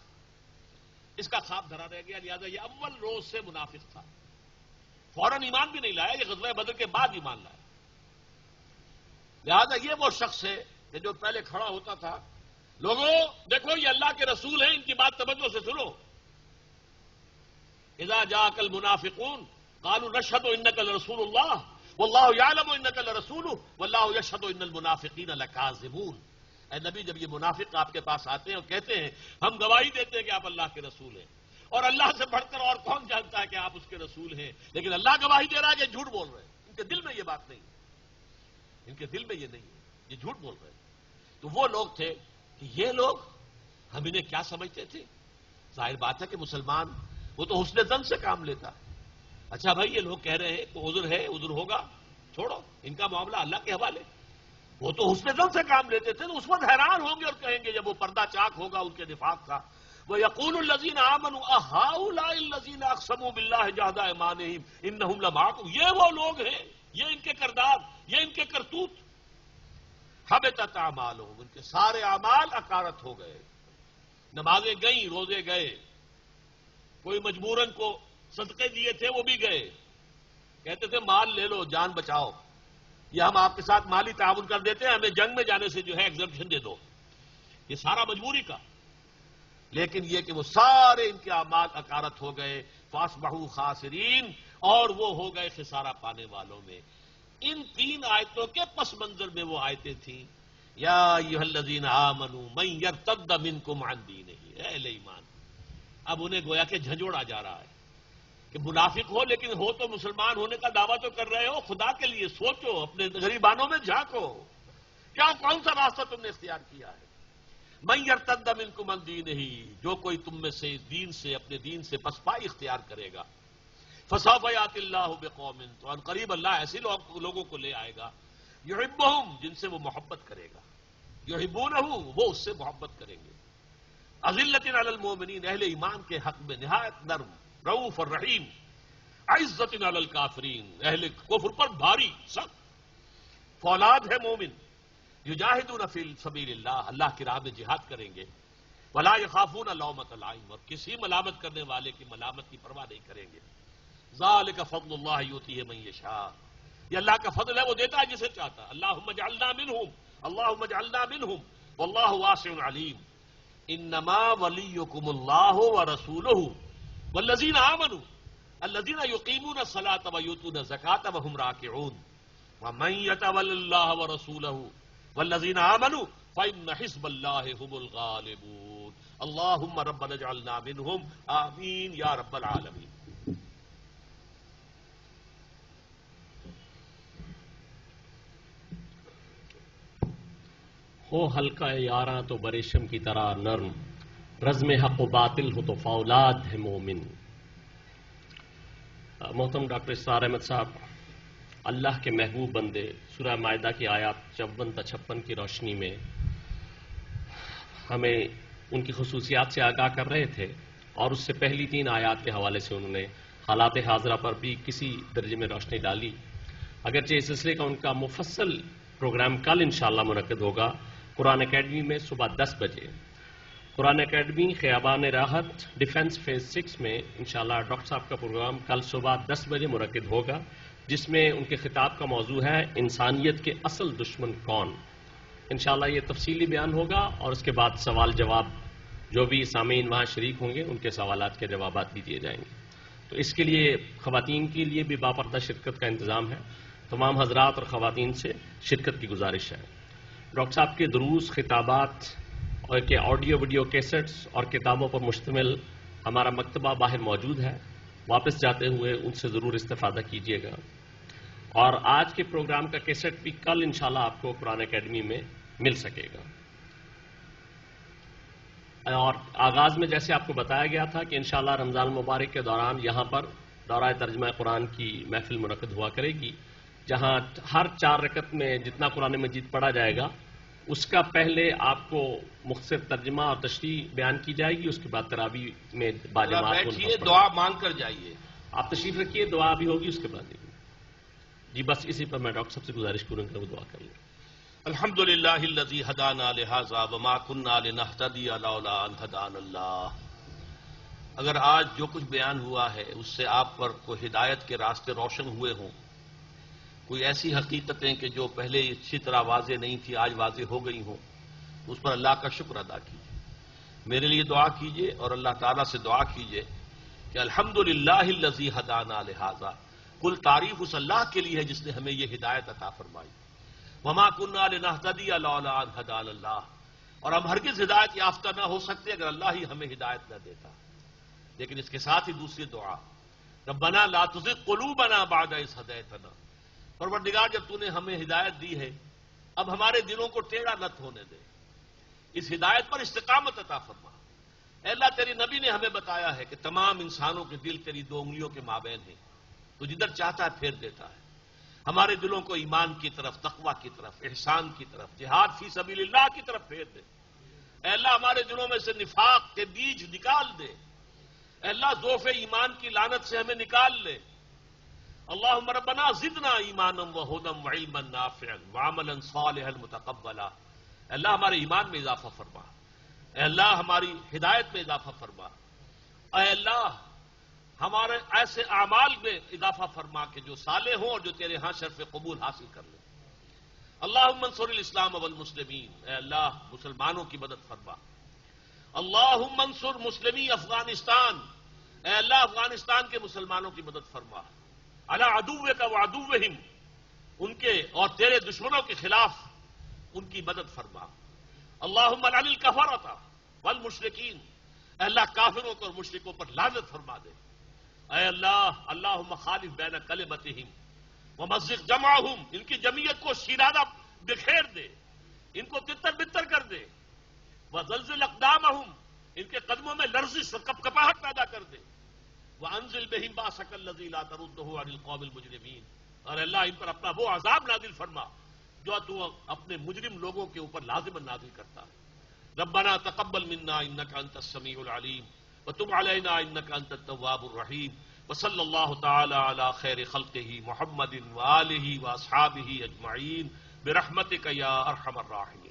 اس کا خواب دھرا رہ گیا، لہذا یہ اول روز سے منافق تھا. فوراً ایمان بھی نہیں لایا، یہ غزوہ بدر کے بعد ایمان لایا. لہذا یہ وہ شخص ہے کہ جو پہلے کھڑا ہوتا تھا، لوگوں دیکھو یہ اللہ کے رسول ہیں، ان کی بات توجہ سے سنو. اذا جاءك المنافقون قالوا نشهد انك لرسول الله والله يعلم انك لرسوله والله يشهد ان المنافقين لكاذبون. اے نبی جب یہ منافق آپ کے پاس آتے ہیں اور کہتے ہیں ہم گواہی دیتے ہیں کہ آپ اللہ کے رسول ہیں، اور اللہ سے بڑھ کر اور کون جانتا ہے کہ آپ اس کے رسول ہیں، لیکن اللہ گواہی دے رہا ہے کہ جھوٹ بول رہے ہیں. ان کے دل میں یہ بات نہیں ہے، ان کے دل میں یہ نہیں ہے، یہ جھوٹ بول رہے ہیں. تو وہ لوگ تھے کہ یہ لوگ ہم انہیں کیا سمجھتے تھے؟ ظاہر بات ہے کہ مسلمان وہ تو حسن ظن سے کام لیتا ہے. اچھا بھائی یہ لوگ کہہ رہے ہیں کہ عذر ہے، عذر ہوگا، چھوڑو ان کا معاملہ اللہ کے حوالے. وہ تو حسن ظن سے کام لیتے تھے، تو اس وقت حیران ہوں گے اور کہیں گے جب وہ پردہ چاک ہوگا ان کے نفاق کا، وَيَقُولُ الَّذِينَ آمَنُوا أَهَٰؤُلَاءِ الَّذِينَ أَقْسَمُوا بِاللَّهِ جَهْدَ أَيْمَانِهِمْ إِنَّهُمْ لَمَعَكُمْ. یہ وہ لوگ ہیں، یہ ان کے کردار، یہ ان کے کرتوت. حبطت اعمالهم، ان کے سارے اعمال اکارت ہو گئے. نمازیں گئیں، روزے گئے، کوئی مجبوراً کو صدقے دیے تھے وہ بھی گئے. کہتے تھے مال لے لو جان بچاؤ، یا ہم آپ کے ساتھ مالی تعاون کر دیتے ہیں، ہمیں جنگ میں جانے سے جو ہے ایگزمپشن دے دو. یہ سارا مجبوری کا، لیکن یہ کہ وہ سارے ان کے اعمال اکارت ہو گئے، فاصبحوا خاسرین، اور وہ ہو گئے خسارہ پانے والوں میں۔ ان تین آیتوں کے پس منظر میں وہ آیتیں تھیں، یا ایھا الذین آمنوا من یرتد منکم عن دینہ، اے اہل ایمان۔ اب انہیں گویا کہ جھنجھوڑا جا رہا ہے کہ منافق ہو لیکن ہو تو مسلمان ہونے کا دعویٰ تو کر رہے ہو، خدا کے لیے سوچو، اپنے غریبانوں میں جھانکو، کیا کون سا راستہ تم نے اختیار کیا ہے؟ من یرتد منکم عن دینہ، جو کوئی تم میں سے دین سے، اپنے دین سے پسپائی اختیار کرے گا، فسوف یأتی اللہ بقوم، تو ان قریب اللہ ایسے لوگوں کو لے آئے گا، یحبہم، جن سے وہ محبت کرے گا، یحبونہ، وہ اس سے محبت کریں گے، اذلۃ علی المؤمنین، اہل ایمان کے حق میں نہایت نرم، رؤوف الرحیم، عزت علی الکافرین، اہل کفر پر بھاری سخت۔ فولاد ہے مومن، یجاہدون فی سبیل اللہ، اللہ کی راہ میں جہاد کریں گے، ولا یخافون لومۃ لائم، اور کسی ملامت کرنے والے کی ملامت کی پرواہ نہیں کریں گے۔ ذالک فضل اللہ یؤتیہ من یشاء، یہ اللہ کا فضل ہے، وہ دیتا ہے جسے چاہتا ہے۔ اللہم اجعلنا منہم، اللہم اجعلنا منہم، واللہ واسع علیم۔ انما ولیکم اللہ ورسولہ والذین آمنوا الذین یقیمون الصلاۃ ویؤتون الزکاۃ وہم راکعون، ومن یتول اللہ ورسولہ والذین آمنوا فإن حزب اللہ هم الغالبون۔ اللہم ربنا اجعلنا منہم، آمین یا رب العالمین۔ ہو حلقہ یاراں تو بریشم کی طرح نرم، رزم حق و باطل ہو تو فولاد ہے مومن۔ محترم ڈاکٹر اسرار احمد صاحب، اللہ کے محبوب بندے سورہ مائدہ کی آیات 54 تا 56 کی روشنی میں ہمیں ان کی خصوصیات سے آگاہ کر رہے تھے، اور اس سے پہلی 3 آیات کے حوالے سے انہوں نے حالات حاضرہ پر بھی کسی درجے میں روشنی ڈالی۔ اگرچہ اس سلسلے کا ان کا مفصل پروگرام کل انشاءاللہ منعقد ہوگا قرآن اکیڈمی میں صبح 10 بجے۔ قرآن اکیڈمی خیابان راحت ڈیفنس فیز 6 میں انشاءاللہ ڈاکٹر صاحب کا پروگرام کل صبح 10 بجے منعقد ہوگا، جس میں ان کے خطاب کا موضوع ہے انسانیت کے اصل دشمن کون۔ انشاءاللہ یہ تفصیلی بیان ہوگا، اور اس کے بعد سوال جواب، جو بھی سامعین وہاں شریک ہوں گے ان کے سوالات کے جوابات بھی دیے جائیں گے۔ تو اس کے لیے خواتین کے لیے بھی باپردہ شرکت کا انتظام ہے، تمام حضرات اور خواتین سے شرکت کی گزارش ہے۔ ڈاکٹر صاحب کے دروس، خطابات اور کے آڈیو ویڈیو کیسٹس اور کتابوں پر مشتمل ہمارا مکتبہ باہر موجود ہے، واپس جاتے ہوئے ان سے ضرور استفادہ کیجیے گا۔ اور آج کے پروگرام کا کیسٹ بھی کل انشاءاللہ آپ کو قرآن اکیڈمی میں مل سکے گا۔ اور آغاز میں جیسے آپ کو بتایا گیا تھا کہ انشاءاللہ رمضان المبارک کے دوران یہاں پر دورہ ترجمہ قرآن کی محفل منعقد ہوا کرے گی، جہاں ہر 4 رکعت میں جتنا قرآن مجید پڑھا جائے گا اس کا پہلے آپ کو مختصر ترجمہ اور تشریح بیان کی جائے گی، اس کے بعد تراویح میں باجماعت بیٹھیے، دعا مانگ کر جائیے۔ آپ تشریف رکھیے، دعا بھی ہوگی اس کے بعد۔ جی بس اسی پر میں ڈاکٹر صاحب سے گزارش کروں کہ وہ دعا کر لیں۔ الحمدللہ الذی ہدانا لہذا وما کنا لنہتدی لولا ان ہدانا اللہ۔ اگر آج جو کچھ بیان ہوا ہے اس سے آپ پر کوئی ہدایت کے راستے روشن ہوئے ہوں، کوئی ایسی حقیقتیں کہ جو پہلے اچھی طرح واضح نہیں تھی آج واضح ہو گئی ہوں، اس پر اللہ کا شکر ادا کیجیے، میرے لیے دعا کیجیے اور اللہ تعالیٰ سے دعا کیجیے کہ الحمدللہ الذی ہدانا لہذا، کل تعریف اس اللہ کے لیے ہے جس نے ہمیں یہ ہدایت عطا فرمائی۔ وما کنا لنہتدی لولا ان ہدانا اللہ، اور ہم ہرگز ہدایت یافتہ نہ ہو سکتے اگر اللہ ہی ہمیں ہدایت نہ دیتا۔ لیکن اس کے ساتھ ہی دوسری دعا، ربنا لا تزغ قلوبنا بعد اذ ہدیتنا، پروردگار جب تو نے ہمیں ہدایت دی ہے اب ہمارے دلوں کو ٹیڑھا نہ ہونے دے، اس ہدایت پر استقامت عطا فرما۔ اے اللہ، تیری نبی نے ہمیں بتایا ہے کہ تمام انسانوں کے دل تیری 2 انگلیوں کے مابین ہیں، تو جدھر چاہتا ہے پھیر دیتا ہے۔ ہمارے دلوں کو ایمان کی طرف، تقوی کی طرف، احسان کی طرف، جہاد فی سبیل اللہ کی طرف پھیر دے۔ اے اللہ، ہمارے دلوں میں سے نفاق کے بیج نکال دے۔ اے اللہ، ضعف ایمان کی لعنت سے ہمیں نکال لے۔ اللہم ربنا زدنا ایمانا وہدی وعلما نافعا وعملا صالحا متقبلا۔ اے اللہ، ہمارے ایمان میں اضافہ فرما۔ اے اللہ، ہماری ہدایت میں اضافہ فرما۔ اے اللہ، ہمارے ایسے اعمال میں اضافہ فرما کہ جو صالح ہوں اور جو تیرے ہاں شرف قبول حاصل کر لیں۔ اللہم انصر الاسلام والمسلمین، اے اللہ مسلمانوں کی مدد فرما. اللہم انصر مسلمی افغانستان، اے اللہ افغانستان کے مسلمانوں کی مدد فرما. علی عدوک وعدوہم، ان کے اور تیرے دشمنوں کے خلاف ان کی مدد فرما. اللہم لعن الکفرۃ والمشرکین، اے اللہ کافروں کو اور مشرکوں پر لعنت فرما دے. اے اللہ اللہم خالف بین کلمتہم ومزق جمعہم، ان کی جمعیت کو شیرانہ بکھیر دے، ان کو تتر بتر کر دے. وزلزل اقدامہم، ان کے قدموں میں لرزش اور کپکپاہٹ پیدا کر دے. وانزل بہم باسک الذی لا تردہ عن القوم المجرمین، اور اللہ ان پر اپنا وہ عذاب نازل فرما جو تو اپنے مجرم لوگوں کے اوپر لازماً نازل کرتا ہے. ربنا تقبل منا انک انت السمیع العلیم وتب علینا انک انت التواب الرحیم. وصلی اللہ تعالی علی خیر خلقہ محمد وآلہ واصحابہ اجمعین برحمتک یا ارحم الراحمین.